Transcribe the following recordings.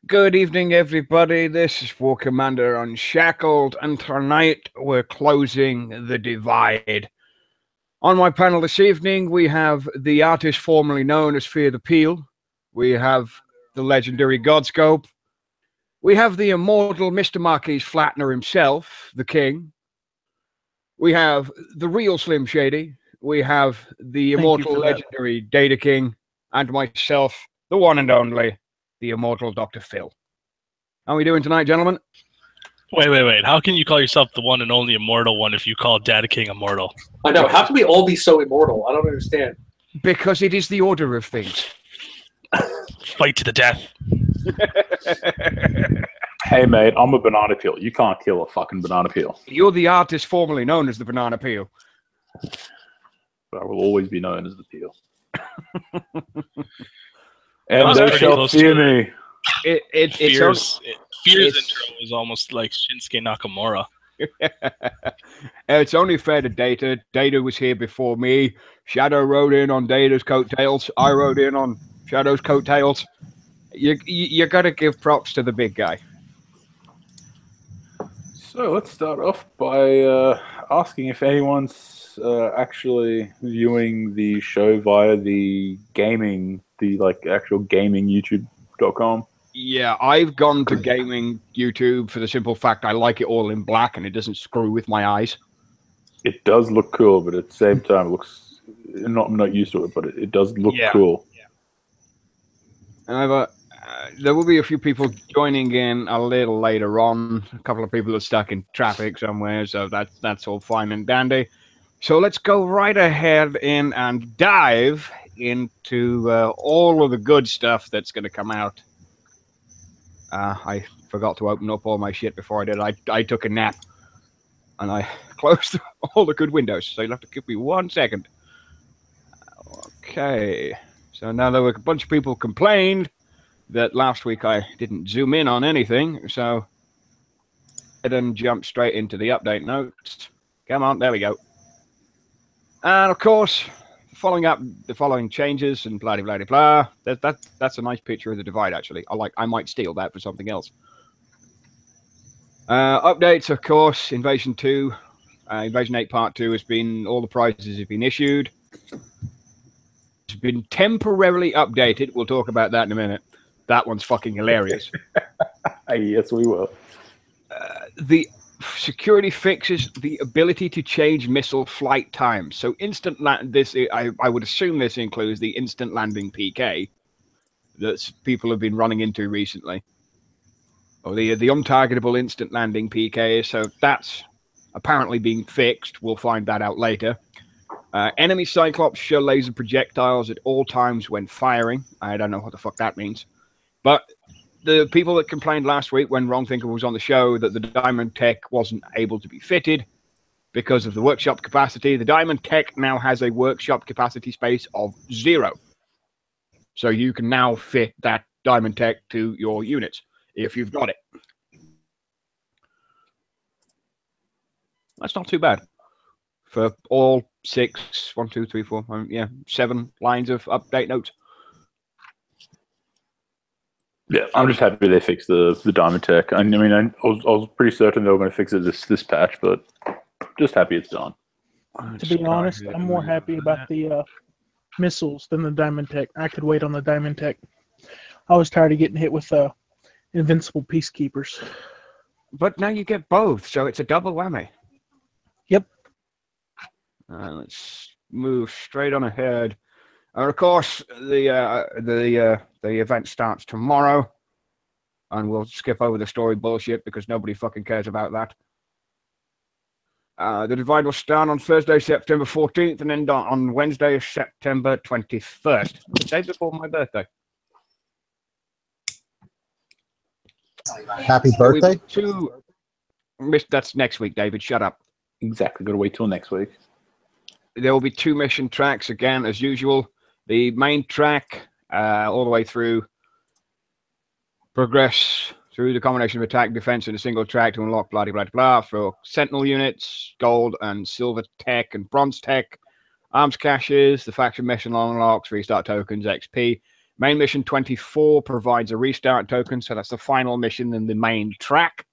Good evening, everybody. This is War Commander Unshackled, and tonight we're closing the divide. On my panel this evening, we have the artist formerly known as Fear the Peel. We have the legendary Godscope. We have the immortal Mr. Marquis Flatner himself, the King. We have the real Slim Shady. We have the immortal legendary Data King, and myself, the one and only, the immortal Dr. Phil. How are we doing tonight, gentlemen? Wait. How can you call yourself the one and only immortal one if you call Data King immortal? I know. How can we all be so immortal? I don't understand. Because it is the order of things. Fight to the death. Hey, mate, I'm a banana peel. You can't kill a fucking banana peel. You're the artist formerly known as the banana peel. But I will always be known as the peel. And they shall fear me. Fear's intro is almost like Shinsuke Nakamura. It's only fair to Data. Data was here before me. Shadow rode in on Data's coattails. I rode in on Shadow's coattails. You got to give props to the big guy. So let's start off by asking if anyone's actually viewing the show via the actual gaming YouTube.com. Yeah, I've gone to gaming YouTube for the simple fact I like it all in black and it doesn't screw with my eyes. It does look cool, but at the same time, it looks I'm not used to it, but it does look cool. Yeah. However, there will be a few people joining in a little later on. A couple of people are stuck in traffic somewhere, so that's all fine and dandy. So let's go right ahead in and dive into all of the good stuff that's going to come out. I forgot to open up all my shit before I did. I took a nap, and I closed all the good windows, so you'll have to give me 1 second. Okay, so now there were a bunch of people complained that last week I didn't zoom in on anything, so I then jump straight into the update notes. Come on, there we go. And of course, following up the following changes and blah blah blah blah. That's a nice picture of the divide. Actually, I might steal that for something else. Updates, of course. Invasion 2, Invasion 8 Part 2 has been all the prizes have been issued. It's been temporarily updated. We'll talk about that in a minute. That one's fucking hilarious. Yes, we will. The security fixes the ability to change missile flight times. So instant I would assume this includes the instant landing PK that people have been running into recently, or the untargetable instant landing PK. So that's apparently being fixed. We'll find that out later. Enemy Cyclops show laser projectiles at all times when firing. I don't know what the fuck that means, but the people that complained last week when Wrong Thinker was on the show that the Diamond Tech wasn't able to be fitted because of the workshop capacity, the Diamond Tech now has a workshop capacity space of 0. So you can now fit that Diamond Tech to your units if you've got it. That's not too bad for all 7 lines of update notes. Yeah, I'm just happy they fixed the Diamond Tech. I mean, I was pretty certain they were going to fix it this patch, but just happy it's done. To be honest, I'm more happy about the missiles than the Diamond Tech. I could wait on the Diamond Tech. I was tired of getting hit with invincible peacekeepers. But now you get both, so it's a double whammy. Yep. Let's move straight on ahead. Of course, the event starts tomorrow, and we'll skip over the story bullshit because nobody fucking cares about that. The divide will start on Thursday, September 14th, and end on Wednesday, September 21st, the day before my birthday. Happy birthday! That's next week, David. Shut up. Exactly. Got to wait till next week. There will be 2 mission tracks again, as usual. The main track, all the way through, progress through the combination of attack, defense, and a single track to unlock blah, blah, blah for Sentinel units, gold and silver tech and bronze tech, arms caches, the faction mission unlocks, restart tokens, XP, Main mission 24 provides a restart token, so that's the final mission in the main track.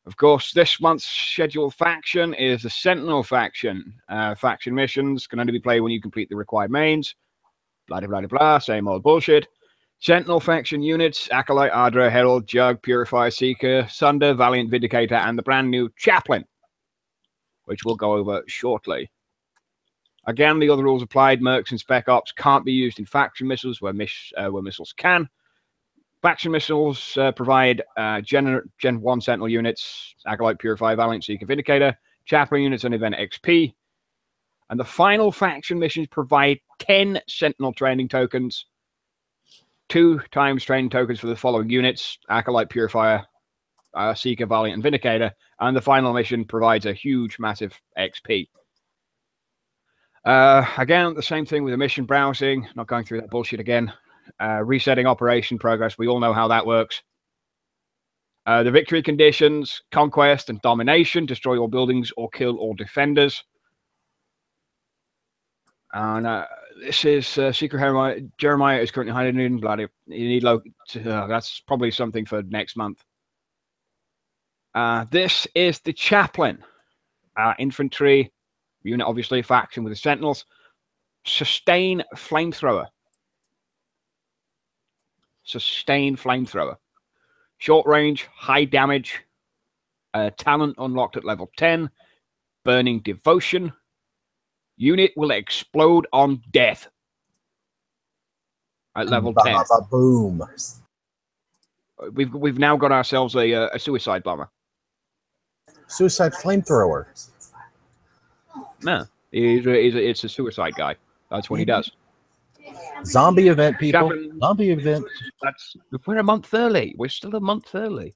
Of course, this month's scheduled faction is the Sentinel faction. Faction missions can only be played when you complete the required mains. Blah, blah, blah, blah, same old bullshit. Sentinel faction units, Acolyte, Ardra, Herald, Jug, Purifier, Seeker, Sunder, Valiant, Vindicator, and the brand new Chaplain, which we'll go over shortly. Again, the other rules applied. Mercs and Spec Ops can't be used in faction missiles where missiles can. Faction missiles provide Gen 1 Sentinel units, Acolyte, Purifier, Valiant, Seeker, Vindicator, Chaplain units, and Event XP. And the final faction missions provide 10 Sentinel training tokens, 2 times training tokens for the following units, Acolyte, Purifier, Seeker, Valiant, and Vindicator. And the final mission provides a huge, massive XP. Again, the same thing with the mission browsing. Not going through that bullshit again. Resetting operation progress. We all know how that works. The victory conditions, conquest and domination. Destroy all buildings or kill all defenders. And this is Secret Jeremiah is currently hiding in bloody. You need that's probably something for next month. This is the Chaplain. Infantry unit, obviously, faction with the Sentinels. Sustain flamethrower. Sustain flamethrower. Short range, high damage. Talent unlocked at level 10. Burning devotion. Unit will explode on death. At level 10. Boom. We've now got ourselves a suicide bomber. Suicide flamethrower. No, it's a suicide guy. That's what he does. Zombie event, people. Zombie event. We're a month early. We're still a month early.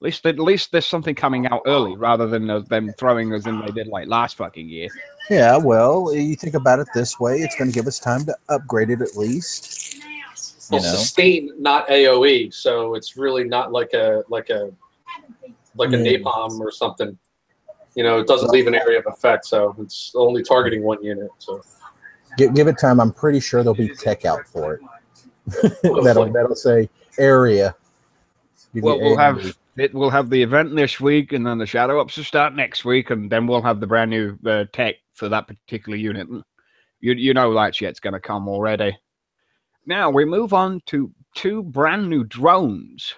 At least there's something coming out early rather than them throwing us in they did like last fucking year. Yeah, well, you think about it this way, it's going to give us time to upgrade it at least. Well, sustain, not AOE, so it's really not like a napalm or something. You know, it doesn't leave an area of effect, so it's only targeting one unit. So give it time. I'm pretty sure there'll be tech out for it. that'll say area. Well, we'll have the event this week, and then the Shadow Ops will start next week, and then we'll have the brand new tech for that particular unit. You know that shit's going to come already. Now we move on to 2 brand new drones,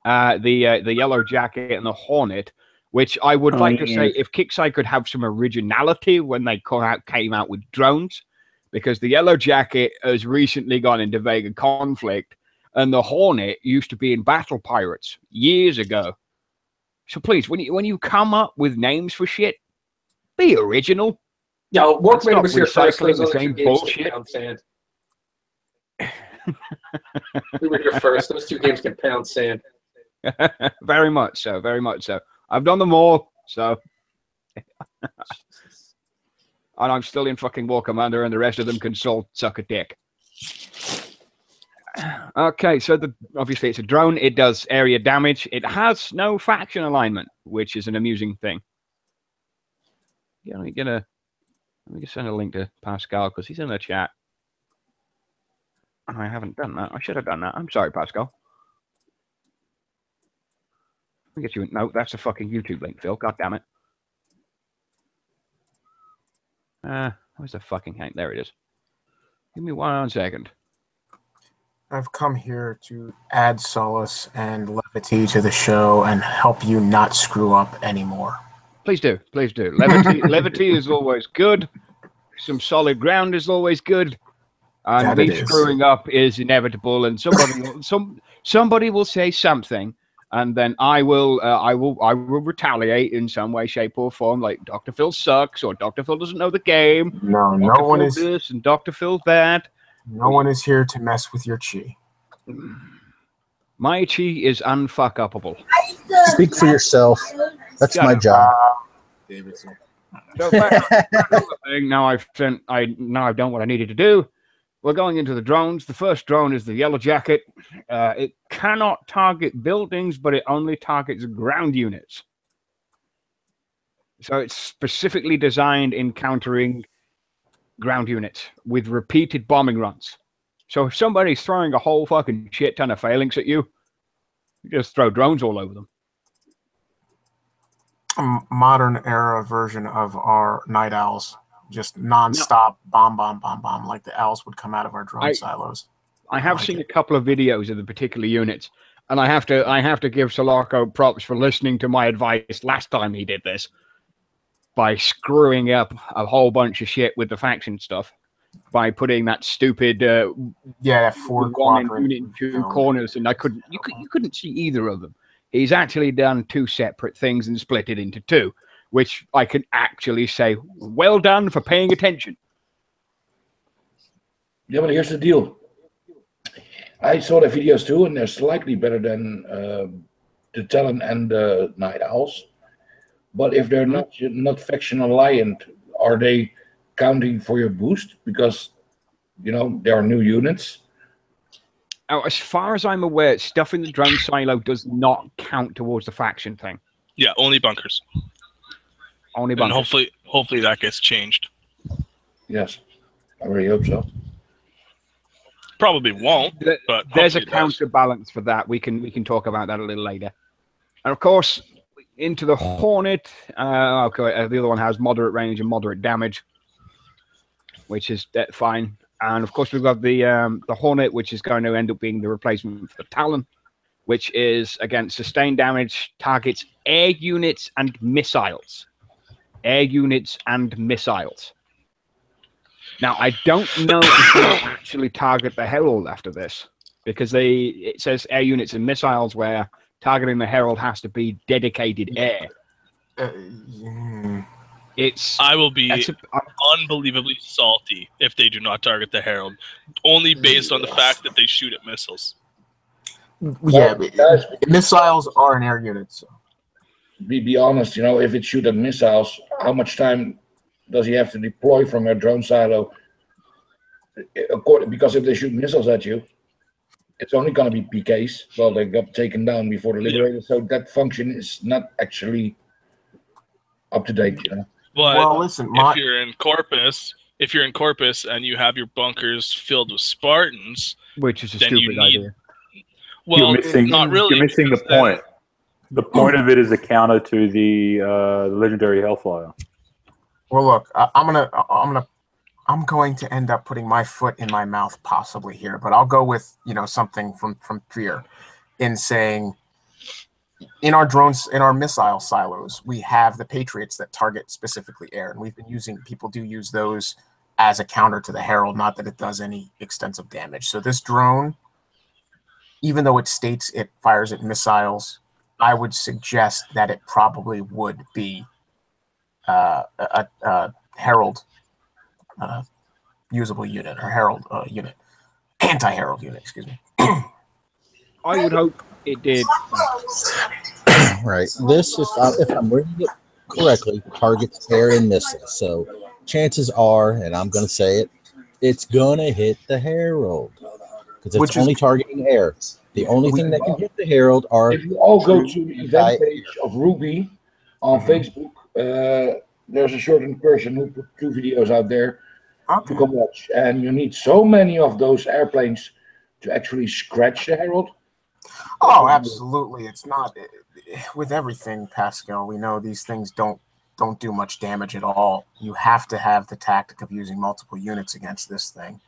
the Yellow Jacket and the Hornet, which I would like to say if Kickside could have some originality when they came out with drones, because the Yellow Jacket has recently gone into Vega conflict, and the Hornet used to be in Battle Pirates years ago. So please, when you come up with names for shit, be original. Yeah, Workman was here first. The same bullshit. We were here first. Those 2 games can pound sand. Very much so. Very much so. I've done them all, so. And I'm still in fucking War Commander, and the rest of them can suck a dick. Okay, so obviously it's a drone. It does area damage. It has no faction alignment, which is an amusing thing. Yeah, let me just send a link to Pascal because he's in the chat. I haven't done that. I should have done that. I'm sorry, Pascal. Let me get you. No, that's a fucking YouTube link, Phil. God damn it. Where's the fucking hang? There it is. Give me 1 second. I've come here to add solace and levity to the show and help you not screw up anymore. Please do. Please do. Levity is always good. Some solid ground is always good. And me screwing up is inevitable, and somebody will say something, and then I will retaliate in some way, shape, or form, like Dr. Phil sucks, or Dr. Phil doesn't know the game. No, Dr. no one Phil is this and Dr. Phil that. No one is here to mess with your chi. My chi is unfuck-upable. Speak for yourself. That's my job. So now I've done what I needed to do. We're going into the drones. The first drone is the Yellow Jacket. It cannot target buildings, but it only targets ground units. So it's specifically designed in countering ground units with repeated bombing runs. So if somebody's throwing a whole fucking shit ton of phalanx at you, you just throw drones all over them. A modern era version of our night owls, just nonstop bomb, like the owls would come out of our drone silos. I have seen a couple of videos of the particular units, and I have to give Solarco props for listening to my advice last time he did this by screwing up a whole bunch of shit with the faction stuff by putting that stupid that 4 quadrant unit in 2 corners, and you couldn't see either of them. He's actually done 2 separate things and split it into 2, which I can actually say, well done for paying attention. Yeah, but here's the deal. I saw the videos too, and they're slightly better than the Talon and the Night Owls. But if they're not faction aligned, are they counting for your boost? Because, there are new units. Now, as far as I'm aware, stuff in the drone silo does not count towards the faction thing. Yeah, only bunkers. Only bunkers. And hopefully that gets changed. Yes, I really hope so. Probably won't, but there's a counterbalance for that. We can talk about that a little later. And of course, into the Hornet. The other one has moderate range and moderate damage, which is fine. And of course, we've got the Hornet, which is going to end up being the replacement for the Talon, which is, again, sustained damage, targets air units and missiles. Air units and missiles. Now, I don't know if they'll actually target the Herald after this, because it says air units and missiles, where targeting the Herald has to be dedicated air. I will be unbelievably salty if they do not target the Herald, only based on the fact that they shoot at missiles. Yeah, missiles are an air unit. So. Be honest, if it shoot at missiles, how much time does he have to deploy from a drone silo? Because if they shoot missiles at you, it's only going to be PKs. Well, they got taken down before the Liberator, so that function is not actually up to date. Well, listen, if you're in Corpus and you have your bunkers filled with Spartans, which is a stupid idea. Well, not really. You're missing the point. The point of it is a counter to the legendary Hellfire. Well, look, I'm going to end up putting my foot in my mouth possibly here, but I'll go with something from Fear in saying, in our missile silos, we have the Patriots that target specifically air, and people do use those as a counter to the Herald, not that it does any extensive damage. So this drone, even though it states it fires at missiles, I would suggest that it probably would be a Herald usable unit, or Herald unit, anti-Herald unit, excuse me. I would hope it did. Right. This is, if I'm reading it correctly, targets air and missiles. So chances are, and I'm going to say it, it's going to hit the Herald because it's only targeting air. The only thing that can hit the Herald are. If you all go to the event page of Ruby on Facebook, there's a certain person who put 2 videos out there to come watch, and you need so many of those airplanes to actually scratch the Herald. Oh, absolutely. It's not with everything, Pascal. We know these things don't do much damage at all. You have to have the tactic of using multiple units against this thing.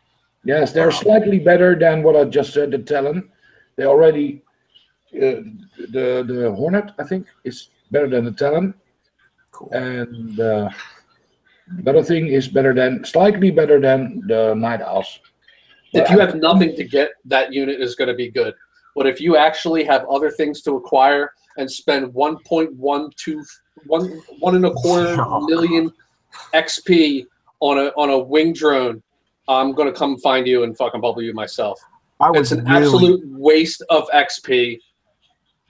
Yes, they're slightly better than what I just said, the Talon. They already the Hornet, I think, is better than the Talon. Cool. And the other thing is slightly better than the Night Owls. If you have nothing to get, that unit is going to be good. But if you actually have other things to acquire and spend 1.125 million XP on a wing drone, I'm going to come find you and fucking bubble you myself. It's an absolute waste of XP.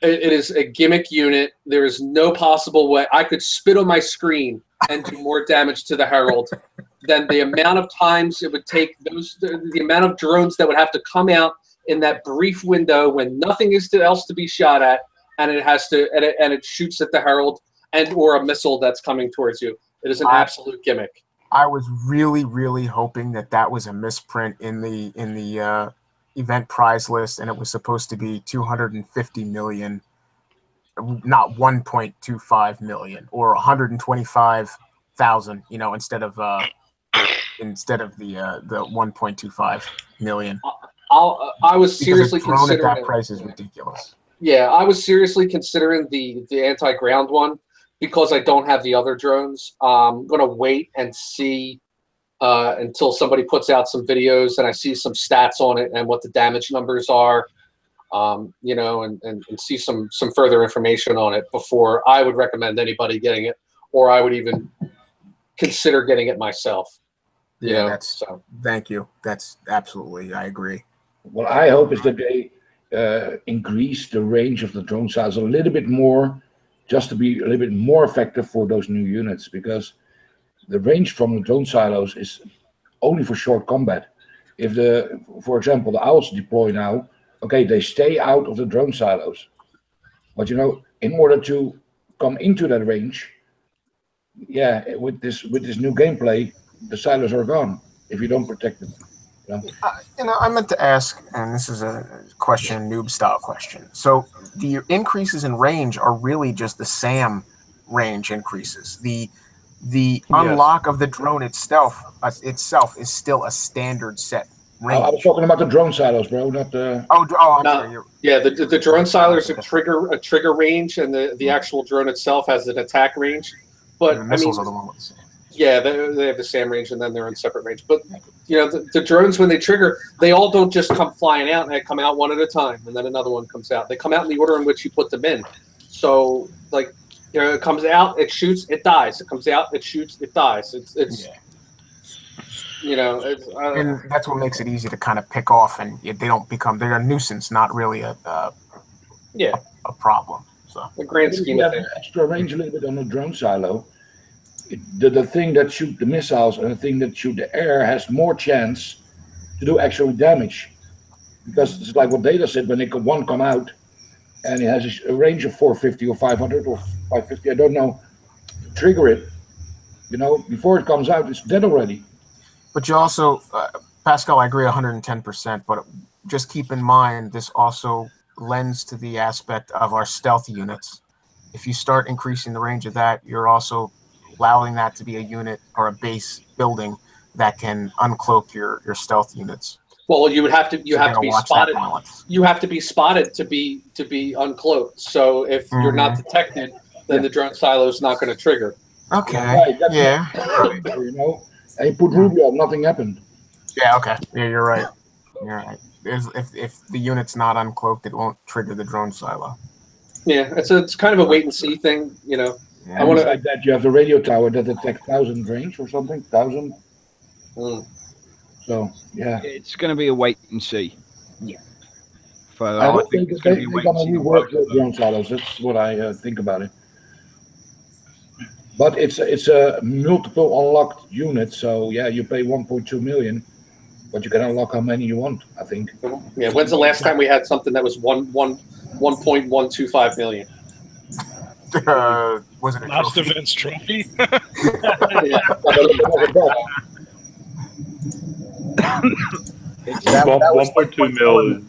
It is a gimmick unit. There is no possible way. I could spit on my screen and do more damage to the Herald than the amount of times it would take the amount of drones that would have to come out in that brief window when nothing else to be shot at, and it shoots at the Herald or a missile that's coming towards you. It is an absolute gimmick. I was really hoping that was a misprint in the event prize list, and it was supposed to be 250 million, not 1.25 million or 125,000. You know, instead of the 1.25 million. I was seriously considering at that price is ridiculous. Yeah, I was seriously considering the anti-ground one because I don't have the other drones. I'm gonna wait and see until somebody puts out some videos and I see some stats on it and what the damage numbers are, you know, and see some further information on it before I would recommend anybody getting it, or I would even consider getting it myself. Yeah, thank you. That's absolutely, I agree. What I hope is that they increase the range of the drone size a little bit more, just to be a little bit more effective for those new units, because the range from the drone silos is only for short combat. If for example, the owls deploy now, okay, they stay out of the drone silos, but you know, in order to come into that range, yeah, with this new gameplay, the silos are gone if you don't protect them. You know, I meant to ask, and this is a question, noob style question. So the increases in range are really just the SAM range increases. The unlock of the drone itself is still a standard set range. I was talking about the drone silos, bro, not the. I'm sorry. Yeah, the drone silos are trigger range, and the actual drone itself has an attack range. But the missiles are the ones. Yeah, they have the SAM range, and then they're in separate range. But you know, the drones, when they trigger, they all don't just come flying out, and they come out one at a time, and then another one comes out. They come out in the order in which you put them in. So, like, you know, it comes out, it shoots, it dies. It comes out, it shoots, it dies. It's you know, and that's what makes it easy to kind of pick off, and they're a nuisance, not really a problem. So the grand scheme of things. Extra range a little bit on the drone silo. The thing that shoot the missiles and the thing that shoot the air has more chance to do actual damage, because it's like what Data said, when one come out and it has a range of 450 or 500 or 550, I don't know, trigger it, you know, before it comes out, it's dead already. But you also, Pascal, I agree 110%, but just keep in mind, this also lends to the aspect of our stealth units. If you start increasing the range of that, you're also allowing that to be a unit or a base building that can uncloak your stealth units. Well, you have to be spotted. You have to be spotted to be uncloaked. So if you're not detected, then the drone silo is not going to trigger. Okay. Right, you know, and you put Ruby on, nothing happened. Yeah. Okay. Yeah, you're right. You're right. If the unit's not uncloaked, it won't trigger the drone silo. Yeah, it's kind of a wait and see thing, you know. Yeah, I want to like that. You have the radio tower that detects 1,000 range or something, 1,000. So yeah, it's going to be a wait and see. Yeah. I think it's going to be wait and see. Rework the drone silos. That's what I think about it. But it's a multiple unlocked unit, so yeah, you pay 1.2 million, but you can unlock how many you want, I think. Yeah. When's the last time we had something that was 1.125 million? Was it a last event's trophy? Yeah. 1.2 mil.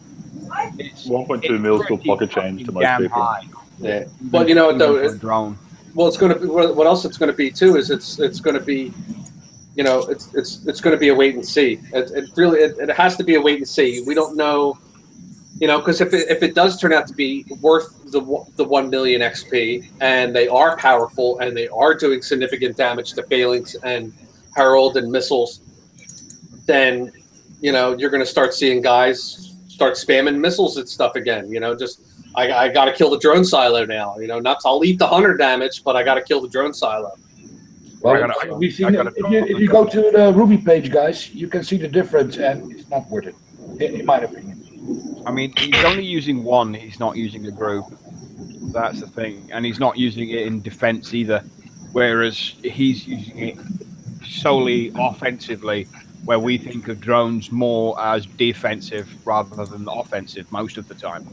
1.2 mil still pocket change to most people. Yeah, but you know what though? Drone. Well, it's going to be. What else it's going to be too is it's going to be, you know, it's going to be a wait and see. It has to be a wait and see. We don't know. You know, because if it does turn out to be worth the 1 million XP, and they are powerful and they are doing significant damage to phalanx and herald and missiles, then you know you're going to start seeing guys start spamming missiles and stuff again. You know, just I got to kill the drone silo now. You know, I'll eat the hunter damage, but I got to kill the drone silo. Well, if you go to the Ruby page, guys, you can see the difference, and it's not worth it, in my opinion. I mean, he's only using one. He's not using a group. That's the thing, and he's not using it in defense either. Whereas he's using it solely offensively, where we think of drones more as defensive rather than offensive most of the time.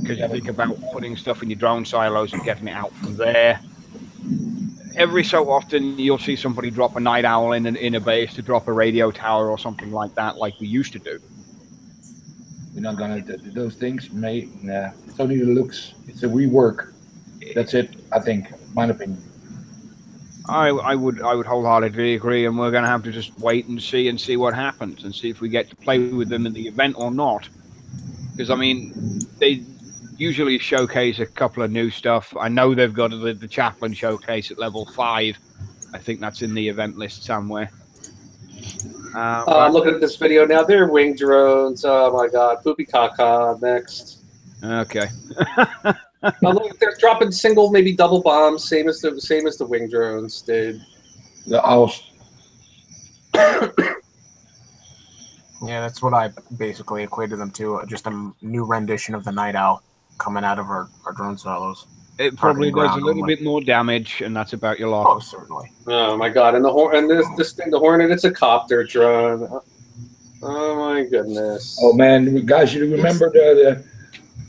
Because you think about putting stuff in your drone silos and getting it out from there. every so often you'll see somebody drop a night owl in a base to drop a radio tower or something like that, like we used to do. We're not gonna do those things. Nah, it's only the looks. It's a rework. That's it. I think, my opinion. I would wholeheartedly agree, and we're going to have to just wait and see what happens, and see if we get to play with them in the event or not. Because I mean, they usually showcase a couple of new stuff. I know they've got the Chaplain showcase at level 5. I think that's in the event list somewhere. Looking at this video now, they're wing drones. Oh my god, poopy caca. Next. Okay. Look, they're dropping single, maybe double bombs, same as the wing drones, dude. The owls. Yeah, that's what I basically equated them to. Just a new rendition of the night owl coming out of our drone silos. It probably does a little bit more damage, and that's about your lot. Oh, certainly. Oh my god! And this thing, the Hornet, it's a copter drone. Oh my goodness! Oh man, guys, you remember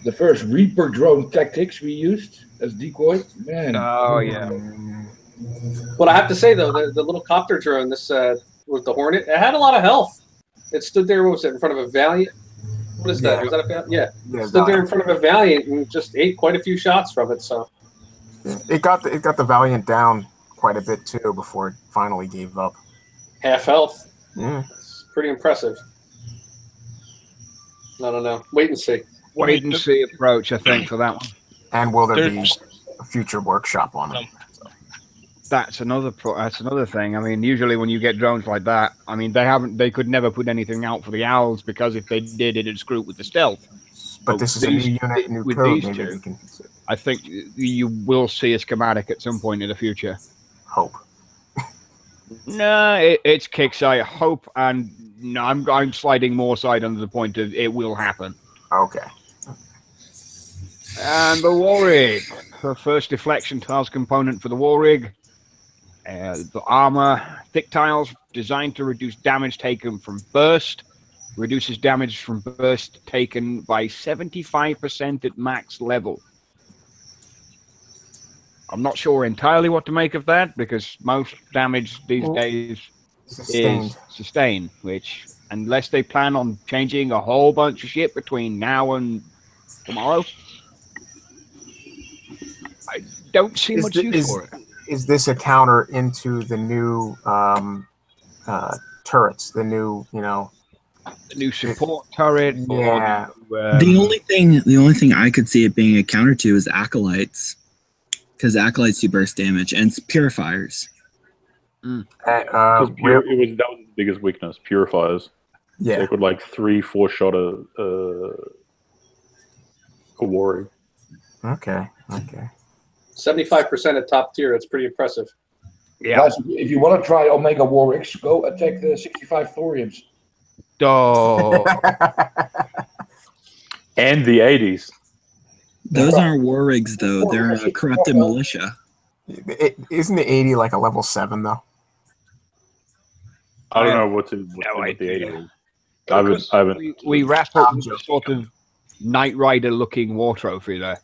the first Reaper drone tactics we used as decoy? Man. Oh yeah. What I have to say though, the little copter drone, this with the Hornet, it had a lot of health. It stood there. What was it? In front of a Valiant. What is that? Was that a Valiant? Yeah. Stood there in front of a Valiant and just ate quite a few shots from it. So. It got the Valiant down quite a bit too before it finally gave up. Half health. Yeah. It's pretty impressive. I don't know. Wait and see. Wait and see approach, I think, for that one. And will there be a future workshop on them? That's another thing. I mean, usually when you get drones like that, I mean, they could never put anything out for the owls, because if they did, it'd screw with the stealth. But this is a new unit, new with code. These Maybe two, we can I think you will see a schematic at some point in the future. hope. No, it's kicks. I hope, and no, I'm sliding more side under the point of it will happen. Okay. And the war rig, her first deflection tiles component for the war rig. The armor, thick tiles designed to reduce damage taken from burst. Reduces damage from burst taken by 75% at max level. I'm not sure entirely what to make of that, because most damage these days is sustained, which, unless they plan on changing a whole bunch of shit between now and tomorrow, I don't see much use for it. Is this a counter into the new turrets? The new, the new support turret. Yeah. The only thing I could see it being a counter to is acolytes, because acolytes do burst damage and purifiers. That was the biggest weakness. Purifiers. Yeah. They could 3-4 shot a warrior. Okay. 75% at top tier. That's pretty impressive. Yeah. Guys, if you want to try Omega Warwicks, go attack the 65 thoriums. Oh. And the 80s. Those aren't war rigs, though. They're a corrupted militia. Isn't the 80 like a level 7 though? I don't know what the 80 is. I haven't. We wrap up with a sort of Knight Rider looking war trophy there.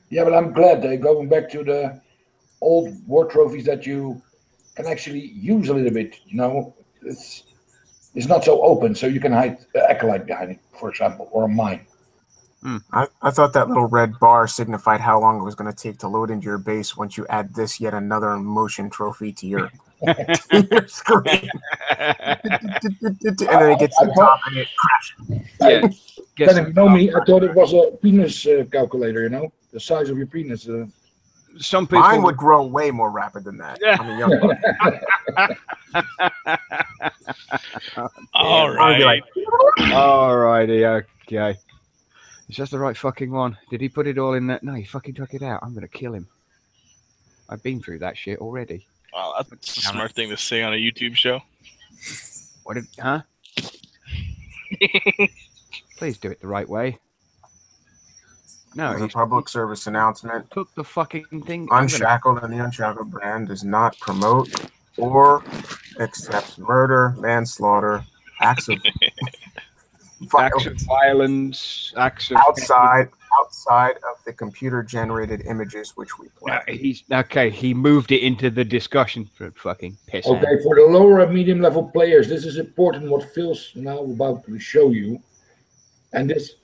Yeah, but I'm glad they're going back to the old war trophies that you can actually use a little bit. It's not so open, so you can hide the acolyte behind it, for example, or a mine. I thought that little red bar signified how long it was going to take to load into your base once you add this yet another motion trophy to your, your screen. And then it gets to the top and it crashes. Yeah. Then if you know me, I thought it was a penis calculator, the size of your penis. Some people... Mine would grow way more rapid than that. Yeah. I'm a young All right. Alrighty, okay. Is that the right fucking one? Did he put it all in there? No, he fucking took it out. I'm gonna kill him. I've been through that shit already. Wow, that's a smart thing to say on a YouTube show. Huh? Please do it the right way. No, it's a public service announcement. Took the fucking thing. Unshackled and the Unshackled brand does not promote or accept murder, manslaughter, acts of violence, acts of outside side of the computer-generated images which we play. He's okay. He moved it into the discussion for fucking piss. Okay, for the lower and medium level players, this is important. What Phil's now about to show you, and this,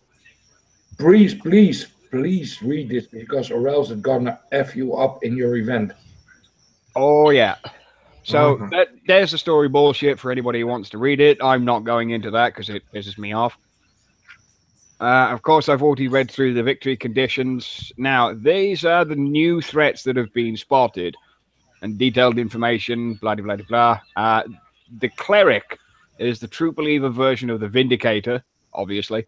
please read this, because or else it's gonna f you up in your event. Oh yeah. So there's the story bullshit for anybody who wants to read it. I'm not going into that because it pisses me off. Of course, I've already read through the victory conditions. Now, these are the new threats that have been spotted and detailed information, blah, blah, blah, blah. The Cleric is the true believer version of the Vindicator, obviously.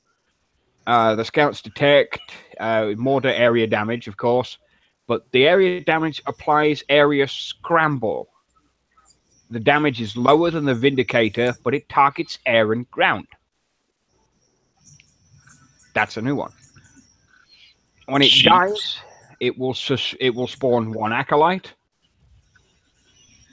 The Scouts detect mortar area damage, of course, but the area damage applies area scramble. The damage is lower than the Vindicator, but it targets air and ground. That's a new one. When it dies, it will spawn one Acolyte.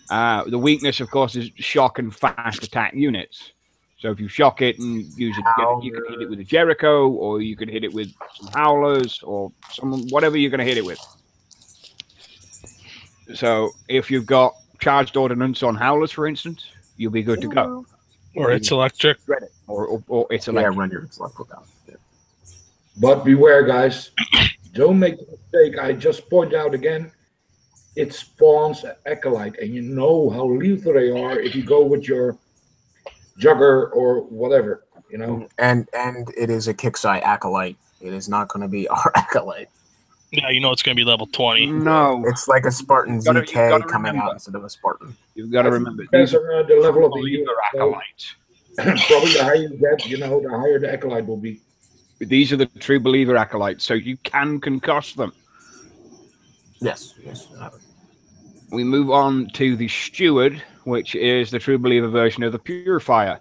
The weakness, of course, is shock and fast attack units. So if you shock it and use it, you can hit it with a Jericho, or you can hit it with some Howlers, or whatever you're going to hit it with. So if you've got charged ordnance on Howlers, for instance, you'll be good to go. Or it's electric. Or it's electric. Yeah, run your electric out. Yeah. But beware, guys. Don't make the mistake. I just point out again, it spawns an Acolyte, and you know how lethal they are if you go with your Jugger or whatever, you know. And it is a Kixeye Acolyte. It is not going to be our Acolyte. Yeah, you know it's going to be level 20. No. It's like a Spartan ZK coming out instead of a Spartan. You've got to remember. Depends on the level of the unit. Acolytes. Probably the higher you get, you know, the higher the Acolyte will be. These are the true believer Acolytes, so you can concuss them. Yes. We move on to the Steward, which is the true believer version of the Purifier.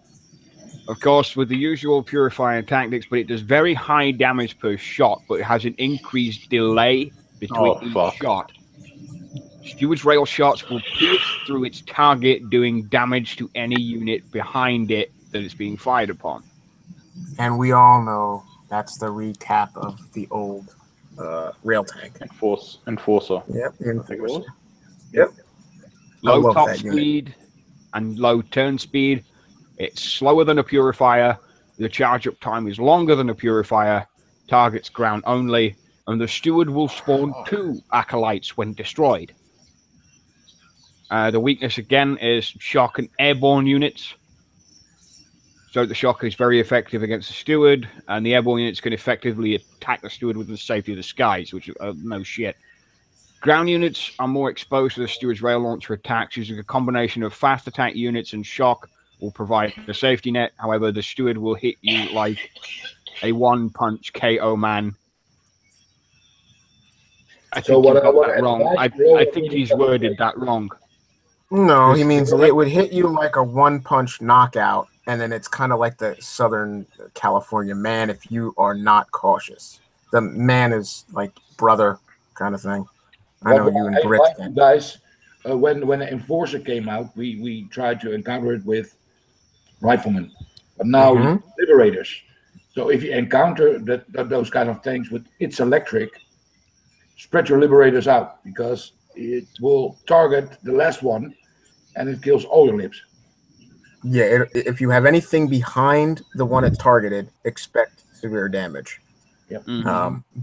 Of course, with the usual Purifier tactics, but it does very high damage per shot, but it has an increased delay between each shot. Steward's rail shots will pierce through its target, doing damage to any unit behind it that it's being fired upon. And we all know that's the recap of the old rail tank. Enforcer. Yep, Enforcer. Yep. Low top speed and low turn speed. It's slower than a Purifier. The charge up time is longer than a Purifier. Targets ground only. And the Steward will spawn 2 Acolytes when destroyed. The weakness again is shock and airborne units. So the shock is very effective against the Steward, and the airborne units can effectively attack the Steward with the safety of the skies, which are no shit. Ground units are more exposed to the Steward's rail launcher attacks, using a combination of fast attack units and shock will provide a safety net. However, the Steward will hit you like a one-punch KO man. I think you got that wrong. I think he's worded that wrong. No, he means it would hit you like a one-punch knockout, and then it's kind of like the Southern California man if you are not cautious. The man is like brother kind of thing. I know you and Britt. Guys, when the Enforcer came out, we tried to encounter it with riflemen, but now Liberators. So if you encounter those kind of things with its electric, spread your Liberators out, because it will target the last one, and it kills all your libs. Yeah, if you have anything behind the one it targeted, expect severe damage. Yep.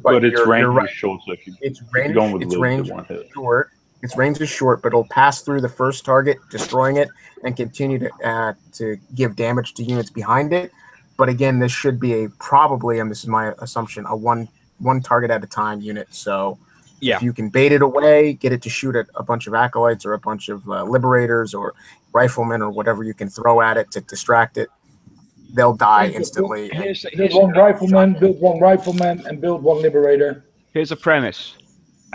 But its range right. is short, so if its range, going with range is short. Its range is short, but it'll pass through the first target, destroying it, and continue to give damage to units behind it. But again, this should be probably, and this is my assumption, a one target at a time unit. So if you can bait it away, get it to shoot at a bunch of Acolytes or a bunch of Liberators or Riflemen or whatever you can throw at it to distract it, they'll die instantly. Build one Rifleman, build one Rifleman, and build one Liberator. Here's a premise.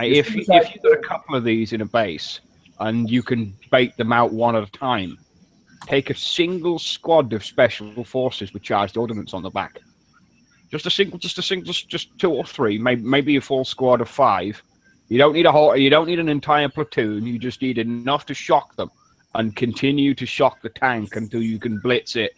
If you've got a couple of these in a base, and you can bait them out one at a time, take a single squad of special forces with charged ordnance on the back. Just 2 or 3, maybe a full squad of 5. You don't need you don't need an entire platoon. You just need enough to shock them, and continue to shock the tank until you can blitz it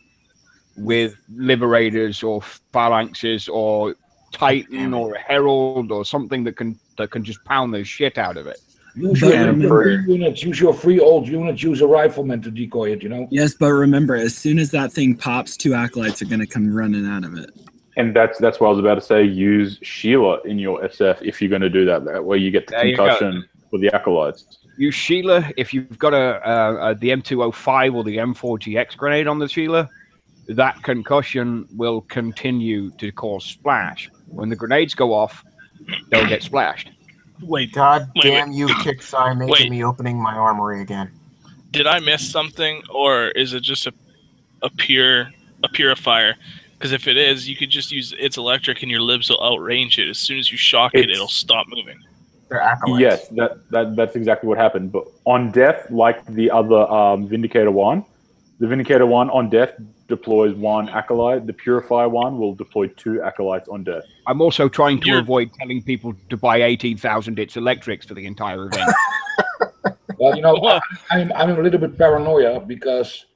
with Liberators or Phalanxes or Titan or a Herald or something that can just pound the shit out of it. Use your free units. Use your free old units. Use a rifleman to decoy it. You know. Yes, but remember, as soon as that thing pops, 2 acolytes are going to come running out of it. And that's what I was about to say. Use Sheila in your SF if you're going to do that. That way you get the concussion with the acolytes. Use Sheila if you've got the M205 or the M4GX grenade on the Sheila. That concussion will continue to cause splash. When the grenades go off, they'll get splashed. Wait, God damn you, Kicksai, making me opening my armory again. Did I miss something, or is it just a purifier? Because if it is, you could just use its electric and your libs will outrange it. As soon as you shock it, it'll stop moving. They're acolytes. Yes, that's exactly what happened. But on death, like the other Vindicator 1, the Vindicator 1 on death deploys 1 acolyte. The Purifier 1 will deploy 2 acolytes on death. I'm also trying to avoid telling people to buy 18,000 its electrics for the entire event. Well, you know, I'm a little bit paranoia because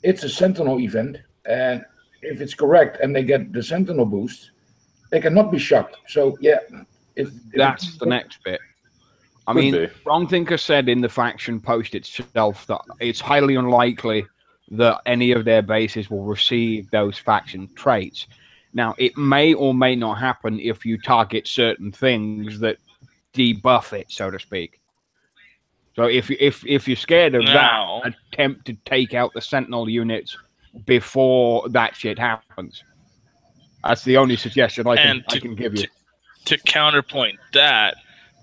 it's a Sentinel event, and if it's correct and they get the Sentinel boost, they cannot be shocked. So yeah, that's the next bit. I mean, Wrongthinker said in the faction post itself that it's highly unlikely that any of their bases will receive those faction traits. Now, it may or may not happen if you target certain things that debuff it, so to speak. So if you're scared of that, attempt to take out the Sentinel units before that shit happens. That's the only suggestion I can give you. To counterpoint that,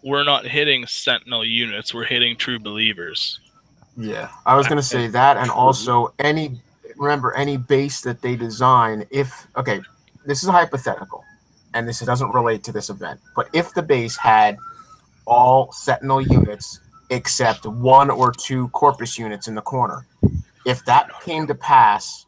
we're not hitting Sentinel units, we're hitting true believers. Yeah, I was going to say that, and also any base that they design, okay, this is hypothetical, and this doesn't relate to this event, but if the base had all Sentinel units except 1 or 2 Corpus units in the corner, if that came to pass,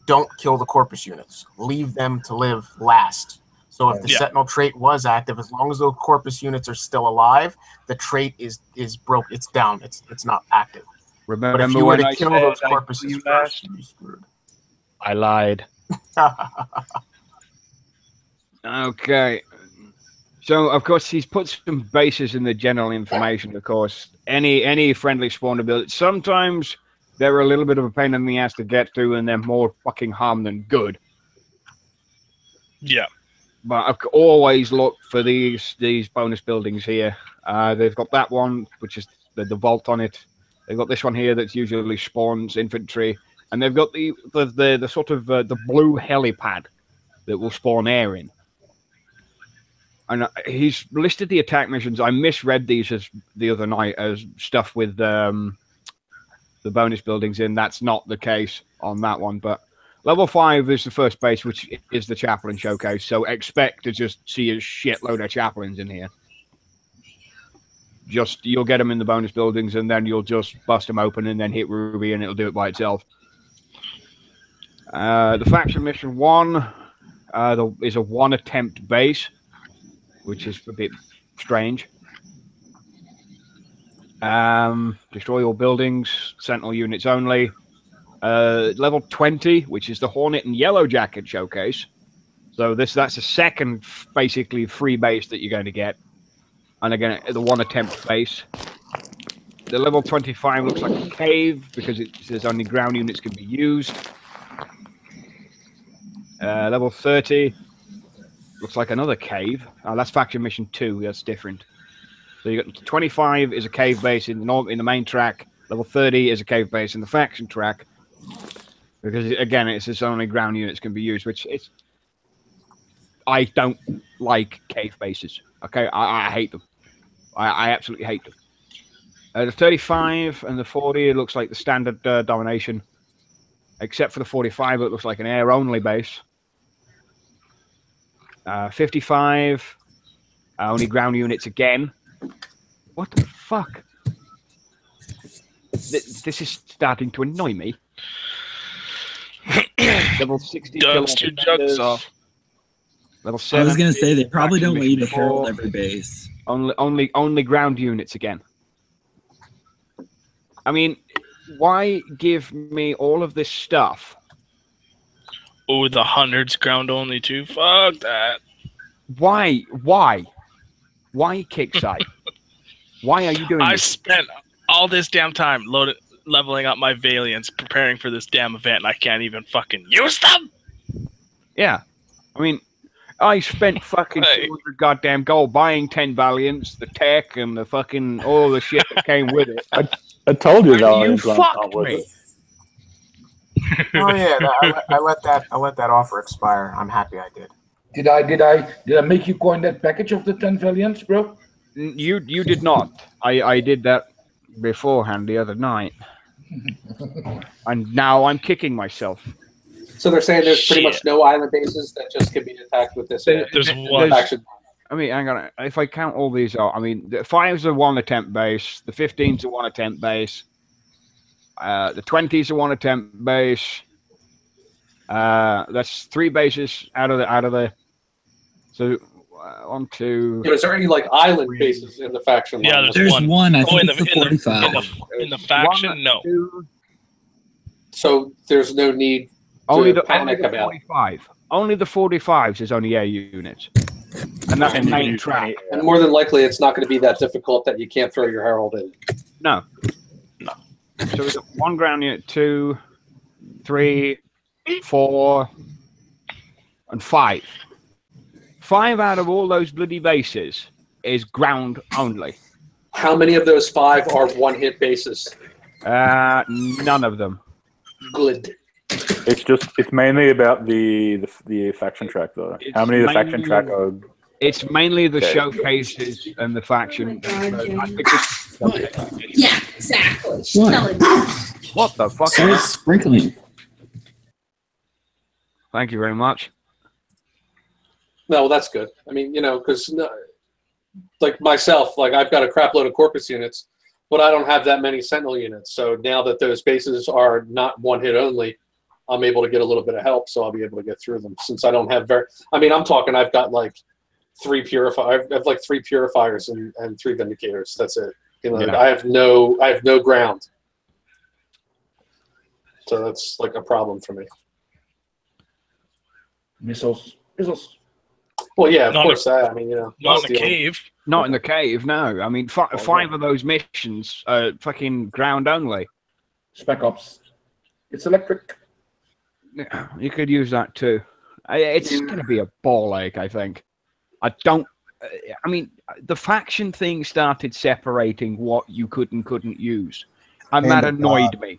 don't kill the Corpus units. Leave them to live last. So if the Sentinel trait was active, as long as those Corpus units are still alive, the trait is broke. It's down. It's not active. Remember but if you were to I kill those Corpuses first, you'd be screwed. I lied. Okay. So, of course, he's put some bases in the general information, of course. Any friendly spawn ability. Sometimes they're a little bit of a pain in the ass to get through, and they're more fucking harm than good. Yeah. But I've always looked for these bonus buildings here. They've got that one, which is the vault on it. They've got this one here that's usually spawns infantry, and they've got the sort of the blue helipad that will spawn air in. And he's listed the attack missions. I misread these the other night as stuff with the bonus buildings in. That's not the case on that one, but level 5 is the first base, which is the chaplain showcase. So expect to just see a shitload of chaplains in here. You'll get them in the bonus buildings, and then you'll just bust them open and then hit Ruby, and it'll do it by itself. The faction mission 1 is a 1 attempt base, which is a bit strange. Destroy all buildings, Sentinel units only. Level 20, which is the Hornet and Yellow Jacket showcase. So that's a second, basically, free base that you're going to get. And again, the 1 attempt base. The level 25 looks like a cave because it says only ground units can be used. Level 30 looks like another cave. That's faction mission 2. That's different. So you got 25 is a cave base in the main track. Level 30 is a cave base in the faction track. Because again, it says only ground units can be used, which I don't like cave bases. Okay, I hate them. I absolutely hate them. The 35 and the 40, it looks like the standard domination. Except for the 45, it looks like an air-only base. 55, only ground units again. What the fuck? This is starting to annoy me. Level 60. Dust your jugs off. Level 7. I was gonna say they probably don't want you to herald every base. Only ground units again. I mean, why give me all of this stuff? Oh, the hundreds ground only too. Fuck that. Why, Kickside? Why are you doing I this? spent all this damn time leveling up my Valiants, preparing for this damn event, and I can't even fucking use them. Yeah, I mean, I spent fucking 200 goddamn gold buying 10 Valiants, the tech, and the fucking all the shit that came with it. I told you And Valiants you aren't fucked worth me. it. Oh yeah, I let that offer expire. I'm happy I did. Did I make you coin that package of the 10 Valiants, bro? You did not. I did that beforehand the other night. And now I'm kicking myself. So they're saying there's pretty much no island bases that just can be attacked with this. There's one. I mean, hang on. If I count all these out, I mean, the 5's a 1 attempt base, the 15's a 1 attempt base, the 20's a 1 attempt base. That's 3 bases out of the. So 1, 2. Yeah, is there any like island bases in the faction? Yeah, line? There's one. I think in it's the 45. in the faction, 1, no. 2, So there's no need only to the panic about. 45. Only the 45s is only air units, and that's the main track. And more than likely, it's not going to be that difficult that you can't throw your Herald in. No. So we've got 1 ground unit, 2, 3, 4, and 5. 5 out of all those bloody bases is ground only. How many of those 5 are one-hit bases? None of them. Good. It's mainly about the faction track though. How many of the faction track are? It's mainly the showcases and the faction. I think Yeah, exactly. What the fuck? Started sprinkling. Thank you very much. No, well, that's good. I mean, because like myself, like I've got a crap load of Corpus units, but I don't have that many Sentinel units. So now that those bases are not one hit only, I'm able to get a little bit of help. So I'll be able to get through them since I don't have I'm talking. I've got like 3 purifiers. I have like 3 purifiers and 3 vindicators. That's it. Yeah. I have no ground. So that's like a problem for me. Missiles. Well, yeah, of Not course. Not in in the cave. Not in the cave, no. I mean, 5 of those missions are fucking ground only. Spec Ops. It's electric. You could use that too. It's going to be a ball ache, I think. I mean, the faction thing started separating what you could and couldn't use. And that annoyed me.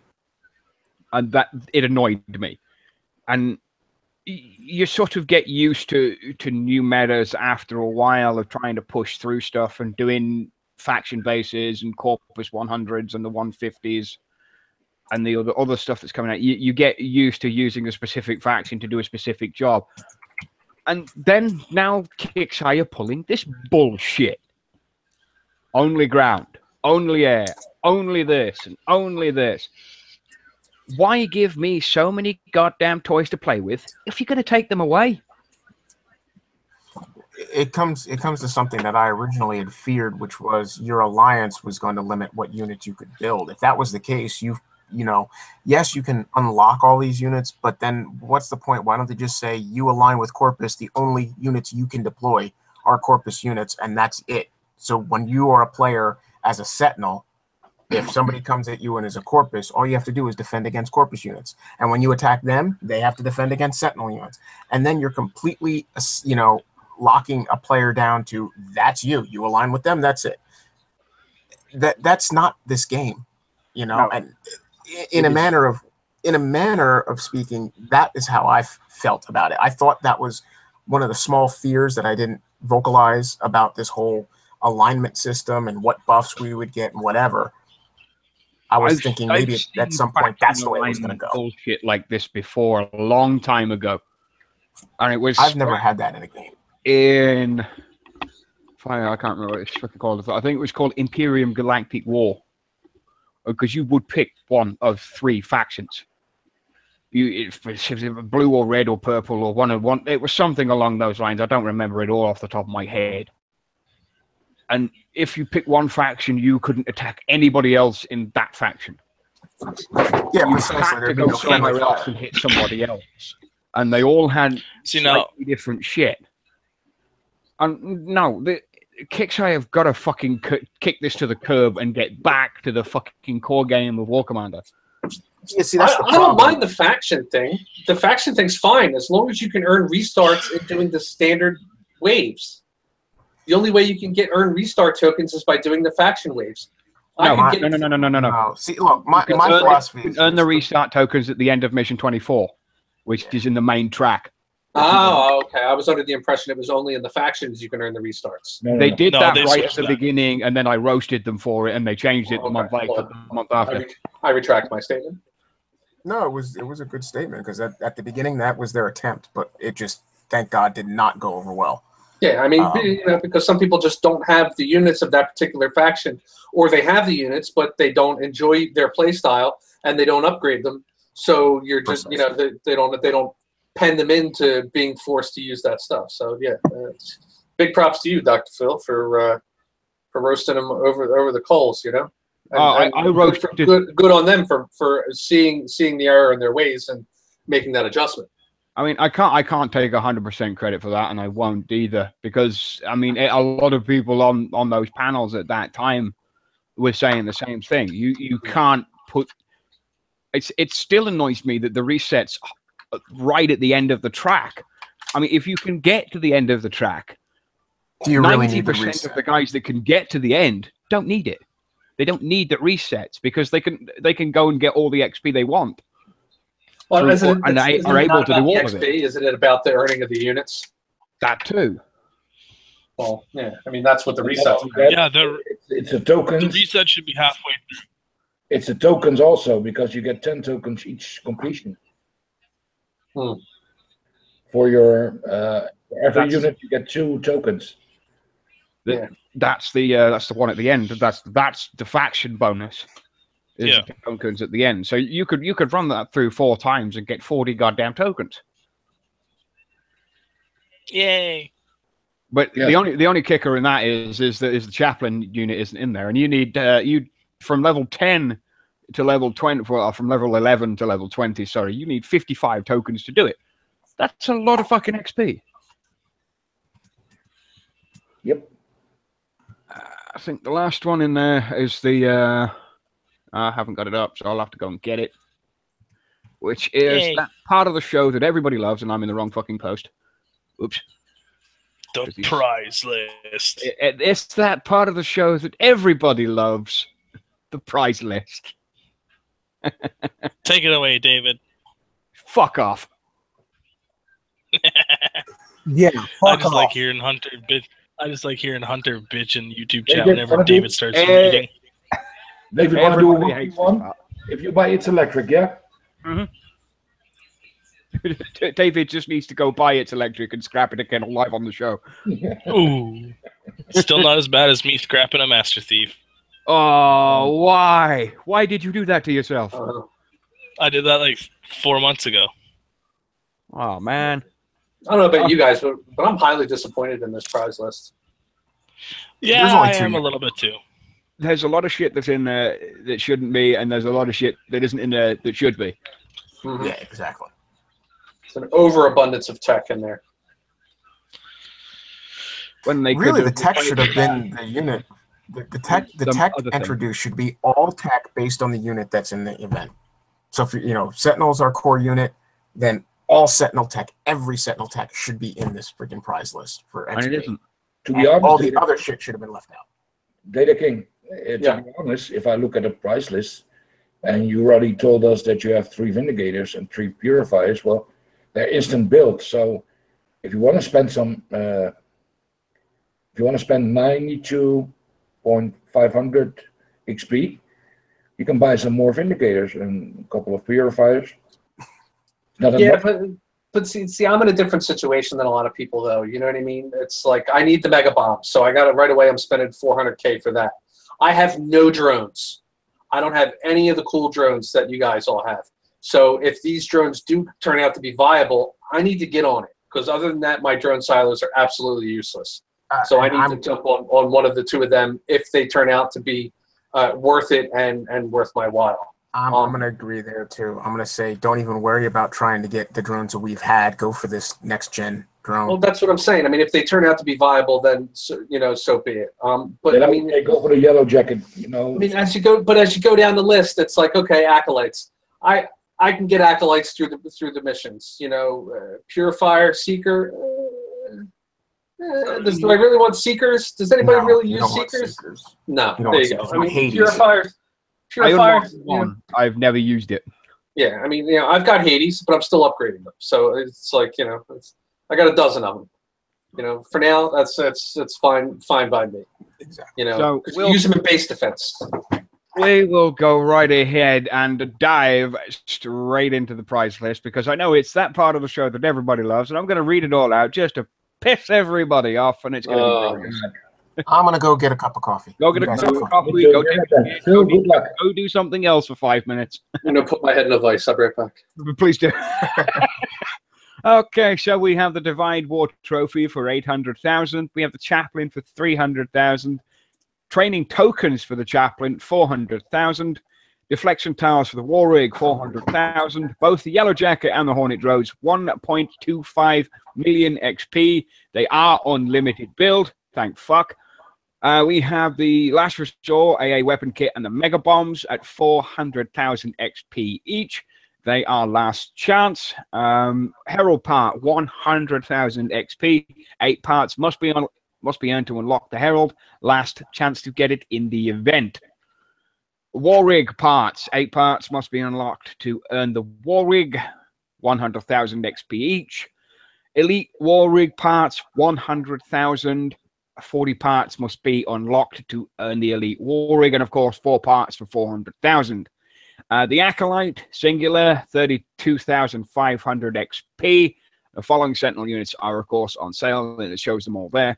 And it annoyed me. And you sort of get used to new metas after a while of trying to push through stuff and doing faction bases and Corpus 100s and the 150s and the other stuff that's coming out. You get used to using a specific faction to do a specific job. And then now Kickside are pulling this bullshit. Only ground, only air, only this, and only this. Why give me so many goddamn toys to play with if you're going to take them away? It comes to something that I originally had feared, which was your alliance was going to limit what units you could build. If that was the case, yes, you can unlock all these units, but then what's the point? Why don't they just say you align with Corpus, the only units you can deploy are Corpus units, and that's it. So when you are a player as a Sentinel, if somebody comes at you and is a Corpus, all you have to do is defend against Corpus units. And when you attack them, they have to defend against Sentinel units. And then you're completely, locking a player down to that's you. You align with them, that's it. That's not this game, No. And in a manner of speaking, that is how I felt about it. I thought that was one of the small fears that I didn't vocalize about this whole alignment system and what buffs we would get and whatever. I was thinking maybe at some point that's the way it was going to go. Bullshit like this before a long time ago, and it was. I've never had that in a game. I can't remember what it's fucking called. I think it was called Imperium Galactic War, because you would pick one of 3 factions. If blue or red or purple or one. It was something along those lines. I don't remember it all off the top of my head. And if you pick one faction, you couldn't attack anybody else in that faction. Yeah, you had to go somewhere else and hit somebody else. And they all had slightly different shit. No, the Kickseye have got to fucking kick this to the curb and get back to the fucking core game of War Commander. Yeah, see, that's the I don't problem. mind the faction thing. The faction thing's fine as long as you can earn restarts in doing the standard waves. The only way you can get earn restart tokens is by doing the faction waves. No. See, look, my philosophy is earn the restart tokens at the end of Mission 24, which is in the main track. Oh, okay. I was under the impression it was only in the factions you can earn the restarts. They did that right at the beginning, and then I roasted them for it, and they changed it the month after. I retract my statement. No, it was a good statement because at the beginning that was their attempt, but it just, thank God, did not go over well. Yeah, I mean, because some people just don't have the units of that particular faction, or they have the units but they don't enjoy their play style and they don't upgrade them. So you're just, they don't pen them into being forced to use that stuff. So yeah, big props to you, Dr. Phil, for roasting them over the coals. I roasted. Good on them for seeing the error in their ways and making that adjustment. I mean, I can't take 100% credit for that, and I won't either, because I mean, a lot of people on those panels at that time were saying the same thing. You can't put. It still annoys me that the resets right at the end of the track. I mean, if you can get to the end of the track, do you really need the 90% of the guys that can get to the end don't need it. They don't need the resets because they can go and get all the XP they want. Well, and they are able to do all of it. Isn't it about the earning of the units? That too. Well, yeah. I mean, that's what the resets are. Yeah, it's a token. The reset should be halfway through. It's the tokens also because you get 10 tokens each completion. For your every unit, you get 2 tokens. That's the one at the end. That's the faction bonus. The tokens at the end. So you could run that through 4 times and get 40 goddamn tokens. Yay! But the only kicker in that is the chaplain unit isn't in there, and you need from level 10 to level 20, from level 11 to level 20. Sorry, you need 55 tokens to do it. That's a lot of fucking XP. Yep. I think the last one in there is the. I haven't got it up, so I'll have to go and get it. Which is that part of the show that everybody loves, and I'm in the wrong fucking post. Oops. The prize list. It's that part of the show that everybody loves. The prize list. Take it away, David. Fuck off. Yeah, I just like hearing Hunter bitch in YouTube chat whenever David starts reading. David, want to do a 1v1? If you buy It's Electric, yeah? David just needs to go buy It's Electric and scrap it again live on the show. Ooh. Still not as bad as me scrapping a Master Thief. Oh, why? Why did you do that to yourself? I did that like 4 months ago. Oh, man. I don't know about you guys, but I'm highly disappointed in this prize list. Yeah, I am a little bit too. There's a lot of shit that's in there that shouldn't be, and there's a lot of shit that isn't in there that should be. Yeah, exactly. It's an overabundance of tech in there. When they really, the tech should have been the unit. The tech introduced should be all tech based on the unit that's in the event. So if Sentinel's our core unit, then all Sentinel tech, every Sentinel tech should be in this freaking prize list for XP. And it isn't. To be honest, all the other shit should have been left out. Data King, to be honest, if I look at the price list, and you already told us that you have 3 Vindigators and 3 Purifiers, well, they're instant build. So if you want to spend some, if you want to spend 92,500 XP, you can buy some more Vindicators and a couple of Purifiers. But see, I'm in a different situation than a lot of people, though. You know what I mean? It's like I need the Mega Bomb, so I got it right away. I'm spending 400K for that. I have no drones. I don't have any of the cool drones that you guys all have. So if these drones do turn out to be viable, I need to get on it, because other than that, my drone silos are absolutely useless. So I need to jump on one of the 2 of them if they turn out to be worth it and worth my while. I'm going to agree there, too. I'm going to say don't even worry about trying to get the drones that we've had. Go for this next gen drone. Well, that's what I'm saying. I mean, if they turn out to be viable, then so be it. But I mean, they go for the yellow jacket. You know. I mean, as you go down the list, it's like, okay, acolytes. I can get acolytes through the missions. You know, Purifier, Seeker. Do I really want Seekers? Does anybody really use Seekers? No. There you go. I mean, Purifier. I've never used it. Yeah, I mean, you know, I've got Hades, but I'm still upgrading them. So it's like, you know, I got a dozen of them. You know, for now, that's fine by me. Exactly. You know, so we'll use them in base defense. We will go right ahead and dive straight into the prize list because I know it's that part of the show that everybody loves, and I'm going to read it all out just to piss everybody off, and it's going to be very good. I'm going to go get a cup of coffee. Go get a cup of coffee. Go do something else for 5 minutes. I'm going to put my head in a vice. I'll be right back. Please do. Okay, so we have the Divide War Trophy for 800,000. We have the Chaplain for 300,000. Training tokens for the Chaplain, 400,000. Deflection towers for the War Rig, 400,000. Both the Yellow Jacket and the Hornet Drones, 1.25 million XP. They are unlimited build. Thank fuck. We have the Last Restore AA Weapon Kit and the Mega Bombs at 400,000 XP each. They are last chance. Herald part, 100,000 XP. 8 parts must be earned to unlock the Herald. Last chance to get it in the event. War Rig parts, 8 parts must be unlocked to earn the War Rig. 100,000 XP each. Elite War Rig parts, 100,000. 40 parts must be unlocked to earn the Elite War Rig, and of course 4 parts for 400,000. The Acolyte, singular, 32,500 XP. The following Sentinel units are, of course, on sale, and it shows them all there.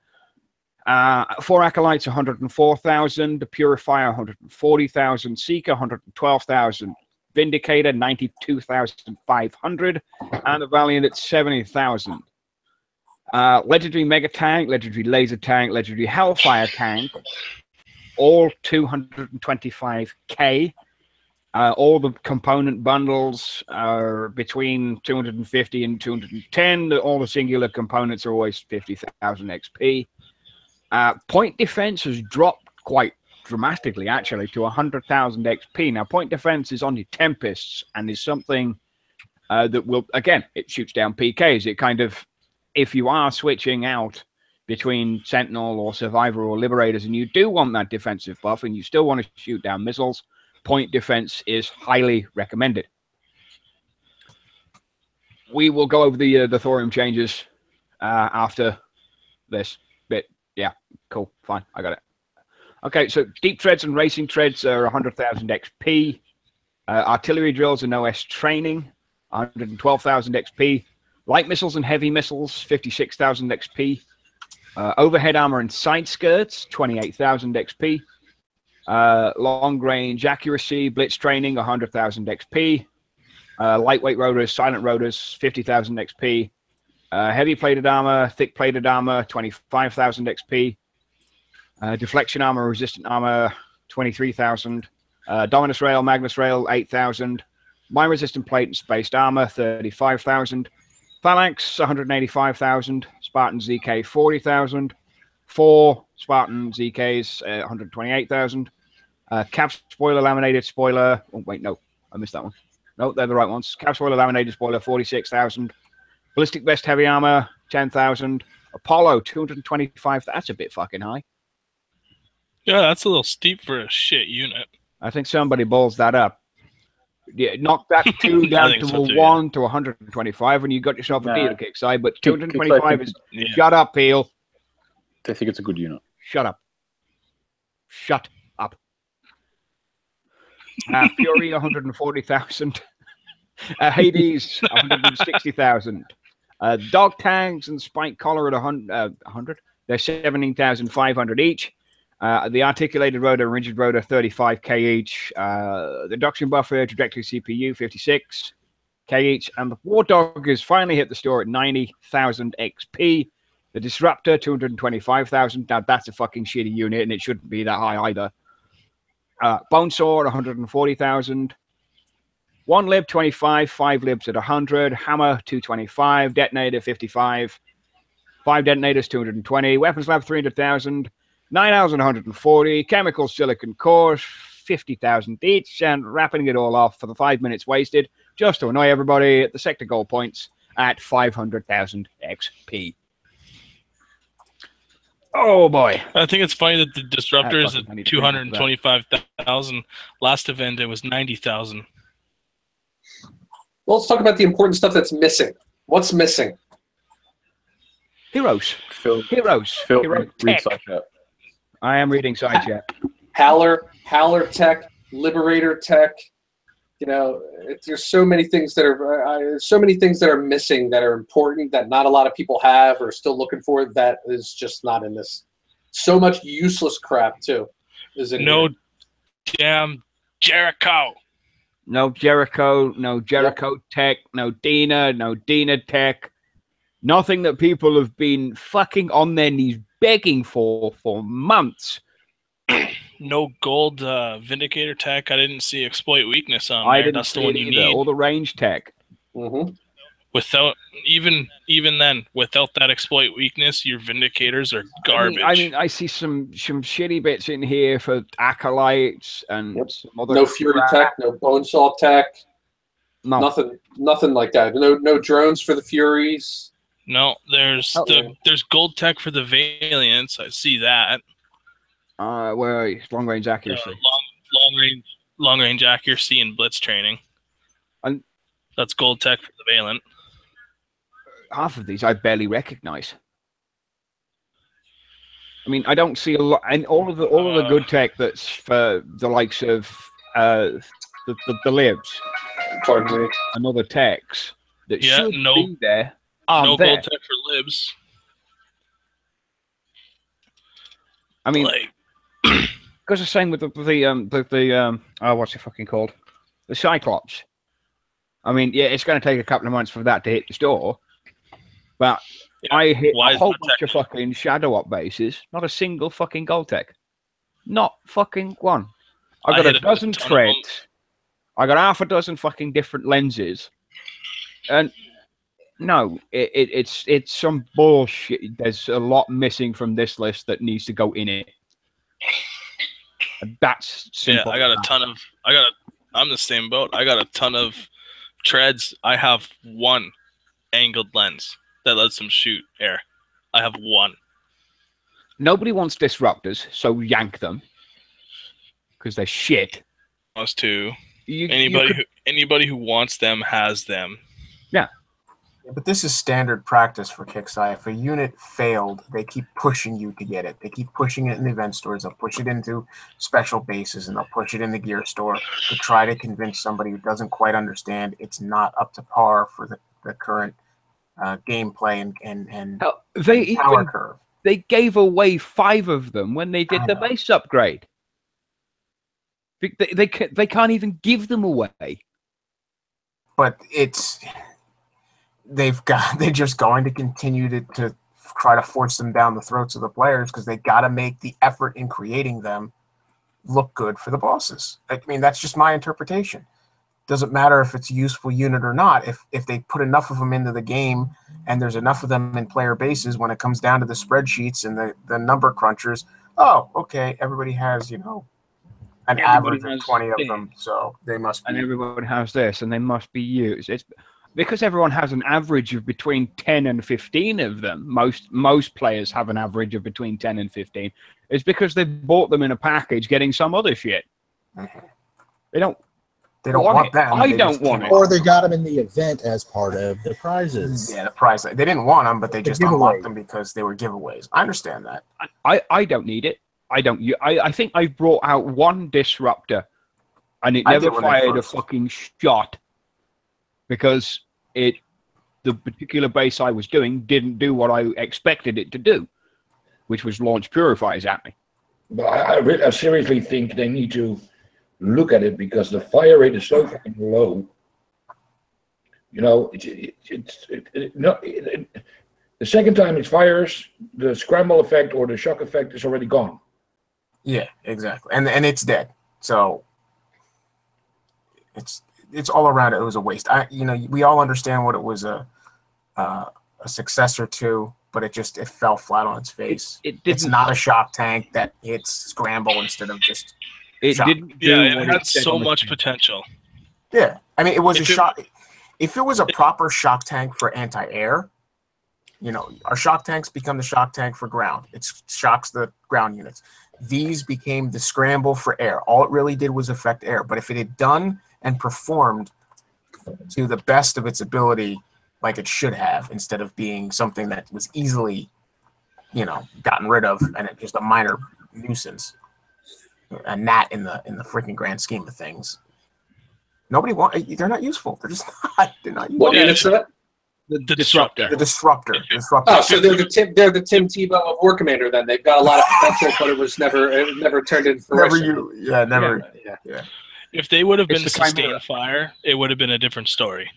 4 Acolytes, 104,000. The Purifier, 140,000. Seeker, 112,000. Vindicator, 92,500. And the Valiant at 70,000. Legendary Mega Tank, Legendary Laser Tank, Legendary Hellfire Tank, all 225k. All the component bundles are between 250 and 210. All the singular components are always 50,000 XP. Point defense has dropped quite dramatically, actually, to 100,000 XP. Now, point defense is on your Tempests and is something that will, again, it shoots down PKs. It kind of, if you are switching out between Sentinel or Survivor or Liberators and you do want that defensive buff and you still want to shoot down missiles, point defense is highly recommended. We will go over the thorium changes after this bit. Yeah, cool, fine, I got it. Okay, so deep treads and racing treads are 100,000 XP. Artillery drills and OS training, 112,000 XP. Light missiles and heavy missiles, 56,000 XP. Overhead armor and side skirts, 28,000 XP. Long range accuracy, blitz training, 100,000 XP. Lightweight rotors, silent rotors, 50,000 XP. Heavy plated armor, thick plated armor, 25,000 XP. Deflection armor, resistant armor, 23,000. Dominus rail, Magnus rail, 8,000. Mine resistant plate and spaced armor, 35,000. Phalanx, 185,000. Spartan ZK, 40,000. 4 Spartan ZKs, 128,000. Cap spoiler, laminated spoiler. Oh, wait, no. I missed that one. No, they're the right ones. Cap spoiler, laminated spoiler, 46,000. Ballistic vest, heavy armor, 10,000. Apollo, 225. That's a bit fucking high. Yeah, that's a little steep for a shit unit. I think somebody balls that up. Yeah, knock that 2 down to a 1 to 125, and you got yourself a deal kick side. But 225 is shut up, Peel. I think it's a good unit. Shut up. Shut up. Fury, 140,000. Hades, 160,000. Dog tags and spike collar at 100. They're 17,500 each. The articulated rotor and rigid rotor, 35k each. The induction buffer, trajectory CPU, 56k each. And the War Dog has finally hit the store at 90,000 XP. The Disruptor, 225,000. Now, that's a fucking shitty unit, and it shouldn't be that high either. Bone Sword, 140,000. 1 lib, 25. 5 libs at 100. Hammer, 225. Detonator, 55. 5 detonators, 220. Weapons lab, 300,000. 9,140. Chemical silicon cores, 50,000 each. And wrapping it all off for the 5 minutes wasted, just to annoy everybody at the sector goal points at 500,000 XP. Oh boy! I think it's funny that the disruptor is at 225,000. Last event it was 90,000. Well, let's talk about the important stuff that's missing. What's missing? Heroes. Heroes. Phil, Hero read tech. side chat. I am reading side chat. Howler tech, Liberator tech. You know, there's so many things that are missing that are important that not a lot of people have or are still looking for. That is just not in this. So much useless crap too is in here. Damn Jericho. No Jericho. No Jericho tech. No Dina tech. Nothing that people have been fucking on their knees begging for months. No gold Vindicator tech. I didn't see exploit weakness on there. I didn't That's the see one it you either. need. All the range tech. Mm-hmm. Without even then, without that exploit weakness, your Vindicators are garbage. I mean, I see some shitty bits in here for acolytes and some other No Fury tech, no Bonesaw tech. No. Nothing like that. No drones for the Furies. No, there's gold tech for the Valiants. I see that. Where are you? Long range accuracy. Long range accuracy and blitz training. And that's gold tech for the Valiant. Half of these I barely recognize. I mean, I don't see a lot, and all of the good tech that's for the likes of the libs. Pardon me. And other techs that should no, be there. No there. gold tech for libs. I mean, because the same with the what's it fucking called? The Cyclops. I mean, yeah, it's going to take a couple of months for that to hit the store. But I hit a whole bunch of fucking shadow up bases, not a single fucking gold tech. Not fucking one. I got a dozen treads. I got half a dozen fucking different lenses. And no, it's some bullshit. There's a lot missing from this list that needs to go in it. And that's simple. Yeah, I got a ton of I'm the same boat. I got a ton of treads. I have one angled lens that lets them shoot air. I have one. Nobody wants disruptors, so yank them. Because they're shit. Us too. Anybody who wants them has them. Yeah. But this is standard practice for Kixeye. If a unit failed, they keep pushing you to get it. They keep pushing it in the event stores. They'll push it into special bases, and they'll push it in the gear store to try to convince somebody who doesn't quite understand it's not up to par for the current gameplay and power curve. They gave away 5 of them when they did the base upgrade. They can't even give them away. But they're just going to continue to try to force them down the throats of the players because they got to make the effort in creating them look good for the bosses. I mean, that's just my interpretation. Doesn't matter if it's a useful unit or not. If they put enough of them into the game and there's enough of them in player bases, when it comes down to the spreadsheets and the number crunchers, oh, okay, everybody has, an average of 20 of them, so they must be. And everyone has this, and they must be used. It's because everyone has an average of between 10 and 15 of them. Most players have an average of between 10 and 15. It's because they bought them in a package getting some other shit. Mm-hmm. They don't want them. I don't want it. Or they got them in the event as part of the prizes. Yeah, the prize. They didn't want them, but they just unlocked them because they were giveaways. I understand that. I don't need it. I think I brought out one disruptor, and it never fired a fucking shot because the particular base I was doing didn't do what I expected it to do, which was launch purifiers at me. But I seriously think they need to look at it because the fire rate is so fucking low. The second time it fires, the scramble effect or the shock effect is already gone. Yeah, exactly, and it's dead. So it's all around. It was a waste. We all understand what it was a successor to. but it fell flat on its face. It's not a shock tank that hits scramble instead of just. It shock. didn't do. Yeah, what it had said so on the much tin. potential. Yeah, I mean, it was a shock. If it was a proper shock tank for anti-air, you know, our shock tanks become the shock tank for ground. It shocks the ground units. These became the scramble for air. All it really did was affect air. But if it had done and performed to the best of its ability, like it should have, instead of being something that was easily, you know, gotten rid of and it just a minor nuisance, a gnat in the freaking grand scheme of things. Nobody they're not useful. They're just not. They're not useful. What unit's that? The disruptor. The disruptor. Oh, so they're the Tim Tebow of War Commander. Then they've got a lot of potential, but it never turned into fruition. Yeah. If they would have been the sustained Chimera. fire, it would have been a different story.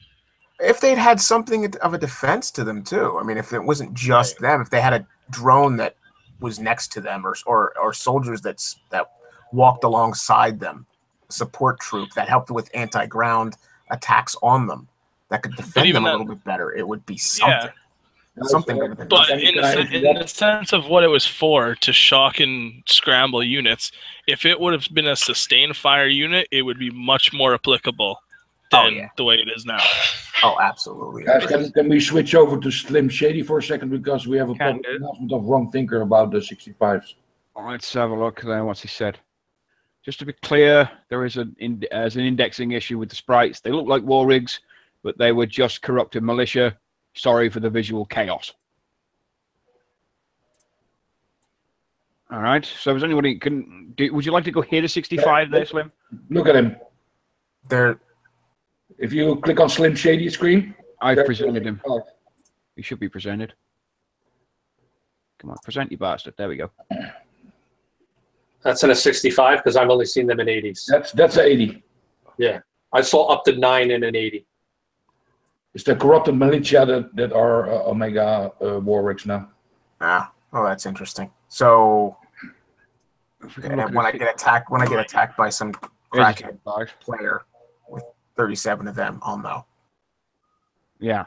If they'd had something of a defense to them too. I mean, if it wasn't just them, if they had a drone that was next to them, or soldiers that walked alongside them, a support troop that helped with anti-ground attacks on them, that could defend them a little bit better, it would be something. Something better than But nothing. in the sense of what it was for, to shock and scramble units, if it would have been a sustained fire unit, it would be much more applicable than the way it is now. Oh, absolutely. Guys, can we switch over to Slim Shady for a second, because we have a public announcement of Wrong Thinker about the 65s. Let's have a look there. What's he said? Just to be clear, there is an indexing issue with the sprites. They look like war rigs, but they were just corrupted militia. Sorry for the visual chaos. All right. So, is anybody would you like to go hit a 65 there, Slim? Look at him. There. If you click on Slim Shady screen, I've presented him. He should be presented. Come on, present, you bastard. There we go. That's in a 65 because I've only seen them in 80s. That's an 80. Yeah, I saw up to 9 in an 80. It's the corrupted militia that are Omega war rigs now. Oh, that's interesting. So when I get attacked by some crackhead player with 37 of them, I'll know. Yeah.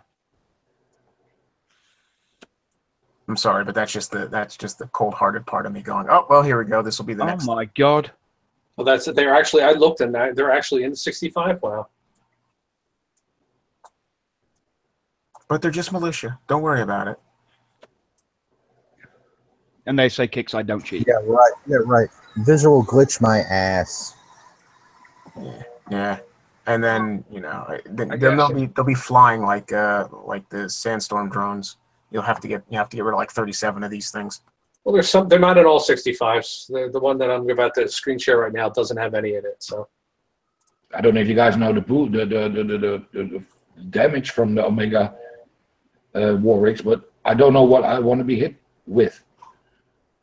I'm sorry, but that's just the cold-hearted part of me going, oh well, here we go. This will be the next. Oh my god. Well, they're actually. I looked in that. They're actually in the 65. Wow. But they're just militia. Don't worry about it. And they say kicks, I don't cheat. Yeah, right. Yeah, right. Visual glitch my ass. Yeah. And then they'll be flying like the sandstorm drones. You have to get rid of like 37 of these things. Well, there's some. They're not in all 65s. The one that I'm about to screen share right now doesn't have any in it. So I don't know if you guys know the damage from the Omega war rigs, but I don't know what I want to be hit with,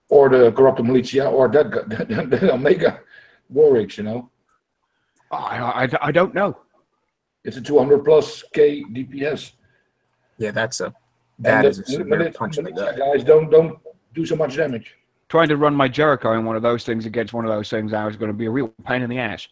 or the corrupted militia, or the Omega war rigs. You know. I don't know. It's a 200+ K DPS. Yeah, that is a severe punch in the gut. Guys, don't do so much damage. Trying to run my Jericho in one of those things against one of those things now is going to be a real pain in the ass.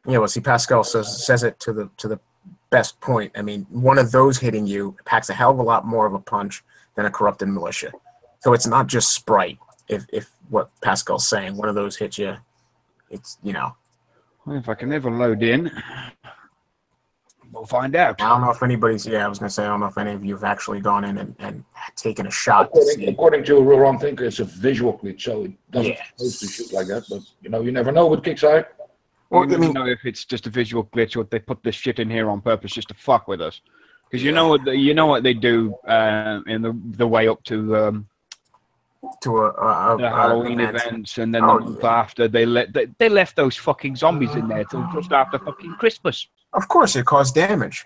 Yeah, well, see, Pascal says it to the best point. I mean, one of those hitting you packs a hell of a lot more of a punch than a corrupted militia. So it's not just sprite. If what Pascal's saying, one of those hits you, it's, you know. Well, if I can ever load in, we'll find out. I don't know if anybody's. Yeah, I was gonna say, I don't know if any of you have actually gone in and taken a shot. According to Wrong Thinker, it's a visual glitch, so it doesn't supposed to shoot like that. But you never know with Kickside. Well, you never know if it's just a visual glitch or if they put this shit in here on purpose just to fuck with us. Because you know what they do in the way up to a Halloween events, and then the month after they left those fucking zombies in there till just after fucking Christmas. Of course, it caused damage.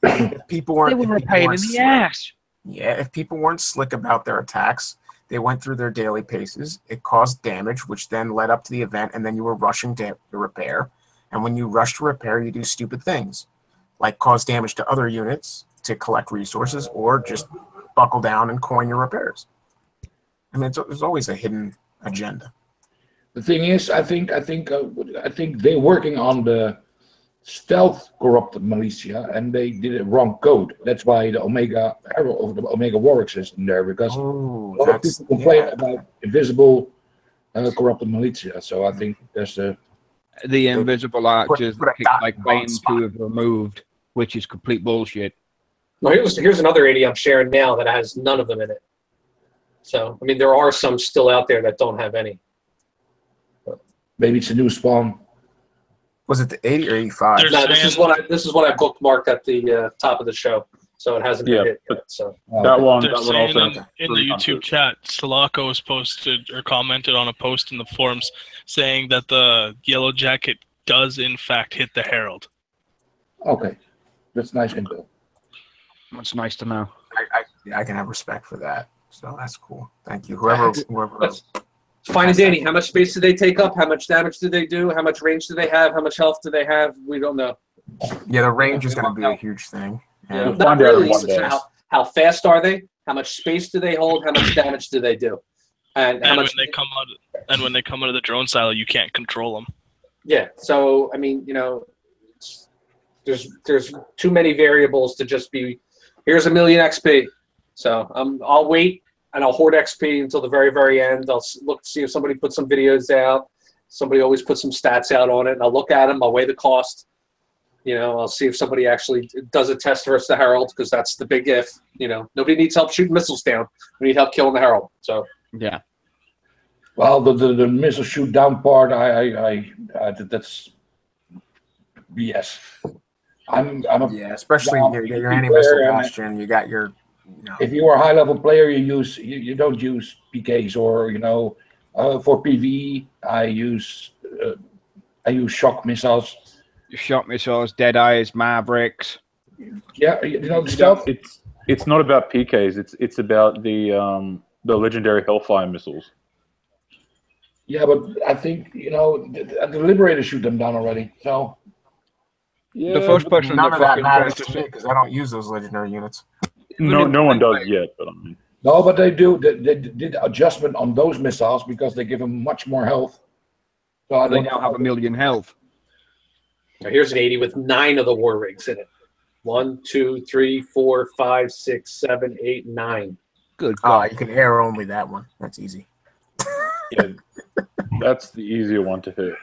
If people weren't, they were a pain in the ass. Yeah, if people weren't slick about their attacks, they went through their daily paces. It caused damage, which then led up to the event, and then you were rushing to repair. And when you rush to repair, you do stupid things, like cause damage to other units to collect resources, or just buckle down and coin your repairs. I mean, there's always a hidden agenda. The thing is, I think they're working on the stealth corrupted militia, and they did a wrong code. That's why the Omega Herald or the Omega Warwick is in there, because a lot of people complain about invisible corrupted militia. So I think there's the invisible archers put a that dot like in the wrong Bane spot. 2 have removed, which is complete bullshit. Well, here's another 80 I'm sharing now that has none of them in it. So, I mean, there are some still out there that don't have any. maybe it's a new spawn. Was it the 80 or 85? No, this is what I bookmarked at the top of the show, so it hasn't been hit yet. So that one They're also saying has in the YouTube chat, Sulaco has posted or commented on a post in the forums saying that the Yellow Jacket does in fact hit the Herald. Okay, that's nice info. That's nice to know. I can have respect for that. So that's cool. Thank you. Whoever. Fine and dandy. How much space do they take up? How much damage do they do? How much range do they have? How much health do they have? We don't know. Yeah, the range is going to be a huge thing. Yeah, And not really. How fast are they? How much space do they hold? How much damage do they do? And how much? When they come out of the drone silo, you can't control them. Yeah. So I mean, you know, there's too many variables to just be. Here's 1 million XP. So I'll wait. And I'll hoard XP until the very, very end. I'll look to see if somebody puts some videos out. Somebody always puts some stats out on it, and I'll look at them. I'll weigh the cost. You know, I'll see if somebody actually does a test versus the Herald, because that's the big if. You know, nobody needs help shooting missiles down. We need help killing the Herald. So yeah. Well, the missile shoot down part, that's BS. especially your anti-missile bastion. You got your. No. If you are a high-level player, you don't use PKs, or for PvE, I use shock missiles. Shock missiles, Deadeyes, Mavericks. Yeah, the stuff. It's not about PKs. It's about the legendary Hellfire missiles. Yeah, but I think the Liberators shoot them down already. So the first person none of that matters to me because I don't use those legendary units. No one does yet, but I mean. No, but they do. They did adjustment on those missiles because they give them much more health. So they now have 1 million health. Now here's an 80 with 9 of the war rigs in it. 1, 2, 3, 4, 5, 6, 7, 8, 9. Good God. You can air only that one. That's easy. Yeah, that's the easier one to hit.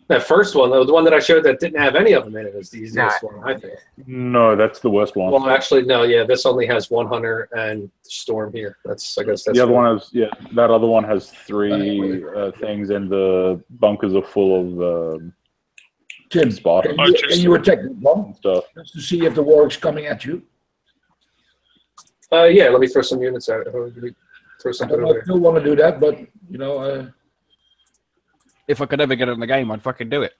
That first one, the one that I showed that didn't have any of them in it, is the easiest one, I think. No, that's the worst one. Well, actually, no. Yeah, this only has 1 hunter and Storm here. I guess that's the other one has. Yeah, that other one has 3 things, and the bunkers are full of Tim, Spartans. Can you attack one stuff just to see if the war's coming at you? Yeah, let me throw some units out. Throw something over I still want to do that, but if I could ever get in the game, I'd fucking do it.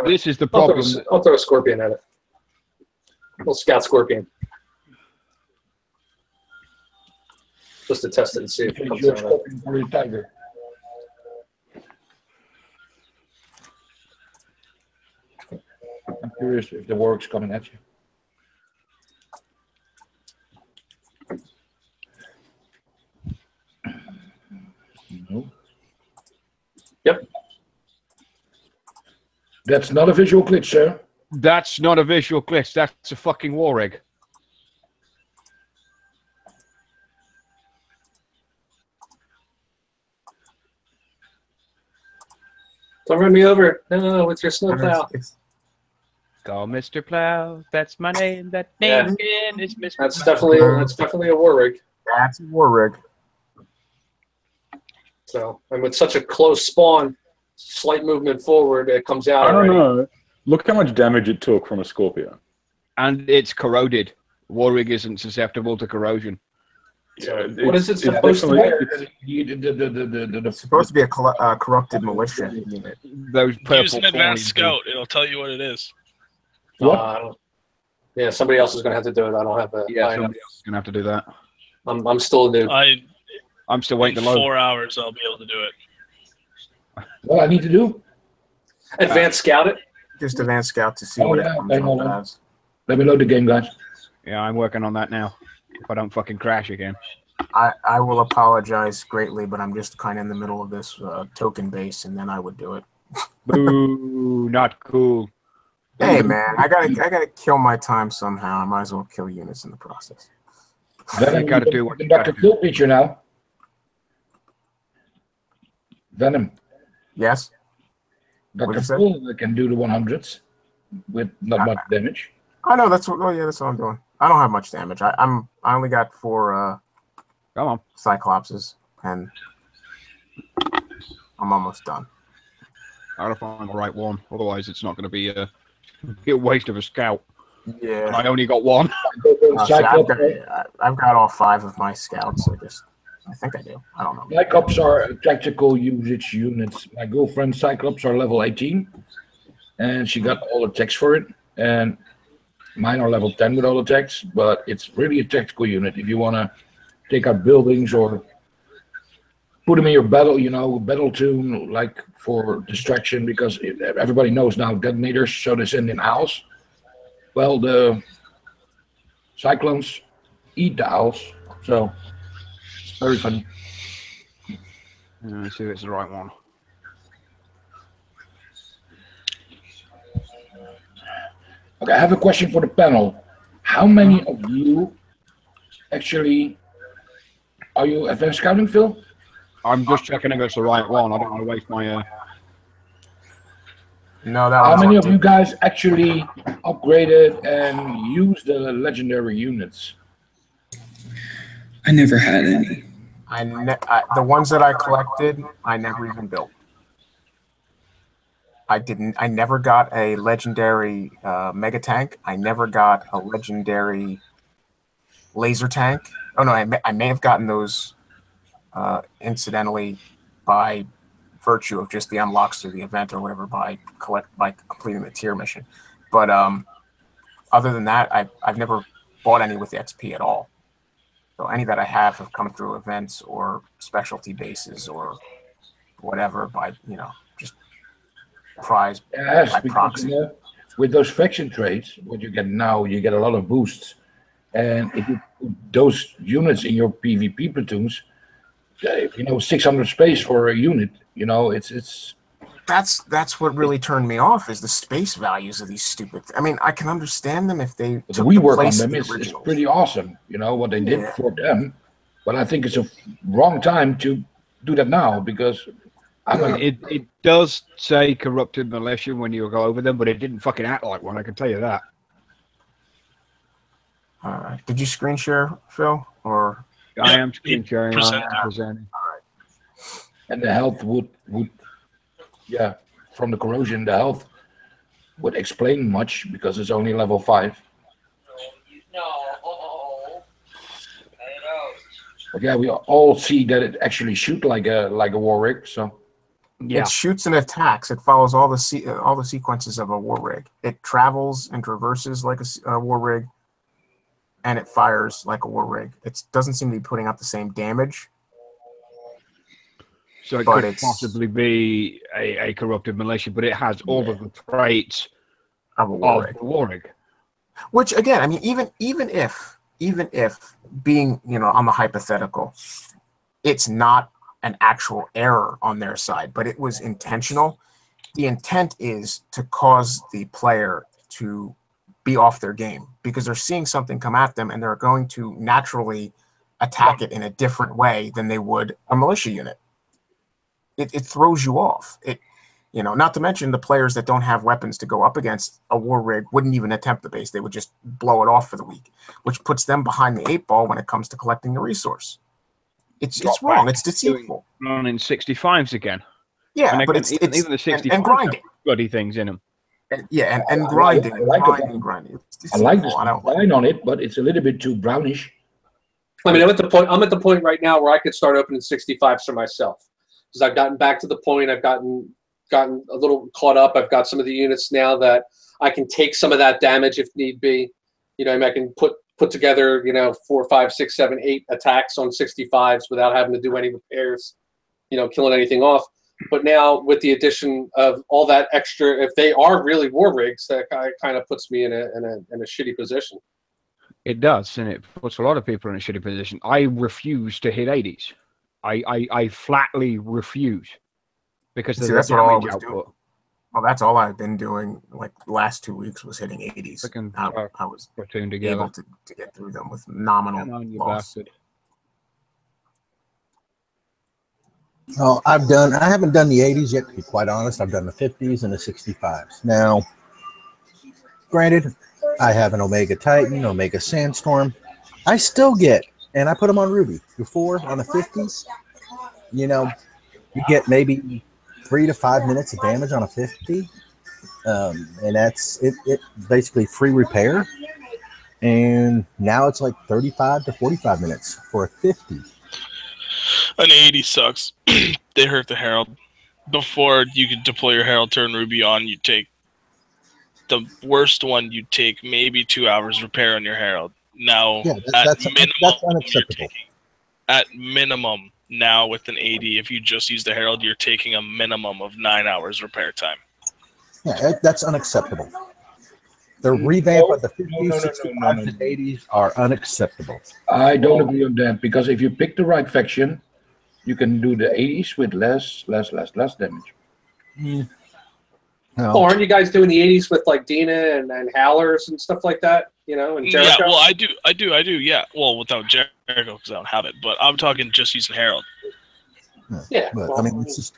This is the problem. I'll throw a Scorpion at it. A little Scout Scorpion. Just to test it and see if it comes out. For your Tiger. I'm curious if the war's coming at you. No. Yep. That's not a visual glitch, sir. That's not a visual glitch. That's a fucking war rig. Don't run me over. No, with your snowplow. Call Mr. Plow. That's my name. That name again is Mr. That's Plow. definitely a war rig. That's a war rig. So, and with such a close spawn, slight movement forward, it comes out. I don't already. know. Look how much damage it took from a Scorpion. And it's corroded. War rig isn't susceptible to corrosion. So, what is it supposed to be? It's supposed to be a corrupted militia unit. Those purple Use an advanced scout. It'll tell you what it is. What? Yeah, somebody else is going to have to do it. I don't have a. Yeah, somebody else is going to have to do that. I'm still new. I'm still waiting to load. 4 hours, I'll be able to do it. What I need to do? Advanced scout it. Just advanced scout to see what it comes up as. Let me load the game, guys. Yeah, I'm working on that now. If I don't fucking crash again. I will apologize greatly, but I'm just kind of in the middle of this token base, and then I would do it. Boo, not cool. Hey man, I gotta kill my time somehow. I might as well kill units in the process. Venom, You gotta do what you Dr. gotta do. Kill feature now. Venom. Yes. Dr. Phil can do the 100s with not much damage. I know that's what. Oh yeah, that's what I'm doing. I don't have much damage. I only got 4 Come on. Cyclopses, and I'm almost done. I gotta find the right one. Otherwise, it's not going to be a waste of a scout. Yeah. And I only got one. I've got all 5 of my scouts. I think I do. I don't know. Cyclops are tactical usage units. My girlfriend Cyclops are level 18, and she got all the techs for it. And mine are level 10 with all the techs, but it's really a tactical unit. If you want to take out buildings or put them in your battle, battle tune, like for distraction, because everybody knows now detonators, so they send in owls. Well, the cyclones eat the owls, so it's very funny. Let's see if it's the right one. Okay, I have a question for the panel. How many of you actually are you advanced scouting, Phil? I'm just checking if it's the right one. I don't want to waste my. No, that. How many of you guys actually upgraded and used the legendary units? I never had any. The ones that I collected, I never even built. I never got a legendary mega tank. I never got a legendary laser tank. Oh no, I may have gotten those incidentally by virtue of just the unlocks through the event or whatever by completing the tier mission. But other than that, I've never bought any with the XP at all. So any that I have come through events or specialty bases or whatever by just prize by proxy. With those faction trades, what you get now, you get a lot of boosts, and if you put those units in your PvP platoons, 600 space for a unit, it's. That's what really turned me off is the space values of these stupid. I mean, I can understand them if they took the work on them. It's pretty awesome, what they did for them. But I think it's a wrong time to do that now because it does say corrupted militia when you go over them, but it didn't fucking act like one. I can tell you that. All right. Did you screen share, Phil? Or I am screen sharing. Presenting. All right. And the health would from the corrosion, the health would explain much because it's only level 5. But yeah, we all see that it actually shoots like a war rig. So it shoots and attacks. It follows all the sequences of a war rig. It travels and traverses like a war rig, and it fires like a war rig. It doesn't seem to be putting out the same damage. So it could possibly be a corrupted militia, but it has all of the traits of a war rig. Which again, I mean, even if being on the hypothetical, it's not an actual error on their side, but it was intentional. The intent is to cause the player to be off their game because they're seeing something come at them and they're going to naturally attack it in a different way than they would a militia unit. It throws you off. Not to mention the players that don't have weapons to go up against a war rig wouldn't even attempt the base. They would just blow it off for the week, which puts them behind the 8 ball when it comes to collecting the resource. It's wrong. It's deceitful. Running 65s again. Yeah, and but it's even the 65s and grinding bloody things in them. And grinding. I like the line on it, but it's a little bit too brownish. I mean, I'm at the point right now where I could start opening 65s for myself. Because I've gotten back to the point, I've gotten a little caught up. I've got some of the units now that I can take some of that damage if need be. I can put together 4, 5, 6, 7, 8 attacks on 65s without having to do any repairs, killing anything off. But now with the addition of all that extra, if they are really war rigs, that kind of puts me in a shitty position. It does, and it puts a lot of people in a shitty position. I refuse to hit 80s. I flatly refuse because of See, the that's what all I damage was output. doing. Well, that's all I've been doing. Like the last 2 weeks was hitting 80s. Freaking I was platoon together. able to get through them with nominal Come on, you loss. bastard. Well, I haven't done the 80s yet, to be quite honest. I've done the 50s and the 65s. Now, granted, I have an Omega Titan, Omega Sandstorm. I still get, and I put them on Ruby. Before, on the 50s, you know, you get maybe 3 to 5 minutes of damage on a 50. And that's it basically free repair. And now it's like 35 to 45 minutes for a 50. An 80 sucks. They hurt the Herald. Before you could deploy your Herald, turn Ruby on, you take the worst one. You take maybe 2 hours repair on your Herald. Now, that's unacceptable. At minimum, now with an 80, if you just use the Herald, you're taking a minimum of 9 hours repair time. Yeah, that's unacceptable. The revamp of the 50s, 65s, and 80s are unacceptable. I don't agree on that, because if you pick the right faction, you can do the 80s with less damage. Oh, aren't you guys doing the 80s with like Dina and Howlers and stuff like that? You know, and Jericho? Yeah, well, I do, yeah. Well, without Jericho, because I don't have it. But I'm talking just using Herald. Yeah. But, well, I mean, it's just...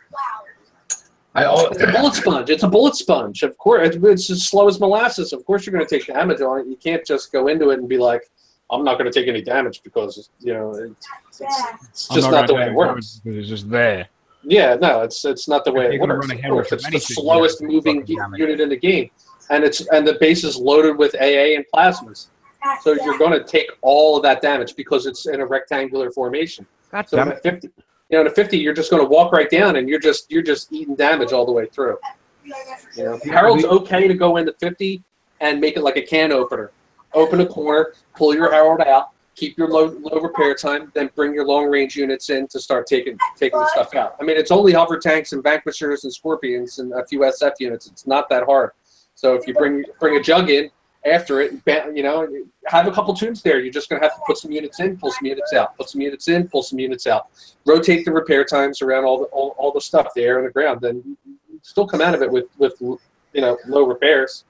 It's a bullet sponge. It's a bullet sponge. Of course, it's as slow as molasses. Of course, you're going to take damage on it. You can't just go into it and be like, "I'm not going to take any damage," because it's just not the way it works. It's just there. Yeah, no, it's not the way it works. Of course, it's the slowest moving unit in the game, and the base is loaded with AA and plasmas. So you're going to take all of that damage because it's in a rectangular formation. So in a 50. In a 50, you're just going to walk right down, and you're just eating damage all the way through. Herald's okay to go into 50 and make it like a can opener. Open a corner, pull your Herald out, keep your low repair time, then bring your long range units in to start taking the stuff out. I mean, it's only hover tanks and vanquishers and scorpions and a few SF units. It's not that hard. So if you bring a jug in after it, have a couple tunes there. You're just going to have to put some units in, pull some units out, put some units in, pull some units out. Rotate the repair times around all the stuff, the air and the ground. Then you still come out of it with low repairs.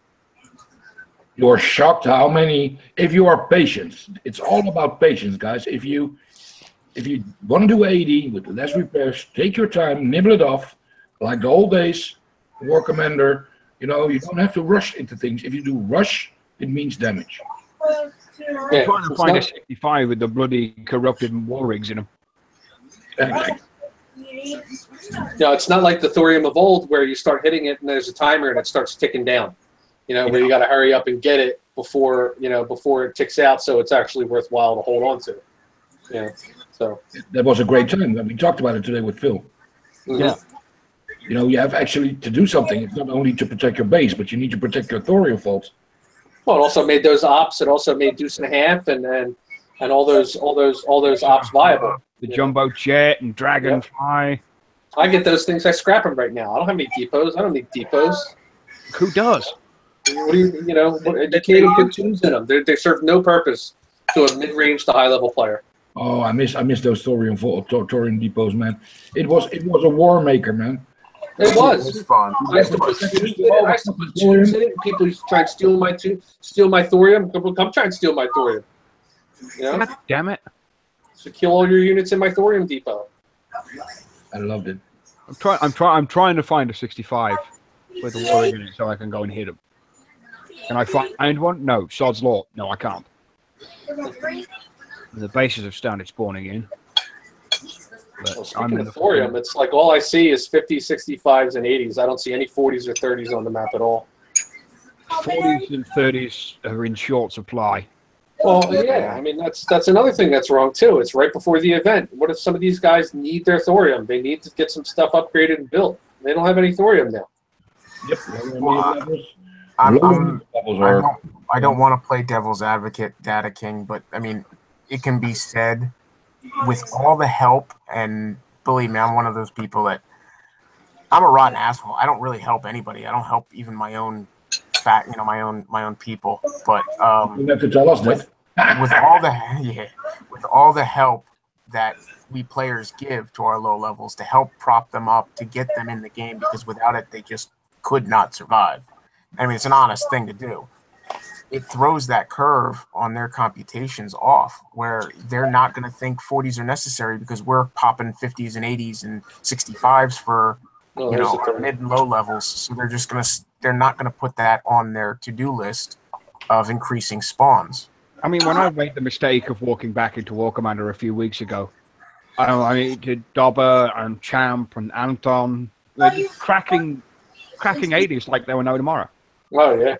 You're shocked how many. If you are patient, it's all about patience, guys. If you want to do 80 with less repairs, take your time, nibble it off, like the old days. War Commander, you don't have to rush into things. If you do rush, it means damage. I'm trying to find a 65 with the bloody corrupted war rigs in them. It's not like the thorium of old where you start hitting it and there's a timer and it starts ticking down. Where you got to hurry up and get it before it ticks out, so it's actually worthwhile to hold on to. So that was a great time. We talked about it today with Phil. Mm-hmm. Yeah. You have actually to do something. It's not only to protect your base, but you need to protect your thorium vaults. Well, it also made those ops. It also made Deuce and a Half and all those ops viable. The jumbo jet and dragonfly. Yep. I get those things. I scrap them right now. I don't have any depots. I don't need depots. Who does? What do you can't even put tunes in them. They serve no purpose to a mid-range to high-level player. Oh, I miss those thorium depots, man. It was a war maker, man. It was fun. I used to put tunes in it. People used to try and steal my thorium. Come try and steal my thorium. God damn it! So kill all your units in my thorium depot. I loved it. I'm trying to find a 65 with a war rig in it so I can go and hit them. Can I find one? No. Sod's law. No, I can't. The bases have started spawning in. But speaking of thorium, it's like all I see is 50s, 65s, and 80s. I don't see any 40s or 30s on the map at all. 40s and 30s are in short supply. Well, yeah. I mean, that's another thing that's wrong, too. It's right before the event. What if some of these guys need their thorium? They need to get some stuff upgraded and built. They don't have any thorium now. Yep. I don't want to play devil's advocate, Data King, but I mean, it can be said with all the help, and believe me, I'm one of those people that I'm a rotten asshole. I don't really help anybody. I don't help even my own my own people. But you have to tell us that. with all the help that we players give to our low levels to help prop them up to get them in the game, because without it they just could not survive. I mean, it's an honest thing to do. It throws that curve on their computations off, where they're not going to think 40s are necessary because we're popping 50s and 80s and 65s for our mid and low levels. So they're not going to put that on their to-do list of increasing spawns. I mean, when I made the mistake of walking back into War Commander a few weeks ago, I did Dobber and Champ and Anton, cracking 80s like there were no tomorrow. Oh yeah.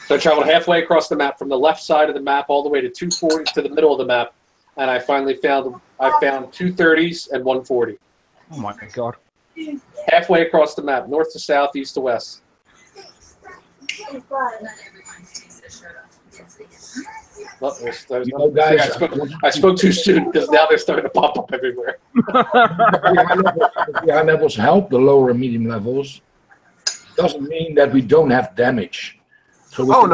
So I traveled halfway across the map from the left side of the map all the way to 240 to the middle of the map, and I finally found 230s and 140. Oh my god! Halfway across the map, north to south, east to west. Well, guys, I spoke too soon because now they're starting to pop up everywhere. The high levels help the lower and medium levels. Doesn't mean that we don't have damage. So no,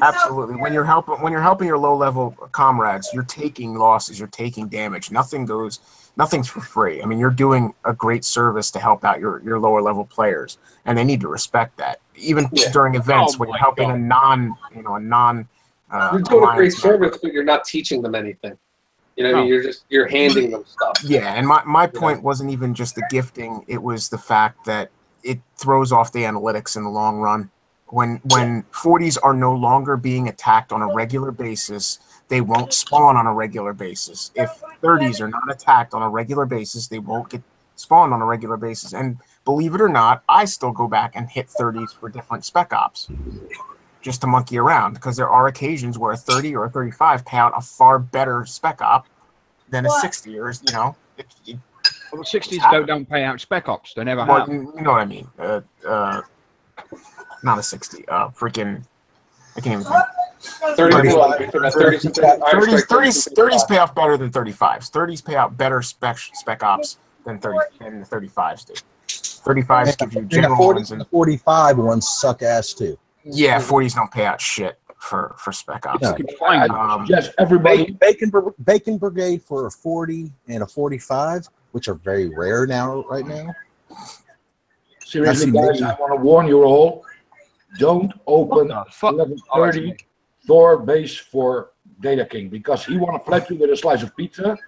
absolutely. When you're helping your low level comrades, you're taking losses, you're taking damage. Nothing's for free. I mean, you're doing a great service to help out your lower level players, and they need to respect that. Even during events when you're helping a non. You're doing a great service, but you're not teaching them anything. You know, I mean, you're handing them stuff. Yeah, and my point wasn't even just the gifting; it was the fact that it throws off the analytics in the long run. When 40s are no longer being attacked on a regular basis, they won't spawn on a regular basis. If 30s are not attacked on a regular basis, they won't get spawned on a regular basis. And believe it or not, I still go back and hit 30s for different spec ops just to monkey around, because there are occasions where a 30 or a 35 pay out a far better spec op than a 60, or Well, the 60s don't pay out spec ops. They never have. You know what I mean. Not a 60. Freaking, I can't even think. 30s pay off better than 35s. 30s pay out better spec ops than the 35s do. 35s give you general ones, and 45 ones suck ass too. Yeah, 40s don't pay out shit for spec ops. Yes, everybody. Bacon Brigade for a 40 and a 45, which are very rare right now. Seriously, guys, I want to warn you all: don't open level 30 Thor base for Data King, because he want to flat you with a slice of pizza.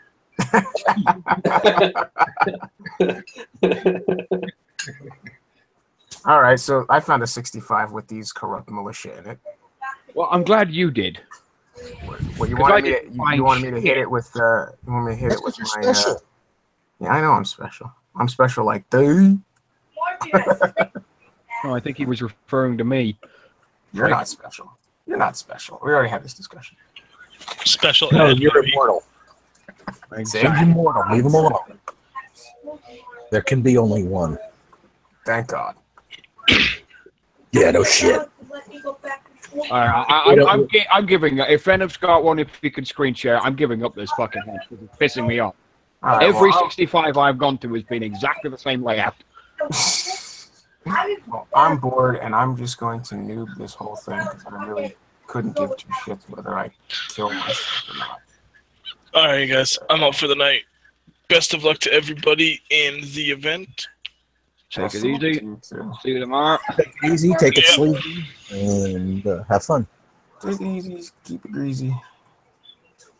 All right, so I found a 65 with these corrupt militia in it. Well, I'm glad you did. Well, you wanted me to hit it with you want me to hit it with my special. Yeah, I know I'm special. I'm special like the. Oh, I think he was referring to me. You're not special. You're not special. We already had this discussion. Special. No, you're immortal. You're immortal. Leave him alone. There can be only one. Thank God. Yeah, no shit. I'm giving up. If Venom's got one, if he can screen share, I'm giving up this fucking thing because it's pissing me off. Right, every 65 I've gone to has been exactly the same layout. Well, I'm bored, and I'm just going to noob this whole thing because I really couldn't give two shits whether I kill myself or not. All right, guys, I'm out for the night. Best of luck to everybody in the event. Take it easy. See you tomorrow. Take it easy, take it sleepy, and have fun. Take it easy, keep it greasy.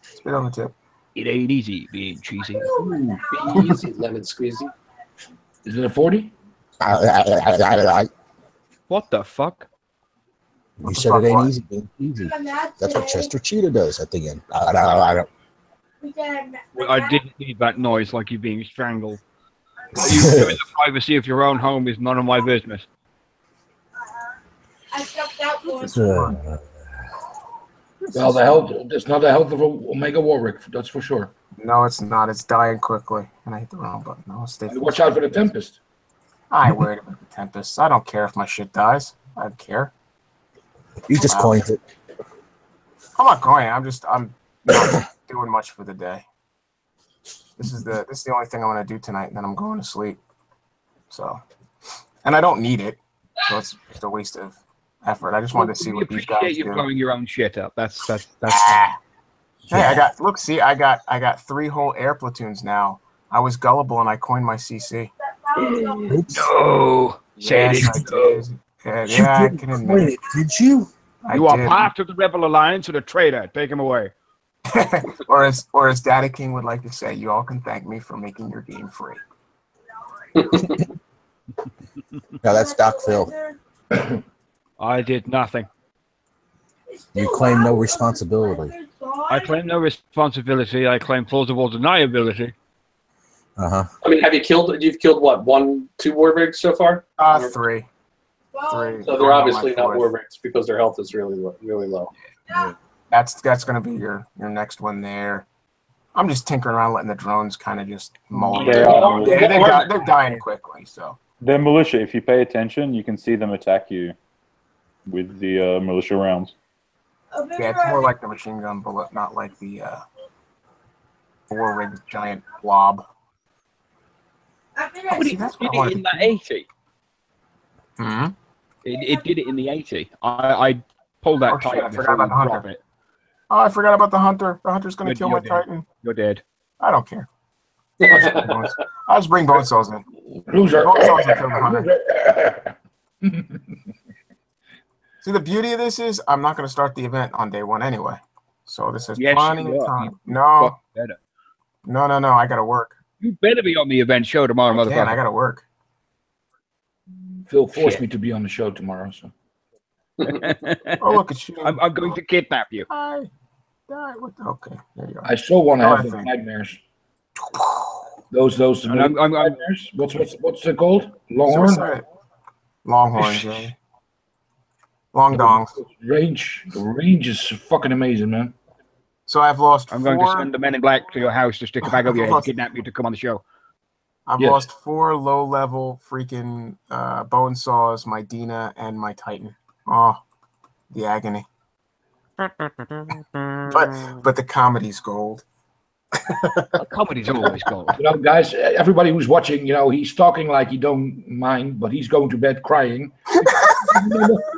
Spit on the tip. It ain't easy being cheesy. Be easy, lemon squeezy. Is it a 40? What the fuck? You said it ain't easy being cheesy. That's what Chester Cheetah does at the end. I didn't need that noise like you being strangled. You in the privacy of your own home is none of my business. Well, the health, it's not the health of Omega Warwick, that's for sure. No, it's not. It's dying quickly. And I hit the wrong button. No, stay. Watch out for the Tempest. I ain't worried about the Tempest. I don't care if my shit dies. I don't care. You just coined it. I'm not coining. I'm not doing much for the day. This is the only thing I'm gonna do tonight, and then I'm going to sleep. So, and I don't need it, so it's just a waste of effort. I just wanted to see We what these appreciate guys you do. blowing your own shit up. That's Hey, I got 3 whole air platoons now. I was gullible and I coined my CC. Oops. No. Say Yes, it I is. did. Yeah, I can admit it. Did you? You are did. part of the Rebel Alliance or the traitor. Take him away. or as Daddy King would like to say, you all can thank me for making your game free. No, that's Doc Phil. I did nothing. You claim no responsibility. I claim no responsibility. I claim plausible deniability. Uh-huh. I mean, you've killed what, 1, 2 war rigs so far? 3. 3. So they're obviously not war rigs because their health is really low. Yeah. That's going to be your next one there. I'm just tinkering around, letting the drones kind of just mull. They're dying quickly. So they're militia. If you pay attention, you can see them attack you with the militia rounds. Yeah, it's more like the machine gun bullet, not like the war rig giant blob. But it did it in the 80. Hmm? It did it in the 80. I pulled that Shit, I Titan forgot about the before hunter. it. Oh, I forgot about the hunter. The hunter's going to kill my dead. Titan. You're dead. I don't care. I'll just bring bone saws in. Loser. Bone saws and kill the hunter. See, the beauty of this is I'm not going to start the event on day 1 anyway. So this is plenty you of are. time. You No. fuck better. No. I got to work. You better be on the event show tomorrow, I motherfucker. got to work. Phil forced me to be on the show tomorrow. So. Oh, look at you. I'm going to kidnap you. Okay, there you are. I still want to Oh, have I the think. nightmares. Those And I'm- nightmares. What's it called? Longhorn. Suicide. Longhorns, yeah. Long dongs. The range is fucking amazing, man. So I've lost I'm 4. going to send the men in black to your house to stick a bag over your head, kidnap you to come on the show. I've Yes. lost 4 low-level freaking bone saws, my Dina, and my Titan. Oh, the agony. But the comedy's gold. Comedy's always gold. You know, guys, everybody who's watching, you know, he's talking like he don't mind, but he's going to bed crying.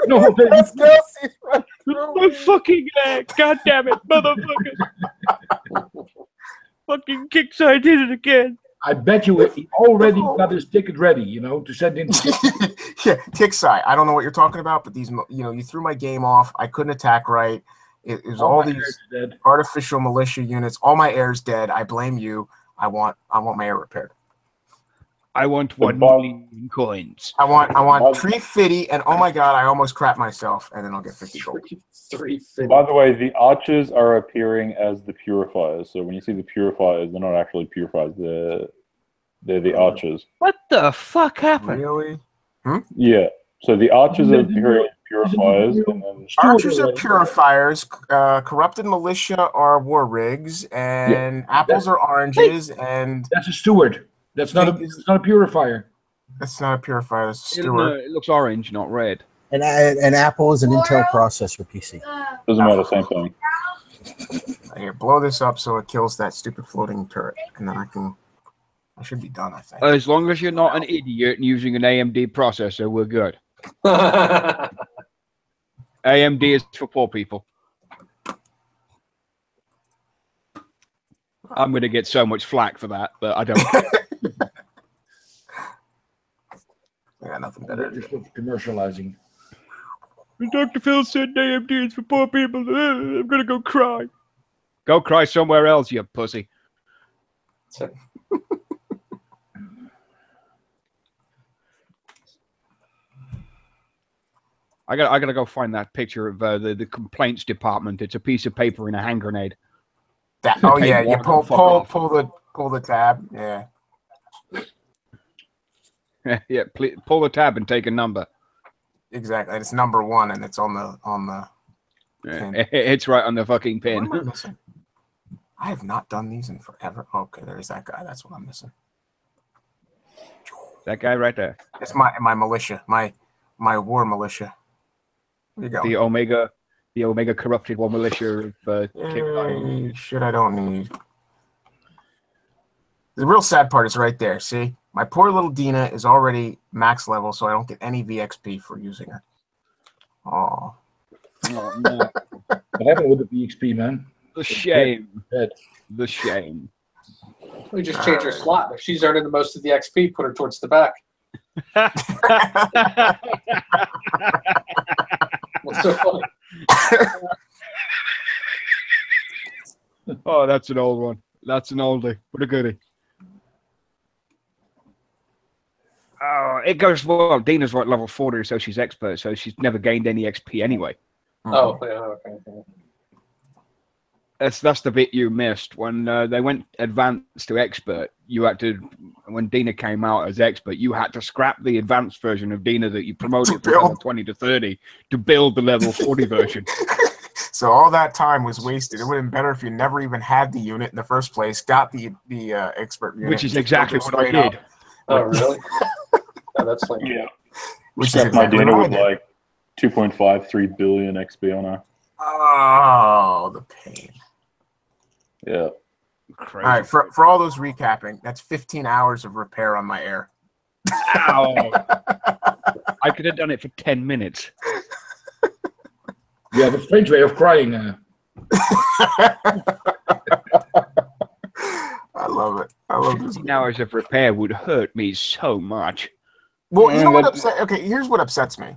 no, That's Kelsey. My fucking God damn it, motherfucker. Fucking Kickside did it again. I bet you he already got his ticket ready, you know, to send in. Yeah, Kickside. I don't know what you're talking about, but these, you threw my game off. I couldn't attack right. It was all these artificial militia units. All my air's dead. I blame you. I want my air repaired. I want 1 million coins. I want 350, and oh my god, I almost crap myself, and then I'll get 50 gold. 350. By the way, the archers are appearing as the purifiers. So when you see the purifiers, they're not actually purifiers. They're the archers. What the fuck happened? Really? Yeah. So the archers are appearing as purifiers, and then Archers are purifiers. Corrupted militia are war rigs, and apples are oranges, and that's a steward. That's not a purifier. That's not a purifier. That's a steward. It looks orange, not red. An Apple is an Intel processor PC. Doesn't matter, same thing. Here, blow this up so it kills that stupid floating turret, and then I should be done, I think. As long as you're not an idiot and using an AMD processor, we're good. AMD is for poor people. I'm going to get so much flack for that, but I don't care. I got nothing better. Just commercializing. Dr. Phil said AMD is for poor people. I'm going to go cry. Go cry somewhere else, you pussy. I gotta go find that picture of the complaints department. It's a piece of paper in a hand grenade. Oh yeah, you pull the tab. Yeah. Yeah, pull the tab and take a number. Exactly. It's number 1, and it's on the. Yeah, it's right on the fucking pin. What am I missing? I have not done these in forever. Okay, there's that guy. That's what I'm missing. That guy right there. It's my militia, my war militia. Where you go? The Omega corrupted war militia of shit I don't need. The real sad part is right there. See, my poor little Dina is already max level, so I don't get any VXP for using her. Oh. Oh, no. What happened with the PXP, man? The shame. Dead. The shame. We just change her slot. If she's earning the most of the XP, put her towards the back. What's so funny? Oh, that's an old one. That's an oldie, but a goodie. Oh, it goes well. Dina's like level 40, so she's expert, so she's never gained any XP anyway. Oh, yeah, okay. That's the bit you missed when they went advanced to expert. You had to, when Dina came out as expert, you had to scrap the advanced version of Dina that you promoted from level 20 to 30 to build the level 40 version. So all that time was wasted. It would have been better if you never even had the unit in the first place, got the expert unit. Which is exactly what I did. Oh, really? Oh, that's like... Yeah. Which Stuff is my exactly Dina what I with did. like 2.53 billion XP on her. Oh, the pain. Yeah. Crazy. All right, for all those recapping, that's 15 hours of repair on my air. Ow. I could have done it for 10 minutes. You have a strange way of crying. I love it. I love this. 15 hours of repair would hurt me so much. Well, you know what upset? Okay, here's what upsets me.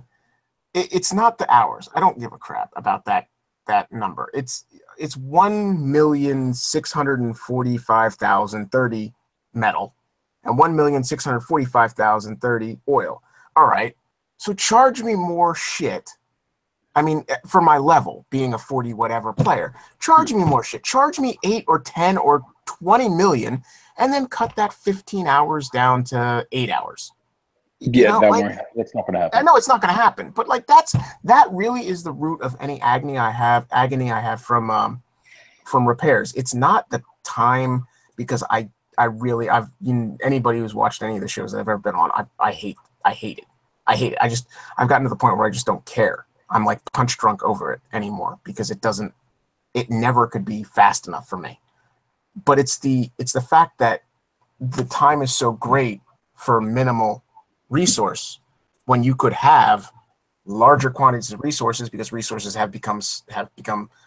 It's not the hours. I don't give a crap about that number. It's 1,645,030 metal and 1,645,030 oil. All right. So charge me more shit. I mean, for my level, being a 40 whatever player, charge me more shit. Charge me 8 or 10 or 20 million, and then cut that 15 hours down to 8 hours. Yeah, that's not going to happen. I know it's not going to happen, but like that really is the root of any agony I have from repairs. It's not the time, because anybody who's watched any of the shows that I've ever been on, I hate it. I've gotten to the point where I just don't care. I'm like punch drunk over it anymore because it never could be fast enough for me. But it's the fact that the time is so great for minimal resource when you could have larger quantities of resources, because resources have become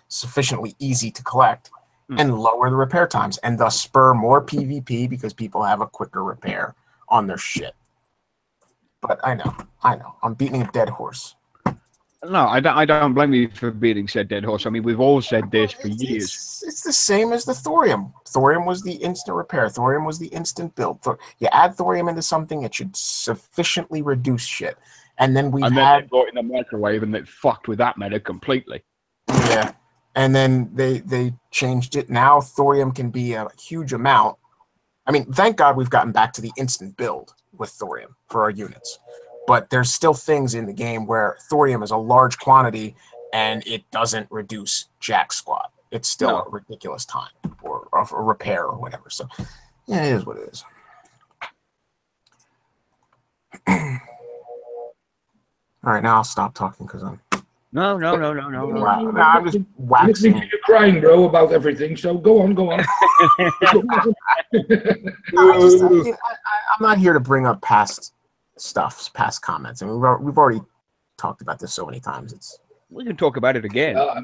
sufficiently easy to collect, and lower the repair times, and thus spur more PvP because people have a quicker repair on their shit. But I know, I'm beating a dead horse. No, I don't blame you for beating said dead horse. I mean, we've all said this for years. It's the same as the thorium. Thorium was the instant repair. Thorium was the instant build. You add thorium into something, it should sufficiently reduce shit. And then then they brought in the microwave and it fucked with that meta completely. Yeah. And then they changed it. Now thorium can be a huge amount. I mean, thank God we've gotten back to the instant build with thorium for our units. But there's still things in the game where thorium is a large quantity and it doesn't reduce jack squat. It's still a ridiculous time or a repair or whatever. So, yeah, it is what it is. All right, now I'll stop talking because I'm... No. I'm just waxing. You're crying, bro, about everything. So go on. I'm not here to bring up past comments. I mean, we've already talked about this so many times. We can talk about it again. I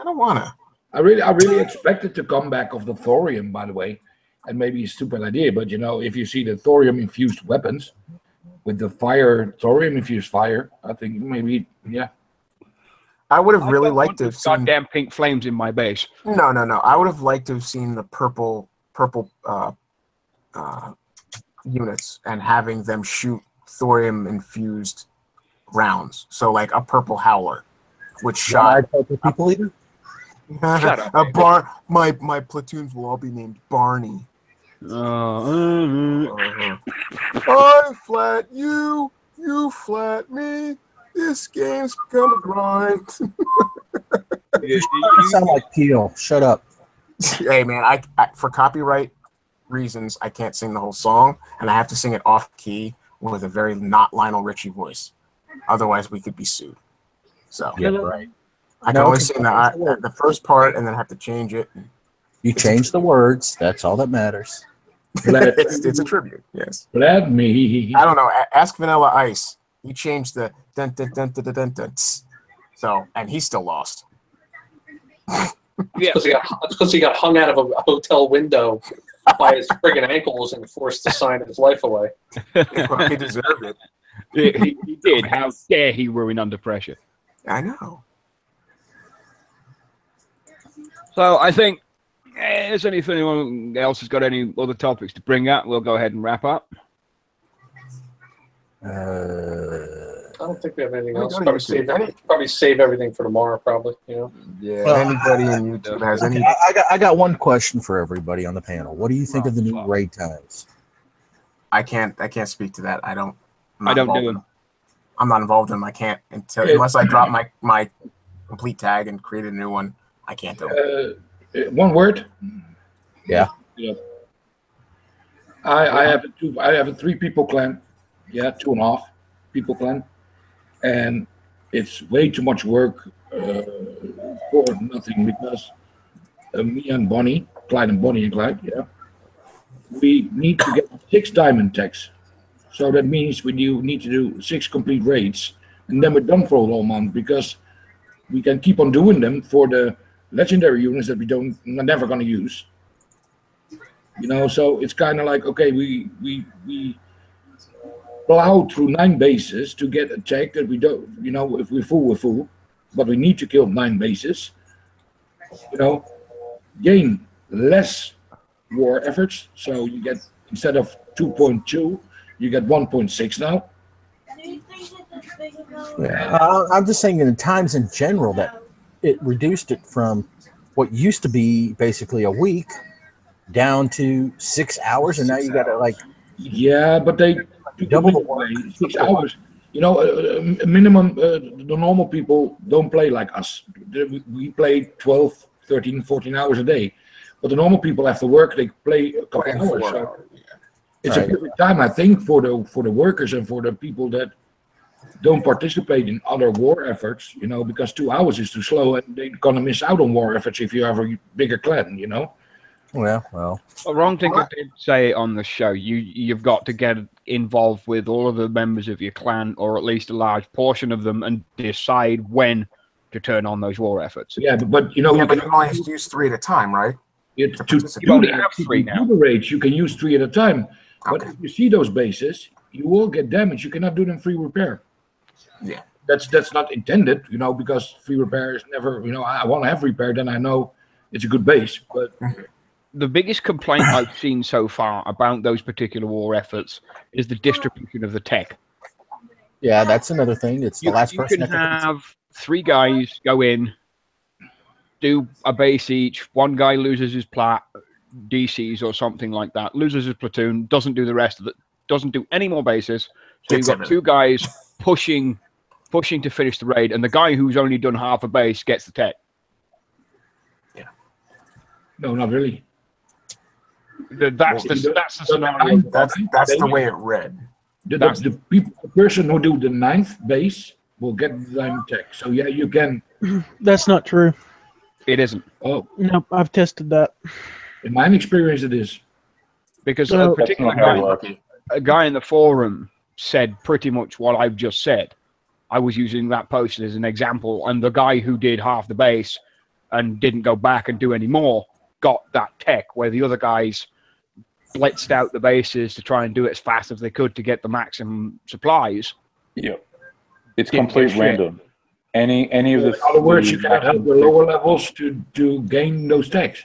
don't want to. I really expected the comeback of the thorium, by the way, and maybe a stupid idea, but if you see the thorium infused weapons with the thorium infused fire, I think maybe I would have really liked to have seen goddamn pink flames in my base. No. I would have liked to have seen the purple units and having them shoot thorium infused rounds. So like a purple howler, which shot people eater. Shut up. My platoons will all be named Barney. I flat you, you flat me. This game's become a grind. You sound like Peel. Shut up. Hey man, I for copyright reasons I can't sing the whole song, and I have to sing it off key with a very not Lionel Richie voice. Otherwise, we could be sued. So yeah, right. I can only sing the first part and then have to change it. You change the words. That's all that matters. It's a tribute. Yes. Let me. I don't know. Ask Vanilla Ice. He changed the dun dun dun dun dun dun. So, and he still lost. Yeah, because he got hung out of a hotel window by his friggin' ankles and forced to sign his life away. He deserved it. He did. How dare he ruin under pressure? I know. So I think, if anyone else has got any other topics to bring up, we'll go ahead and wrap up. I don't think we have anything else. Probably save everything for tomorrow. Probably, you know. Yeah. Anybody in YouTube has any? I got one question for everybody on the panel. What do you think of the new raid times? I can't speak to that. I don't do them. I'm not involved in them. I can't unless I drop my complete tag and create a new one. I can't do it. One word. Yeah. I have a 3-people clan. Yeah, 2.5 people clan, and it's way too much work for nothing because me and Bonnie, Clyde and Bonnie and Clyde, yeah, we need to get 6 diamond tags. So that means we need to do 6 complete raids, and then we're done for a whole month because we can keep on doing them for the legendary units that we're never going to use. You know, so it's kind of like, okay, we plow through 9 bases to get a tag that we don't, you know, if we're full, but we need to kill 9 bases, you know, gain less war efforts. So you get, instead of 2.2, you get 1.6 now. Yeah, I'm just saying in times in general that it reduced it from what used to be basically a week down to 6 hours, and now you got to like. Yeah, but they double the work. 6 hours. You know, minimum. The normal people don't play like us. We play 12, 13, 14 hours a day. But the normal people after work they play a couple hours. So it's a perfect time, I think, for the workers and for the people that don't participate in other war efforts. You know, because 2 hours is too slow, and they're gonna miss out on war efforts if you have a bigger clan. You know. Well. Wrong thing I did say on the show. You've got to get involved with all of the members of your clan, or at least a large portion of them, and decide when to turn on those war efforts. Yeah, but you know, you can only use 3 at a time, right? You only have 3 now. The raids, you can use 3 at a time. But if you see those bases, you will get damage. You cannot do them free repair. Yeah, that's not intended, you know, because free repair is never, you know, I want to have repair, then I know it's a good base, but. The biggest complaint I've seen so far about those particular war efforts is the distribution of the tech. Yeah, that's another thing. It's the last person. You can have 3 guys go in, do a base each. One guy loses his plat, DCs or something like that, loses his platoon, doesn't do the rest of it, doesn't do any more bases. So you've got 2 guys pushing to finish the raid, and the guy who's only done half a base gets the tech. Yeah. No, not really. That's the scenario. That's the way it read. The person who do the 9th base will get the diamond tech. So yeah, you can. That's not true. It isn't. Oh. Nope, I've tested that. In my experience, it is. Because a particular guy in the forum said pretty much what I've just said. I was using that post as an example, and the guy who did half the base and didn't go back and do any more got that tech, where the other guys blitzed out the bases to try and do it as fast as they could to get the maximum supplies. Yeah, it's complete random. Any of the. In other words, you cannot help the lower levels to gain those techs.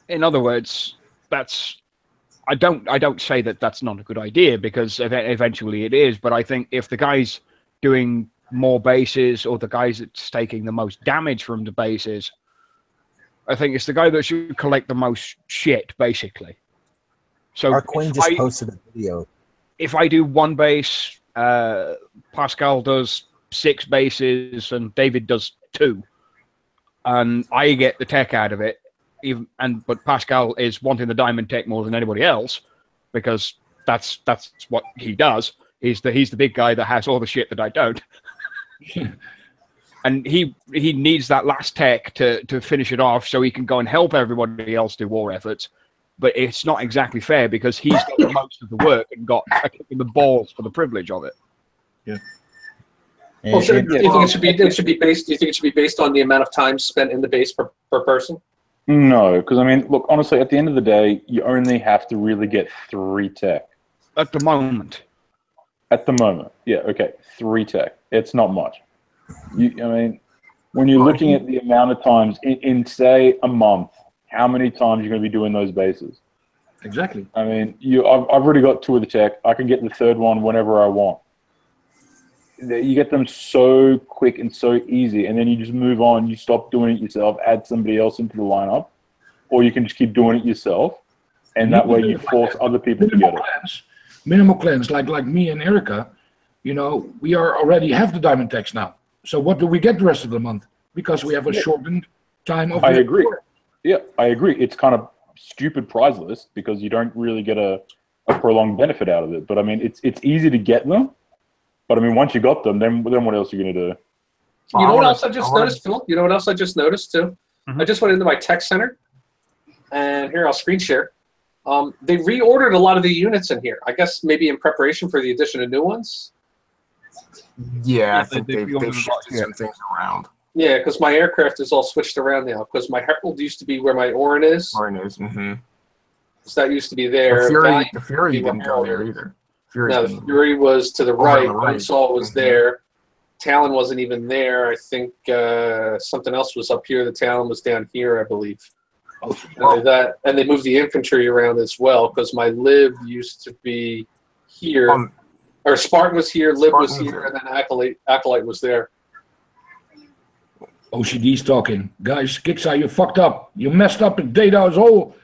In other words, I don't say that that's not a good idea, because eventually it is. But I think if the guy's doing more bases, or the guys that's taking the most damage from the bases, I think it's the guy that should collect the most shit, basically. So our queen just posted a video. If I do 1 base, Pascal does 6 bases, and David does 2, and I get the tech out of it. But Pascal is wanting the diamond tech more than anybody else, because that's what he does. He's the big guy that has all the shit that I don't. And he needs that last tech to finish it off, so he can go and help everybody else do war efforts. But it's not exactly fair, because he's got most of the work and got a kick in the balls for the privilege of it. Yeah. Well, do you think it should be based? Do you think it should be based on the amount of time spent in the base per person? No, because I mean, look, honestly, at the end of the day, you only have to really get 3 tech. At the moment. At the moment, yeah, okay, 3 tech. It's not much. I mean, when you're looking at the amount of times in say a month, how many times you're going to be doing those bases? Exactly. I mean, I've already got 2 of the tech. I can get the 3rd one whenever I want. You get them so quick and so easy, and then you just move on. You stop doing it yourself, add somebody else into the lineup, or you can just keep doing it yourself, and that way you force other people to get it. Minimal clans like me and Erica, we already have the diamond techs now. So what do we get the rest of the month? Because we have a shortened time of. I agree. Yeah, I agree. It's kind of stupid prize list because you don't really get a prolonged benefit out of it. But I mean, it's easy to get them. But I mean, once you got them, then what else are you going to do? You know what else I just noticed, Phil? You know what else I just noticed, too? I just went into my tech center, and here, I'll screen share. They reordered a lot of the units in here. I guess maybe in preparation for the addition of new ones. Yeah, I think they've shifted some things around. Yeah, because my aircraft is all switched around now. Because my Herald used to be where my Orin is. Mm-hmm. So that used to be there. The Fury didn't go there either. The Fury was to the right. Unsaw was there. Talon wasn't even there. I think something else was up here. The Talon was down here, I believe. And they moved the infantry around as well because my Lib used to be here. Or Spartan was here, Lib was here, and then Acolyte was there. OCD's talking. Guys, Kixai, you fucked up. You messed up. The data is all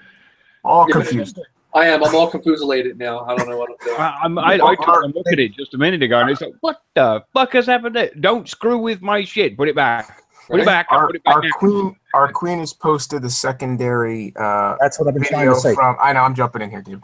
confused. I am. I'm all confused now. I don't know what I'm doing. I took a look at it just a minute ago, and it's like, what the fuck has happened there? Don't screw with my shit. Put it back. Put it back. Put it back. Our queen has posted the secondary. That's what I've been trying to say. I know I'm jumping in here, dude.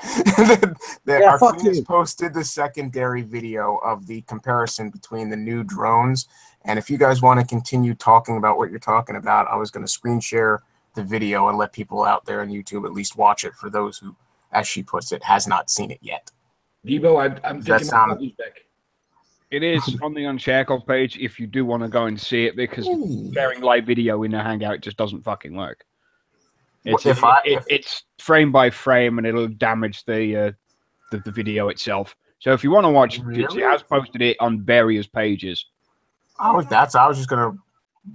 Our queen has posted the secondary video of the comparison between the new drones. And if you guys want to continue talking about what you're talking about, I was going to screen share the video and let people out there on YouTube at least watch it for those who, as she puts it, has not seen it yet. Debo, I'm taking my copies back. It is on the Unshackled page if you do want to go and see it, because sharing live video in the Hangout just doesn't fucking work. It's frame by frame, and it'll damage the video itself. So if you want to watch, she has posted it on various pages. I was just gonna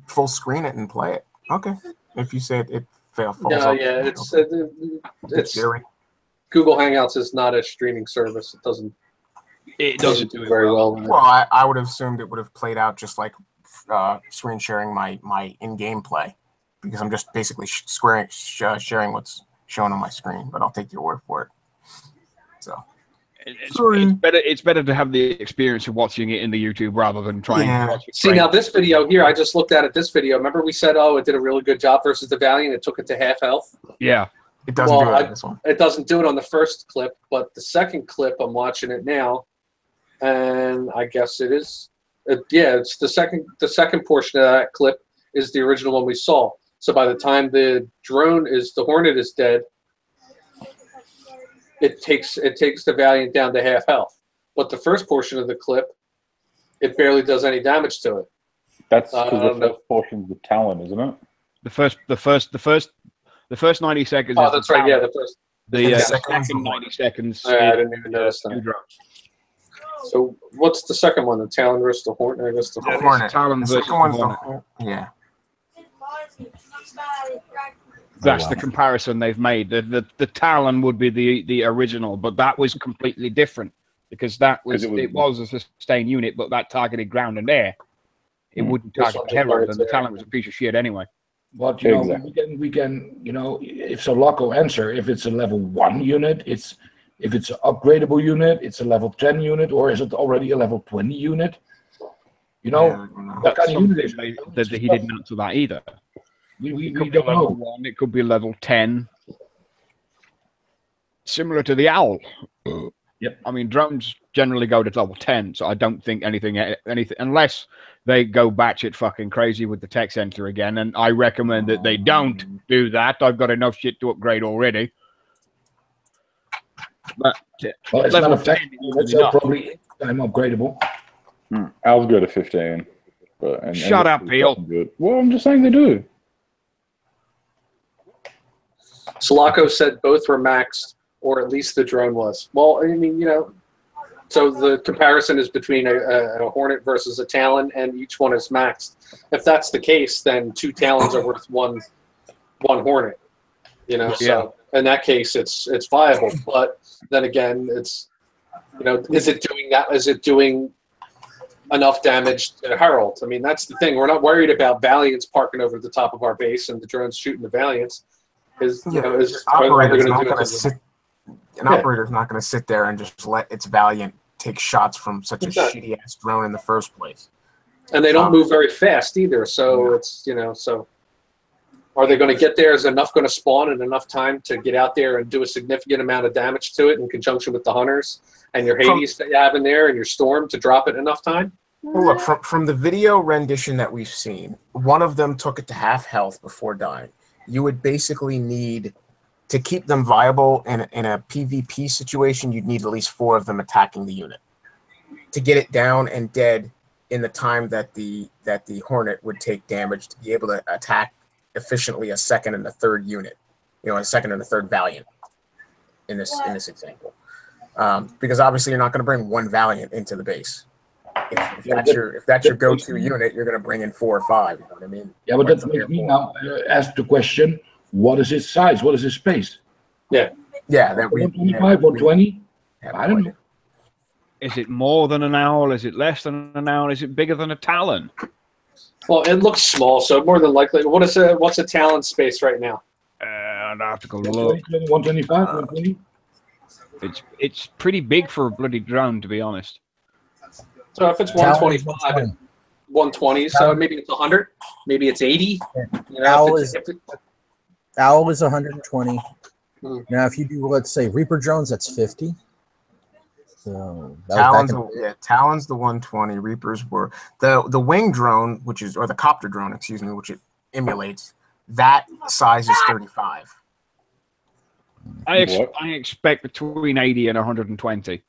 full screen it and play it. Okay, if you said it falls. No, yeah, it's Google Hangouts is not a streaming service. It doesn't do very well. Well, I would have assumed it would have played out just like screen sharing my in-game play, because I'm just basically sharing what's shown on my screen. But I'll take your word for it. So. It's better to have the experience of watching it in the YouTube rather than trying to watch it. See, now this video here, I just looked at it. This video, remember we said, oh, it did a really good job versus the Valiant. It took it to half health. Yeah. It doesn't do it on this one. It doesn't do it on the first clip, but the second clip, I'm watching it now, and I guess it is. It's the second portion of that clip is the original one we saw. So by the time the Hornet is dead, it takes the Valiant down to half health. But the first portion of the clip, it barely does any damage to it. That's because the first portion of the Talon, isn't it? The first 90 seconds. Oh, that's right. Yeah, the first. The second 90 seconds. I didn't even notice that. So what's the second one? The Talon versus the Hornet? I guess the Hornet. Talon versus the Hornet. Yeah. That's the comparison they've made. The Talon would be the original, but that was completely different because it was a sustained unit, but that targeted ground and air. It wouldn't target the Herald, and the Talon was a piece of shit anyway. But we can if a local answer, if it's a level 1 unit, if it's an upgradable unit, it's a level 10 unit, or is it already a level 20 unit? What kind of unit is that he didn't answer that either. We don't know. Level 1, it could be level 10. Similar to the Owl. Yep. I mean, drones generally go to level 10, so I don't think anything unless they go batshit fucking crazy with the tech center again, and I recommend that they don't do that. I've got enough shit to upgrade already. But it's level 10. That's probably time upgradable. Owls go to 15. But, Shut up, Peel. Good. Well, I'm just saying they do. Sulaco said both were maxed, or at least the drone was. Well, I mean, so the comparison is between a Hornet versus a Talon, and each one is maxed. If that's the case, then 2 Talons are worth one Hornet. So in that case, it's viable. But then again, it's is it doing that? Is it doing enough damage to Herald? I mean, that's the thing. We're not worried about Valiants parking over the top of our base and the drones shooting the Valiants. Operator's not going to sit. An operator's not going to sit there and just let its Valiant take shots from such a shitty ass drone in the first place. And they don't move very fast either. So it's so. Are they going to get there? Is enough going to spawn in enough time to get out there and do a significant amount of damage to it in conjunction with the Hunters and your Hades that you have in there and your Storm to drop it in enough time? Well, look, from the video rendition that we've seen, one of them took it to half health before dying. You would basically need, to keep them viable in a PvP situation, you'd need at least 4 of them attacking the unit to get it down and dead in the time that the Hornet would take damage to be able to attack efficiently a second and a third unit, a second and a third Valiant in this example, because obviously you're not going to bring 1 Valiant into the base. If that's your go-to unit, you're going to bring in 4 or 5. You know what I mean? Yeah, but that makes me now ask the question: what is its size? What is its space? Yeah. That 125, 120. I don't know. Is it more than an owl? Is it less than an owl? Is it bigger than a Talon? Well, it looks small, so more than likely, what's a Talon space right now? I'd have to go look. 125, 120. It's pretty big for a bloody drone, to be honest. So if it's 125 and 120, so maybe it's 100, maybe it's 80. Owl is 120. Now, if you do, let's say, Reaper drones, that's 50. So Talon's the 120. Reapers were the wing drone, or the copter drone, excuse me, which it emulates. That size is 35. I expect between 80 and 120.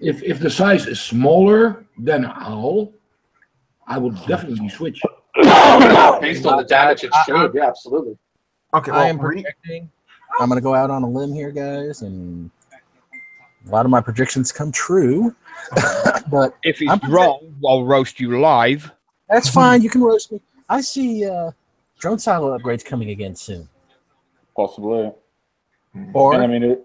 If the size is smaller than an owl, I would definitely switch. Based on the damage it showed, yeah, absolutely. Okay, I am projecting. I'm going to go out on a limb here, guys, and a lot of my predictions come true. But if he's wrong, I'll roast you live. That's fine. You can roast me. I see drone silo upgrades coming again soon. Possibly. Or and I mean,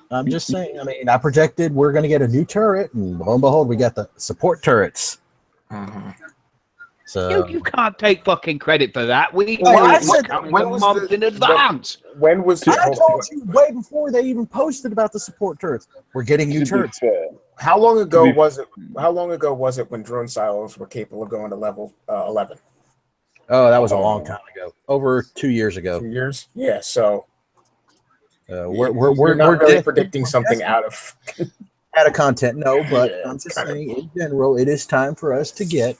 I'm just saying. I mean, I projected we're going to get a new turret, and lo and behold, we got the support turrets. So you can't take fucking credit for that. I said when was months in advance. When was I told you way before they even posted about the support turrets? We're getting new turrets. How long ago was it? How long ago was it when drone silos were capable of going to level 11? Oh, that was a long time ago. Over 2 years ago. 2 years? Yeah. So we're not really predicting something out of content. No, but I'm just saying in general, it is time for us to get,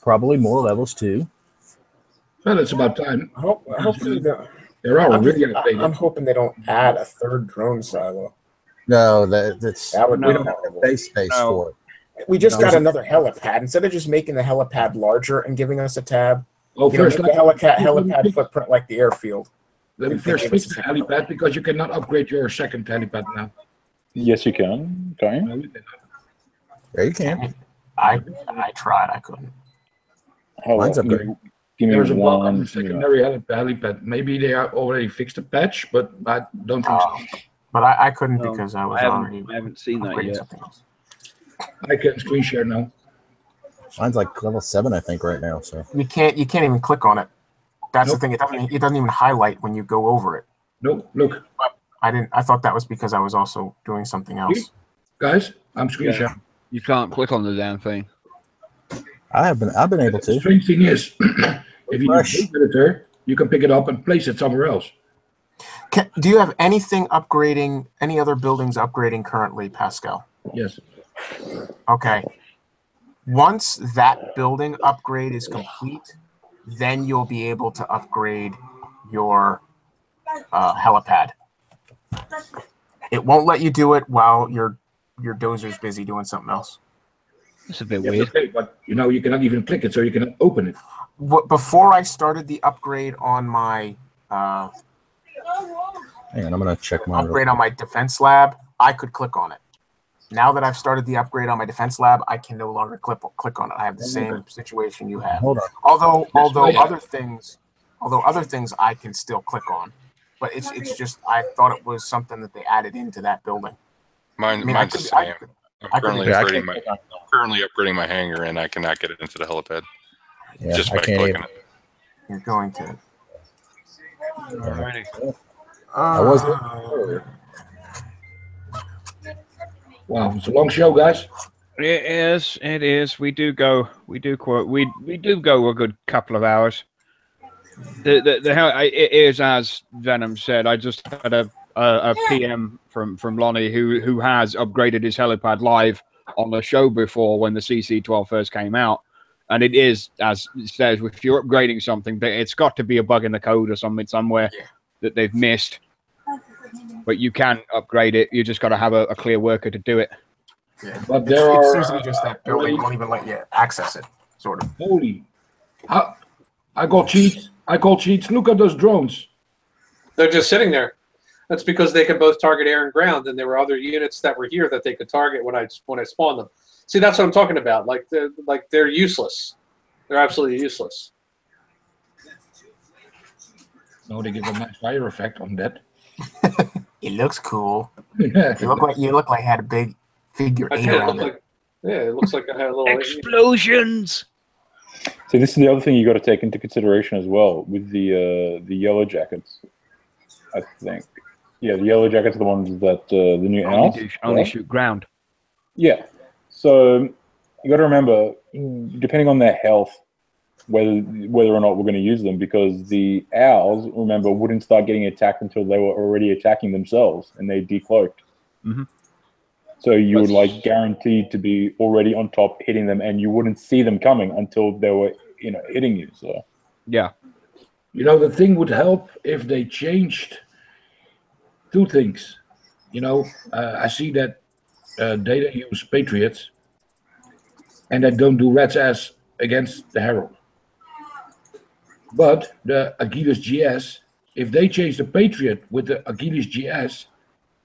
probably more levels too. Well, it's about time. Hopefully, I'm hoping they don't add a third drone silo. No, that's that would we don't have the base space for it. We just got another helipad. Instead of just making the helipad larger and giving us a tab, first the helipad footprint like the airfield. Let me first fix the helipad because you cannot upgrade your second helipad now. Yes, you can. Okay. Yeah, you can. I tried. I couldn't. Mine's upgraded. There's a welcome secondary helipad. Maybe they are already fixed the patch, but I don't think so. But I couldn't because I was already. I haven't seen that yet. I can screen share now. Mine's like level 7, I think, right now. So you can't even click on it. That's the thing. It doesn't even highlight when you go over it. Nope. Look. I thought that was because I was also doing something else. Guys, I'm screen sharing. You can't click on the damn thing. I've been able to. The strange thing is, if you use the editor, you can pick it up and place it somewhere else. Do you have anything upgrading? Any other buildings upgrading currently, Pascal? Yes. Okay. Once that building upgrade is complete, then you'll be able to upgrade your helipad. It won't let you do it while you're your dozer's busy doing something else. That's a bit weird. Okay, but you cannot even click it, so you cannot open it. Before I started the upgrade on my Hang on, I'm gonna check my upgrade on my defense lab, I could click on it. Now that I've started the upgrade on my defense lab, I can no longer click on it. I have the same situation you have. Hold on. Although other things I can still click on, but it's just I thought it was something that they added into that building. Mine's the same. I'm currently upgrading my hangar, and I cannot get it into the helipad. Yeah, Just by clicking it. You're going to. Alrighty. I wasn't. Wow, it's a long show, guys. It is. It is. We do go a good couple of hours. It is as Venom said. I just had a PM from Lonnie who has upgraded his helipad live on the show before when the CC12 first came out, and it is as it says. If you're upgrading something, it's got to be a bug in the code or something somewhere that they've missed. But you can upgrade it. You just got to have a clear worker to do it. Yeah, but it seems to be just that building won't even let you access it, sort of. Holy! I call cheats. I call cheats. Look at those drones. They're just sitting there. That's because they can both target air and ground, and there were other units that were here that they could target when I spawned them. See, that's what I'm talking about. Like they're useless. They're absolutely useless. No, they give a nice fire effect on that. It looks cool. You look like I had a big figure eight around it. It looks like I had a little explosions. So this is the other thing you got to take into consideration as well with the yellow jackets. I think, yeah, the yellow jackets are the ones that the new only shoot ground. Yeah, so you got to remember, depending on their health, whether or not we're going to use them, because the owls, remember, wouldn't start getting attacked until they were already attacking themselves and they decloaked. Mm-hmm. So you would like guaranteed to be already on top hitting them, and you wouldn't see them coming until they were hitting you. So yeah, the thing would help if they changed two things. I see that Data use Patriots, and they don't do rat's ass against the Herald. But the Achilles GS, if they change the Patriot with the Achilles GS,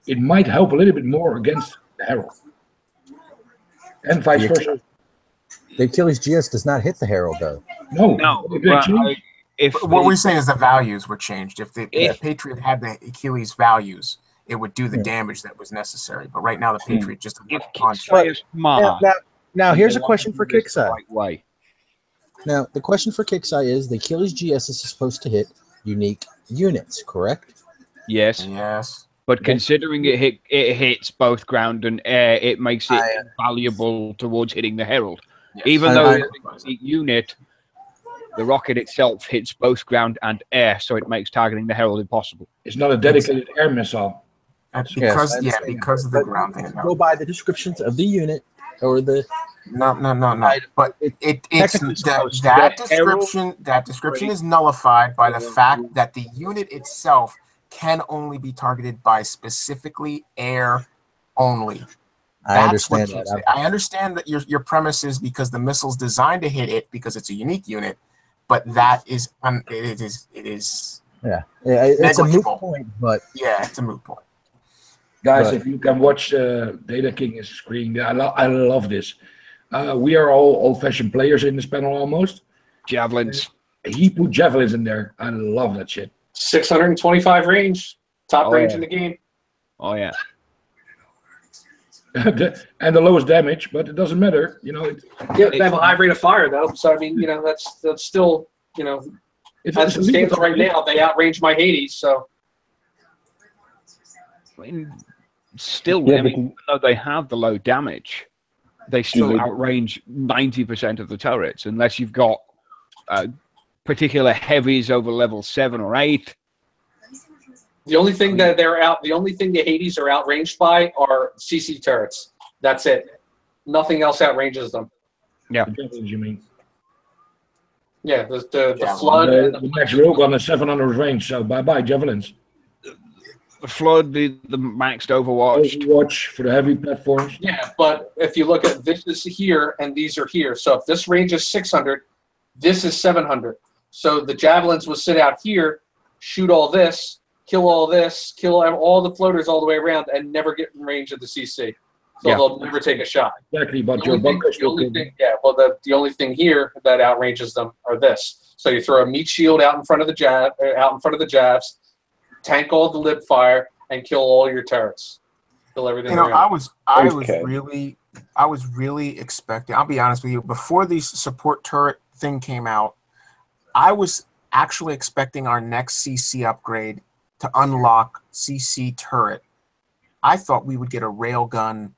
it might help a little bit more against the Herald. And vice versa. The Achilles GS does not hit the Herald, though. No. What we're saying is the values were changed. If the Patriot had the Achilles values, it would do the damage that was necessary. But right now, the Patriot just punch. Now, here's a question for Kixeye. Right way. Now, the question for Kixeye is, the Achilles GS is supposed to hit unique units, correct? Yes. Yes. But considering it hits both ground and air, it makes it valuable towards hitting the Herald. Yes. Even though it's a unit, the rocket itself hits both ground and air, so it makes targeting the Herald impossible. It's not a dedicated air missile. Because of the ground thing. Go by the descriptions of the unit or the. No. But that description is nullified by the fact that the unit itself can only be targeted by specifically air only. I understand that. I understand that your premise is because the missile's designed to hit it because it's a unique unit, but that is it is. Yeah, it's a moot point, but it's a moot point. Guys, if you can watch Data King is screen, I love this. We are all old-fashioned players in this panel almost. Javelins. He put javelins in there. I love that shit. 625 range, top range in the game. Oh yeah. And the lowest damage, but it doesn't matter. They have a high rate of fire though. So I mean, that's still, as it stands right now, they outrange my Hades. So. I mean, still, even though they have the low damage, they still outrange 90% of the turrets, unless you've got particular heavies over level 7 or 8. The only thing that the Hades are outranged by are CC turrets. That's it. Nothing else outranges them. Yeah. You mean? Yeah, the flood. The Max Railgun is 700 range, so bye-bye, javelins. Flood, the maxed Overwatch. Overwatch for the heavy platforms. Yeah, but if you look at this is here and these are here. So if this range is 600, this is 700. So the javelins will sit out here, shoot all this, kill all this, kill all the floaters all the way around, and never get in range of the CC. So they'll never take a shot. Exactly, but the only thing here that outranges them are this. So you throw a meat shield out in front of the jabs, tank all the lip fire, and kill all your turrets. Kill everything. You know, I was really expecting. I'll be honest with you. Before the support turret thing came out, I was actually expecting our next CC upgrade to unlock CC turret. I thought we would get a railgun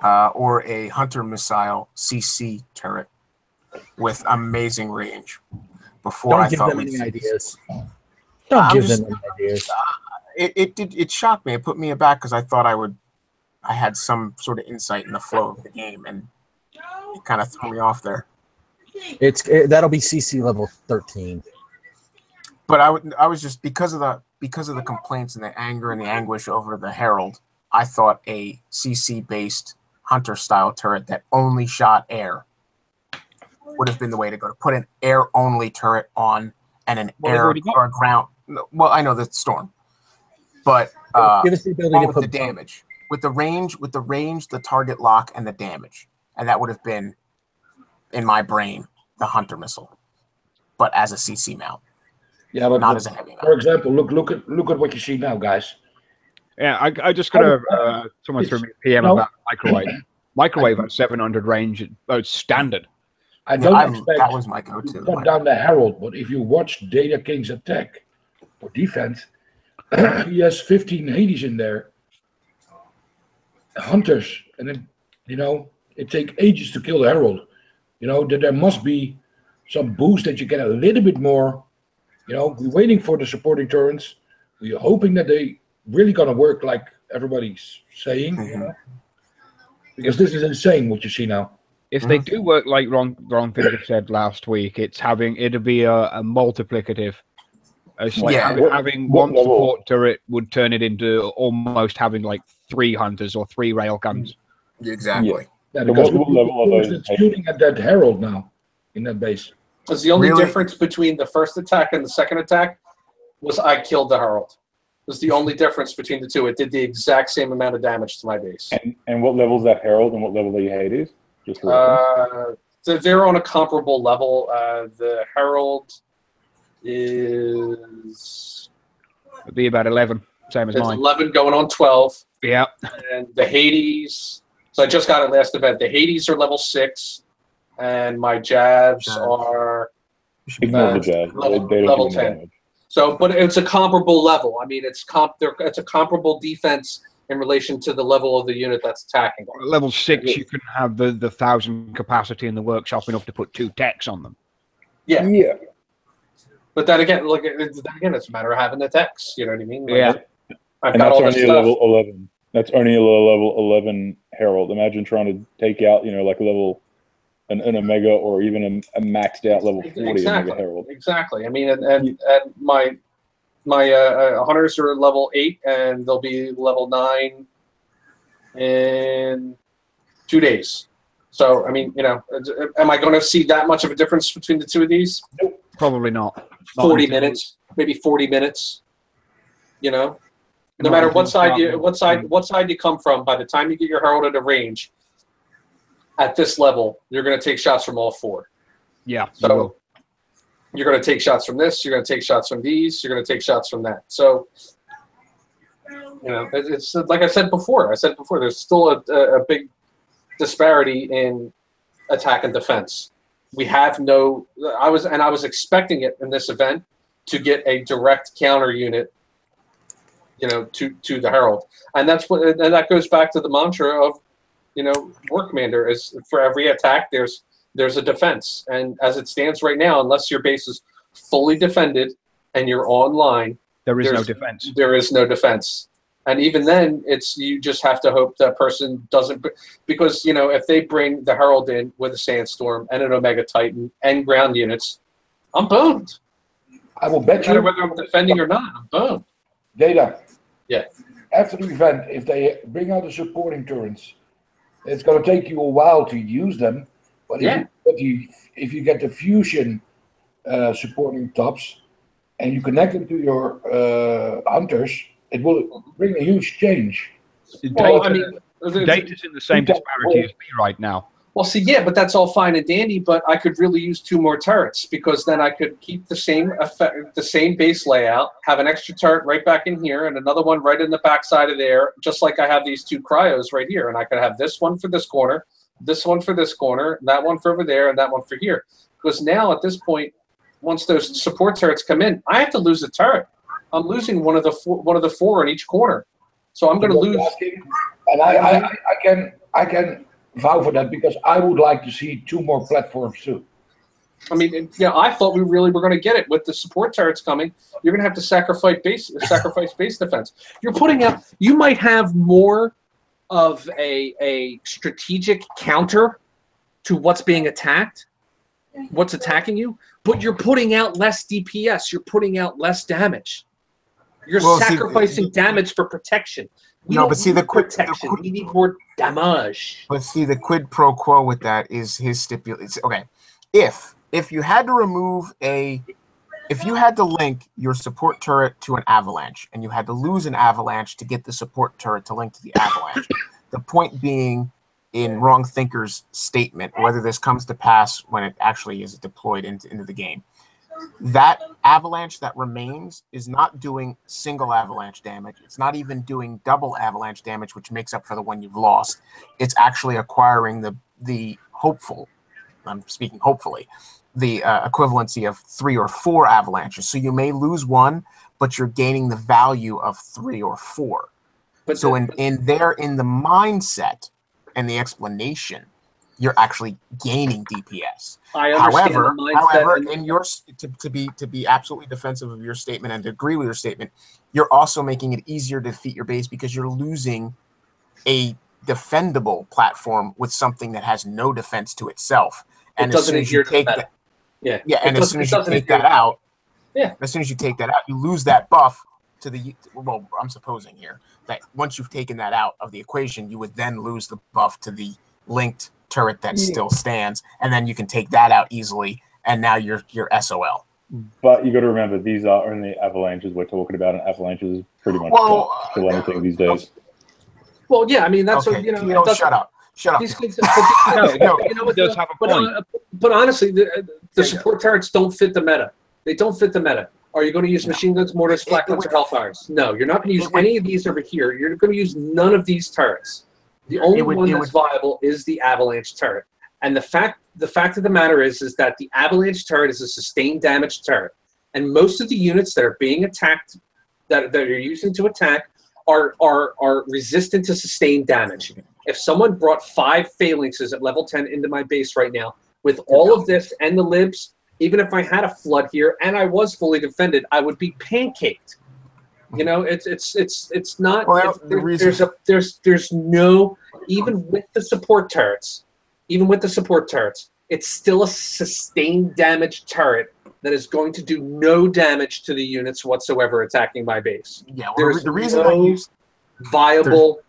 or a hunter missile CC turret with amazing range. Before Don't I give thought them we'd any see ideas. Don't give them any ideas. It shocked me. It put me aback because I thought I had some sort of insight in the flow of the game, and it kind of threw me off there. That'll be CC level 13. But I was just because of the complaints and the anger and the anguish over the Herald, I thought a CC based hunter style turret that only shot air would have been the way to go. To put an air only turret on and an air or ground. Well, I know the storm, but give us the ability to with the damage, with the range, the target lock, and the damage, and that would have been in my brain the hunter missile, but as a CC mount. Yeah, but not as a heavy mount. For example, look at what you see now, guys. Yeah, I just got someone threw me a PM about microwave. Microwave at 700 range, standard. I don't expect that was my go-to. To cut down the Herald, but if you watch Data King's attack or defense, he has 15 Hades in there, hunters, and then it takes ages to kill the Herald. There must be some boost that you get a little bit more. We're waiting for the supporting turrets. We're hoping that they really gonna work like everybody's saying. Because this is insane what you see now. If they do work like Ron Finger said last week, it'll be a multiplicative. It's like having one support turret would turn it into almost having like 3 hunters or 3 railguns. Exactly. Yeah, because it's shooting at that Herald now in that base. Because the only difference between the first attack and the second attack was I killed the Herald. It was the only difference between the two. It did the exact same amount of damage to my base. And what level is that Herald and what level are you Hades? So they're on a comparable level. The Herald is... It'd be about 11, same as mine. 11 going on 12. Yeah. And the Hades... So I just got it last event. The Hades are level 6, and my Javs are level 10. So, but it's a comparable level. I mean, it's a comparable defense in relation to the level of the unit that's attacking. Level 6, you can have the 1,000 capacity in the workshop enough to put 2 techs on them. Yeah. Yeah. But then again, it's a matter of having the techs. You know what I mean? Like, I've got all this stuff. Level 11. That's only a level 11 Herald. Imagine trying to take out, like an Omega or even a maxed out level 40 Omega Herald. Exactly. I mean, and my hunters are level 8, and they'll be level 9 in 2 days. So, I mean, am I going to see that much of a difference between the two of these? Nope. Probably not. 40 minutes, maybe 40 minutes. No matter what side you come from, by the time you get your Herald at a range, at this level, you're going to take shots from all 4. Yeah. So you're going to take shots from this. You're going to take shots from these. You're going to take shots from that. So, it's like I said before. There's still a big disparity in attack and defense. We have no. I was expecting it in this event to get a direct counter unit. To the Herald, and that goes back to the mantra of, War Commander is for every attack there's a defense, and as it stands right now, unless your base is fully defended and you're online, there is no defense. There is no defense, and even then, you just have to hope that person doesn't, because if they bring the Herald in with a Sandstorm and an Omega Titan and ground units, I'm boned. I will bet no matter whether I'm defending or not, I'm boned. Data. Yeah. After the event, if they bring out the supporting turrets, it's going to take you a while to use them. But if you get the fusion supporting tops and you connect them to your hunters, it will bring a huge change. Well, I mean, data's in the same disparity as me right now. Well, see, yeah, but that's all fine and dandy. But I could really use 2 more turrets because then I could keep the same effect, the same base layout, have an extra turret right back in here, and another one right in the back side of there, just like I have these 2 cryos right here. And I could have this one for this corner, this one for this corner, that one for over there, and that one for here. Because now at this point, once those support turrets come in, I have to lose a turret. I'm losing one of the 4 in each corner, so I'm going to lose. And I can vow for that because I would like to see 2 more platforms too. I mean, I thought we really were going to get it with the support turrets coming. You're going to have to sacrifice base defense. You're putting out. You might have more of a strategic counter to what's being attacked, what's attacking you, but you're putting out less DPS. You're putting out less damage. You're sacrificing damage for protection. We don't need protection. We need more damage. But see, the quid pro quo with that is his stipulation. Okay, if you had to if you had to link your support turret to an avalanche, and you had to lose an avalanche to get the support turret to link to the avalanche, the point being, in Wrong Thinker's statement, whether this comes to pass when it actually is deployed into the game, that avalanche that remains is not doing single avalanche damage. It's not even doing double avalanche damage, which makes up for the one you've lost. It's actually acquiring the hopeful, I'm speaking hopefully, the equivalency of 3 or 4 avalanches. So you may lose one, but you're gaining the value of 3 or 4. But so in the mindset and the explanation, you're actually gaining DPS. However, in yours, to be absolutely defensive of your statement and to agree with your statement, you're also making it easier to defeat your base because you're losing a defendable platform with something that has no defense to itself. And as soon as you take that, as soon as you take that out, you lose that buff to the. Well, I'm supposing here that once you've taken that out of the equation, you would then lose the buff to the linked turret that still stands, and then you can take that out easily, and now you're SOL. But you got to remember, these are only avalanches we're talking about, and avalanches is pretty much still anything these days. Well, yeah, I mean that's okay. what Shut up. These things, but honestly, the support turrets don't fit the meta. They don't fit the meta. Are you going to use machine guns, mortars, flat guns, or hellfires? No, you're not going to use any of these over here. You're going to use none of these turrets. The only one that's viable is the avalanche turret. And the fact of the matter is that the avalanche turret is a sustained damage turret. And most of the units that are being attacked, that you're using to attack, are resistant to sustained damage. If someone brought 5 phalanxes at level 10 into my base right now, with all of this and the libs, even if I had a flood here and I was fully defended, I would be pancaked. You know, it's not. Well, there's no, even with the support turrets, it's still a sustained damage turret that is going to do no damage to the units whatsoever attacking my base. Yeah, well, the reason no viable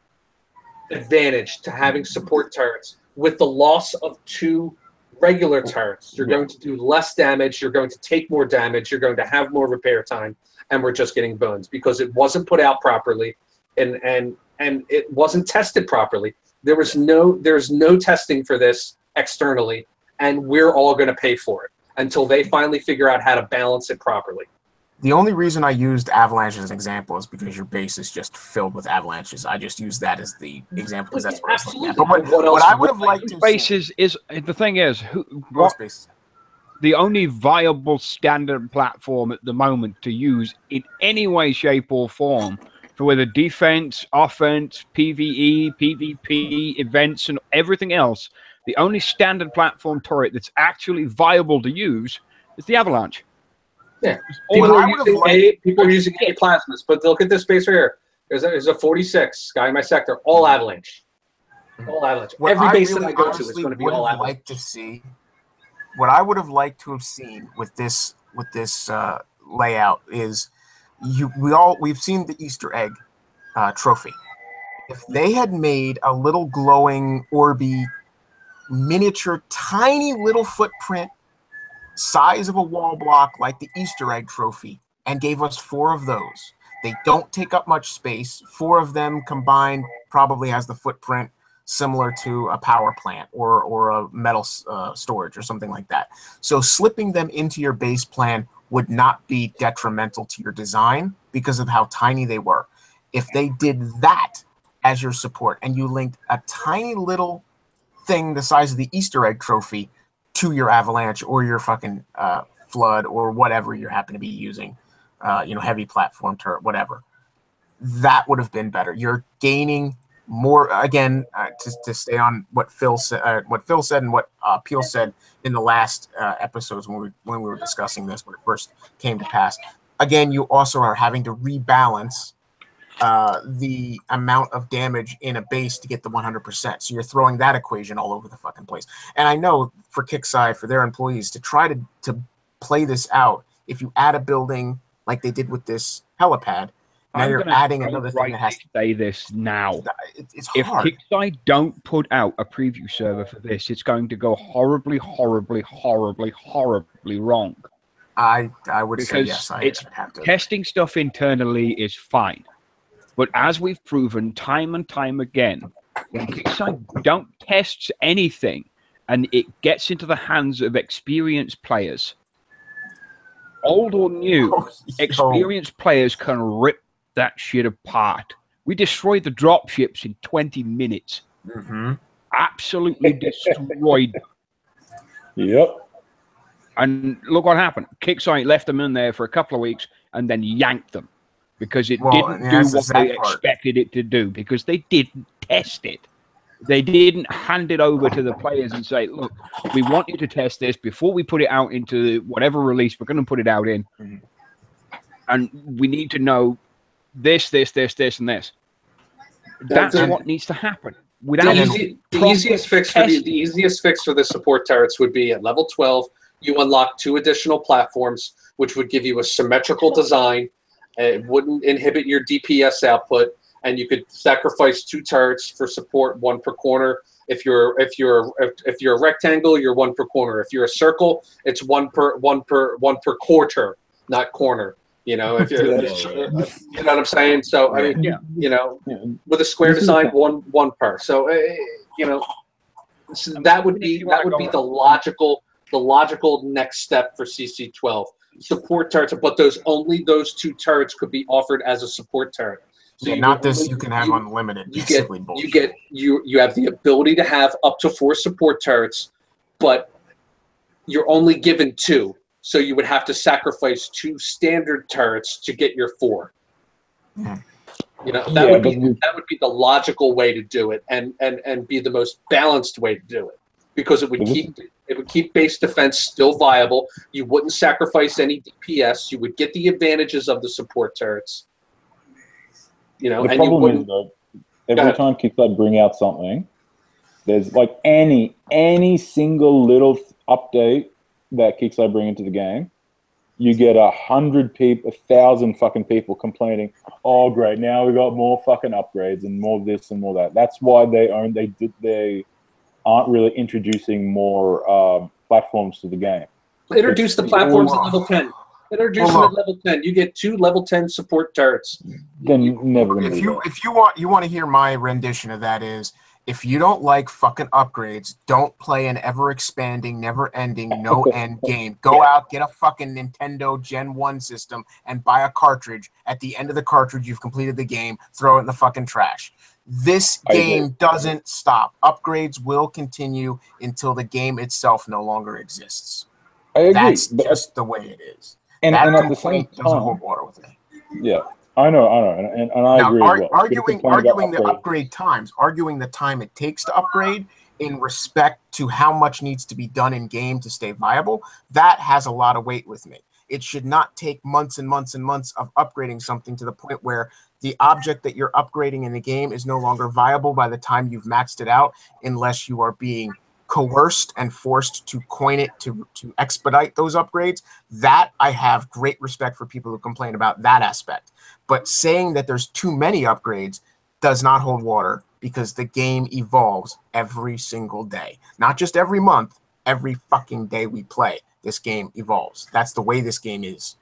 advantage to having support turrets. With the loss of 2 regular turrets, you're going to do less damage. You're going to take more damage. You're going to have more repair time. And we're just getting bones because it wasn't put out properly, and it wasn't tested properly. There's no testing for this externally, and we're all going to pay for it until they finally figure out how to balance it properly. The only reason I used avalanche as an example is because your base is just filled with avalanches. I just used that as the example because that's what I was looking at. But what I would have liked to bases is the thing is what bases. The only viable standard platform at the moment to use in any way, shape, or form for whether defense, offense, PvE, PvP, events, and everything else, the only standard platform turret that's actually viable to use is the Avalanche. Yeah, people are using A plasmas, but look at this base right here. There's a 46 guy in my sector, all Avalanche. All Avalanche. Every base that I go to is going to be all Avalanche. What I would have liked to have seen with this layout is we've seen the Easter egg trophy. If they had made a little glowing orby, miniature, tiny little footprint, size of a wall block like the Easter egg trophy, and gave us 4 of those. They don't take up much space. 4 of them combined probably has the footprint similar to a power plant or a metal storage or something like that. So slipping them into your base plan would not be detrimental to your design because of how tiny they were. If they did that as your support and you linked a tiny little thing the size of the Easter egg trophy to your avalanche or your fucking flood or whatever you happen to be using, heavy platform turret, whatever, that would have been better. You're gaining more, again, to stay on what Phil said and what Peel said in the last episodes when we were discussing this when it first came to pass. Again, you also are having to rebalance the amount of damage in a base to get the 100%. So you're throwing that equation all over the fucking place. And I know for Kickside, for their employees, to try to play this out, if you add a building like they did with this helipad, now you're adding another thing that has to say this now. It's if hard. Kickside don't put out a preview server for this, it's going to go horribly, horribly, horribly, horribly wrong. I would say because yes. I have to. Testing stuff internally is fine. But as we've proven time and time again, when Kickside don't test anything and it gets into the hands of experienced players, old or new, experienced players can rip that shit apart. We destroyed the dropships in 20 minutes. Mm-hmm. Absolutely destroyed them. Yep. And look what happened. Kickside left them in there for a couple of weeks and then yanked them. Because it didn't do what they expected it to do. Because they didn't test it. They didn't hand it over to the players and say, look, we want you to test this before we put it out into whatever release we're going to put it out in. Mm-hmm. And we need to know this, and this. That's what needs to happen. The easiest fix for the support turrets would be at level 12, you unlock 2 additional platforms, which would give you a symmetrical design. It wouldn't inhibit your DPS output, and you could sacrifice 2 turrets for support, 1 per corner. If you're a rectangle, you're 1 per corner. If you're a circle, it's 1 per quarter, not corner. You know, if you're, you know what I'm saying. So I mean, with a square design, one per. So that would be the logical next step for CC12. Support turrets, but those 2 turrets could be offered as a support turret. So not this. You can have unlimited. You have the ability to have up to 4 support turrets, but you're only given 2. So you would have to sacrifice 2 standard turrets to get your 4. Mm. That would be the logical way to do it, and be the most balanced way to do it, because it would keep base defense still viable. You wouldn't sacrifice any DPS. You would get the advantages of the support turrets. The problem is though, every time Kickstarter bring out something, there's like any single little update that Kickstarter bring into the game, you get 100 people, 1,000 fucking people complaining, oh great, now we got more fucking upgrades and more this and more that. That's why they aren't really introducing more platforms to the game. Introduce the platforms at level 10. Introduce them at level 10. You get 2 level 10 support turrets. Then you never. If you want to hear my rendition of that is, if you don't like fucking upgrades, don't play an ever-expanding, never-ending, no-end game. Go out, get a fucking Nintendo Gen 1 system, and buy a cartridge. At the end of the cartridge, you've completed the game. Throw it in the fucking trash. This game doesn't stop. Upgrades will continue until the game itself no longer exists. I agree. That's just the way it is. And that at the same time, doesn't hold water with me. Yeah. I know, and I agree. Arguing the upgrade times, arguing the time it takes to upgrade in respect to how much needs to be done in game to stay viable, that has a lot of weight with me. It should not take months and months and months of upgrading something to the point where the object that you're upgrading in the game is no longer viable by the time you've maxed it out, unless you are being coerced and forced to coin it to expedite those upgrades, that I have great respect for people who complain about that aspect. But saying that there's too many upgrades does not hold water, because the game evolves every single day. Not just every month, every fucking day we play, this game evolves. That's the way this game is.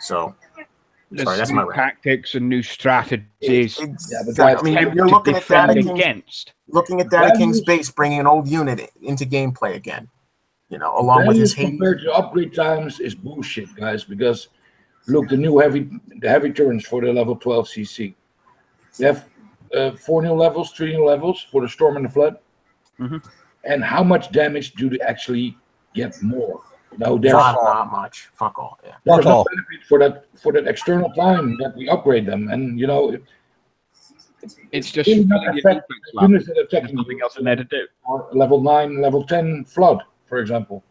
So, sorry, that's my rant. Tactics and new strategies. Exactly. I mean, you're looking at Data King's base bringing an old unit into gameplay again. You know, along with his compared to upgrade times is bullshit, guys. Because look, the heavy turrets for the level 12 CC. You have 4 new levels, 3 new levels for the Storm and the Flood. And how much damage do they actually get more? No, there's not much. Fuck all. Yeah. There's no benefit for that external time that we upgrade them, and you know, it's just units that are attacking nothing else in there to do. Or level 9, level 10 flood, for example.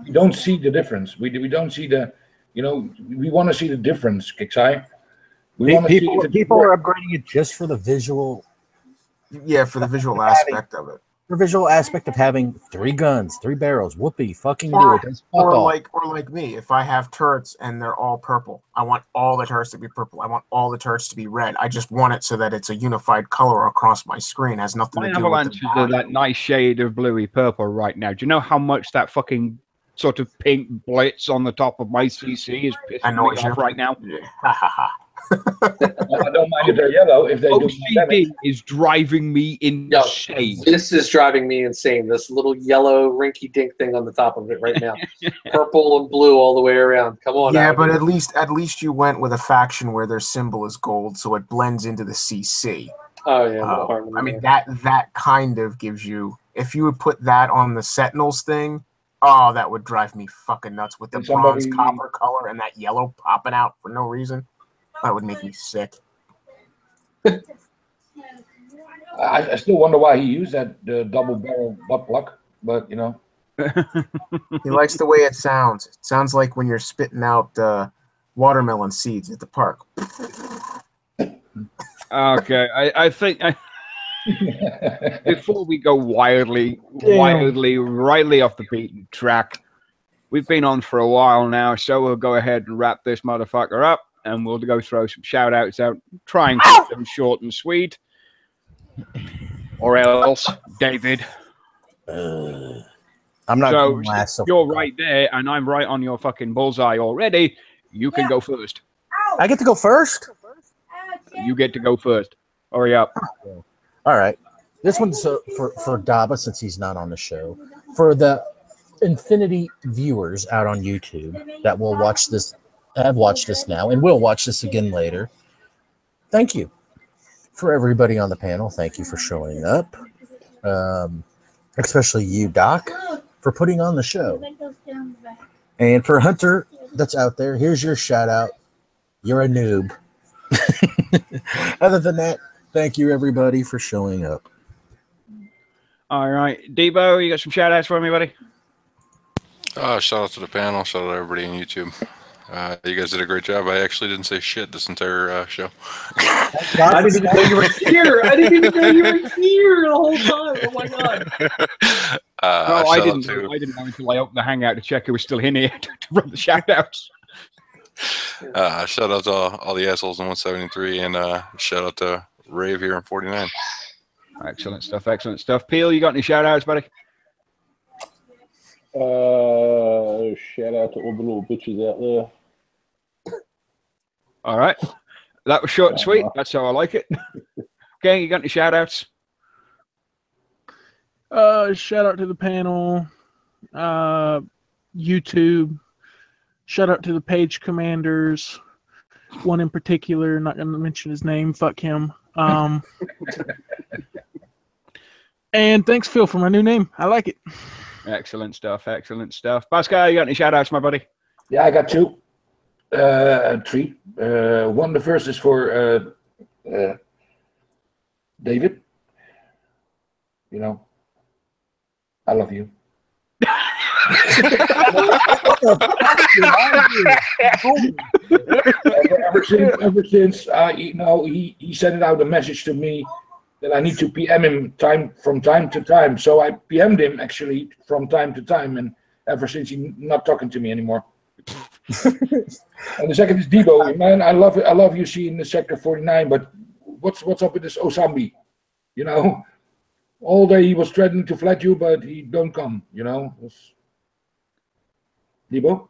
We don't see the difference. We don't see the, you know, we want to see the difference, Kixai. People are upgrading it just for the visual. Yeah, for the visual aspect of it. The visual aspect of having 3 guns, 3 barrels, whoopee, fucking or, do it. Or like me, if I have turrets and they're all purple, I want all the turrets to be purple. I want all the turrets to be red. I just want it so that it's a unified color across my screen. It has nothing to do with that nice shade of bluey purple right now. Do you know how much that fucking sort of pink blitz on the top of my CC is pissing me off right now? Yeah. I don't mind if they're yellow. If they OCD is driving me insane. This is driving me insane. This little yellow rinky-dink thing on the top of it right now, purple and blue all the way around. Come on. Yeah, but at least you went with a faction where their symbol is gold, so it blends into the CC. Oh yeah. I mean that kind of gives you. If you would put that on the Sentinels thing, oh, that would drive me fucking nuts with the bronze copper color and that yellow popping out for no reason. That would make me sick. I still wonder why he used that double barrel butt plug, but you know. He likes the way it sounds. It sounds like when you're spitting out watermelon seeds at the park. Okay, I think before we go wildly rightly off the beaten track, we've been on for a while now, so we'll go ahead and wrap this motherfucker up. And we'll go throw some shout outs out. Try and keep them short and sweet. Or else, David. I'm not so you're right there, and I'm right on your fucking bullseye already. You can go first. I get to go first? You get to go first. Hurry up. All right. This one's for Daba, since he's not on the show. For the infinity viewers out on YouTube that will watch this, have watched this now and will watch this again later. Thank you. For everybody on the panel, thank you for showing up. Especially you, Doc, for putting on the show. And for Hunter that's out there, here's your shout out. You're a noob. Other than that, thank you everybody for showing up. All right. Debo, you got some shout outs for me, buddy? Shout out to the panel. Shout out to everybody on YouTube. You guys did a great job. I actually didn't say shit this entire show. I didn't even know you were here. I didn't even know you were here the whole time. Oh my god. No, I didn't know until I opened the Hangout to check who was still in here to run the shout outs. Shout out to all the assholes in 173, and shout out to Rave here in 49. Excellent stuff. Excellent stuff. Peel, you got any shout outs, buddy? Shout out to all the little bitches out there. All right. That was short and sweet. That's how I like it. Okay, you got any shout outs? Shout out to the panel, YouTube. Shout out to the page commanders. One in particular, not going to mention his name. Fuck him. And thanks, Phil, for my new name. I like it. Excellent stuff. Excellent stuff. Pascal, you got any shout outs, my buddy? Yeah, I got 2. 3. One, the first is for David. You know, I love you. ever since you know, he sent out a message to me that I need to PM him from time to time. So I PM'd him actually from time to time, and ever since he's not talking to me anymore. And the second is Debo. Man, I love you seeing the Sector 49, but what's up with this Osambi? You know, all day he was threatening to flat you, but he don't come. You know, Debo.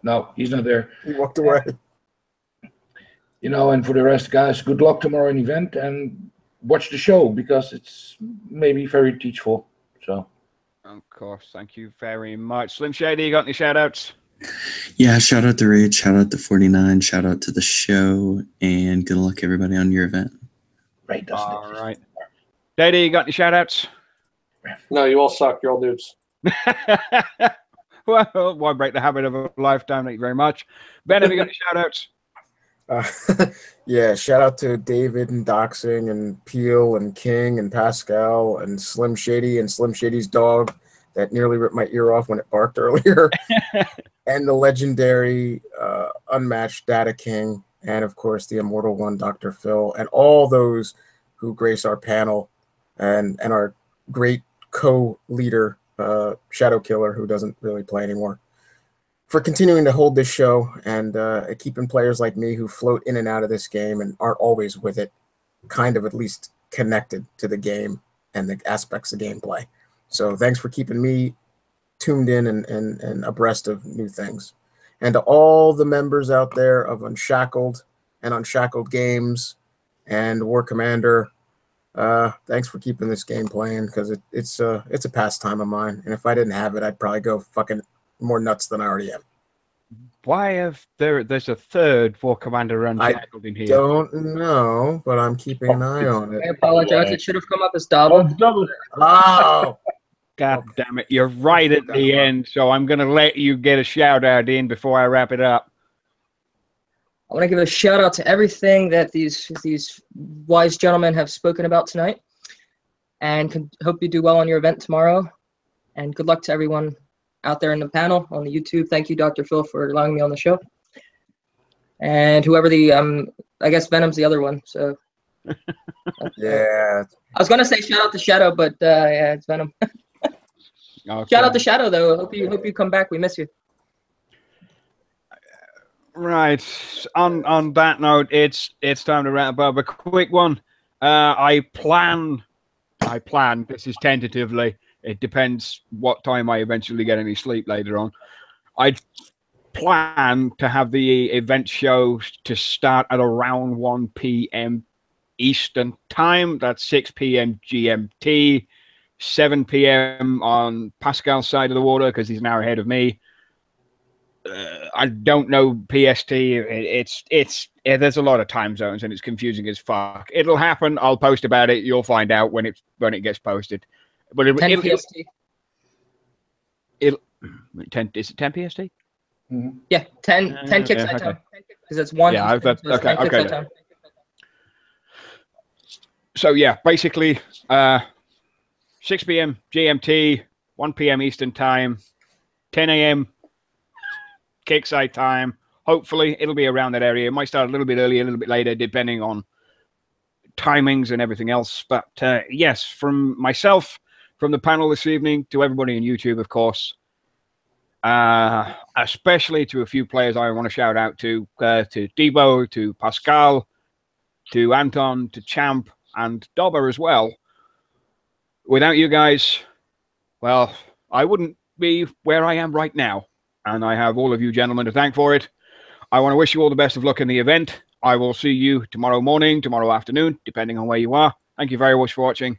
No, he's not there. He walked away. You know, and for the rest, guys, good luck tomorrow in event, and watch the show because it's maybe very teachful. So, of course, thank you very much. Slim Shady, you got any shout outs? Yeah, shout out to Rage, shout out to 49, shout out to the show, and good luck everybody on your event. Right, all right. Daddy, you got any shout outs? No, you all suck. You're all noobs. Well, why break the habit of a lifetime? Thank you very much. Ben, have you got any shout outs? Yeah, shout out to David and Doxing and Peel and King and Pascal and Slim Shady and Slim Shady's dog that nearly ripped my ear off when it barked earlier. And the legendary unmatched Data King, and of course the immortal one, Dr. Phil, and all those who grace our panel, and our great co-leader, Shadow Killer, who doesn't really play anymore, for continuing to hold this show and keeping players like me who float in and out of this game and aren't always with it, kind of at least connected to the game and the aspects of gameplay. So thanks for keeping me tuned in and abreast of new things. And to all the members out there of Unshackled and Unshackled Games and War Commander, thanks for keeping this game playing, because it's a pastime of mine. And if I didn't have it, I'd probably go fucking more nuts than I already am. Why have there's a third War Commander Unshackled in here? Don't know, but I'm keeping an eye on it. I apologize. It should have come up as double. Oh, God damn it! You're right at the end, so I'm going to let you get a shout out in before I wrap it up. I want to give a shout out to everything that these wise gentlemen have spoken about tonight, and hope you do well on your event tomorrow. And good luck to everyone out there in the panel on the YouTube. Thank you, Dr. Phil, for allowing me on the show. And whoever the I guess Venom's the other one. So yeah, I was gonna say shout out to Shadow, but yeah, it's Venom. Okay. Shout out to Shadow though. Hope you come back. We miss you. Right. On that note, it's time to wrap up. A quick one. I plan. This is tentatively. It depends what time I eventually get any sleep later on. I plan to have the event show to start at around 1 p.m. Eastern time. That's 6 p.m. GMT, 7 p.m. on Pascal's side of the water because he's an hour ahead of me. I don't know PST. There's a lot of time zones and it's confusing as fuck. It'll happen. I'll post about it. You'll find out when it gets posted. But 10 PST. Is it 10 PST? Mm-hmm. Yeah, 10 kickside time. Because it's 1. Yeah, so it's 10 kickside time. So yeah, basically 6 p.m. GMT, 1 p.m. Eastern time, 10 a.m. kickside time. Hopefully it'll be around that area. It might start a little bit earlier, a little bit later, depending on timings and everything else. But yes, from myself, from the panel this evening, to everybody on YouTube, of course, especially to a few players I want to shout out to Debo, to Pascal, to Anton, to Champ, and Dobber as well. Without you guys, well, I wouldn't be where I am right now. And I have all of you gentlemen to thank for it. I want to wish you all the best of luck in the event. I will see you tomorrow morning, tomorrow afternoon, depending on where you are. Thank you very much for watching.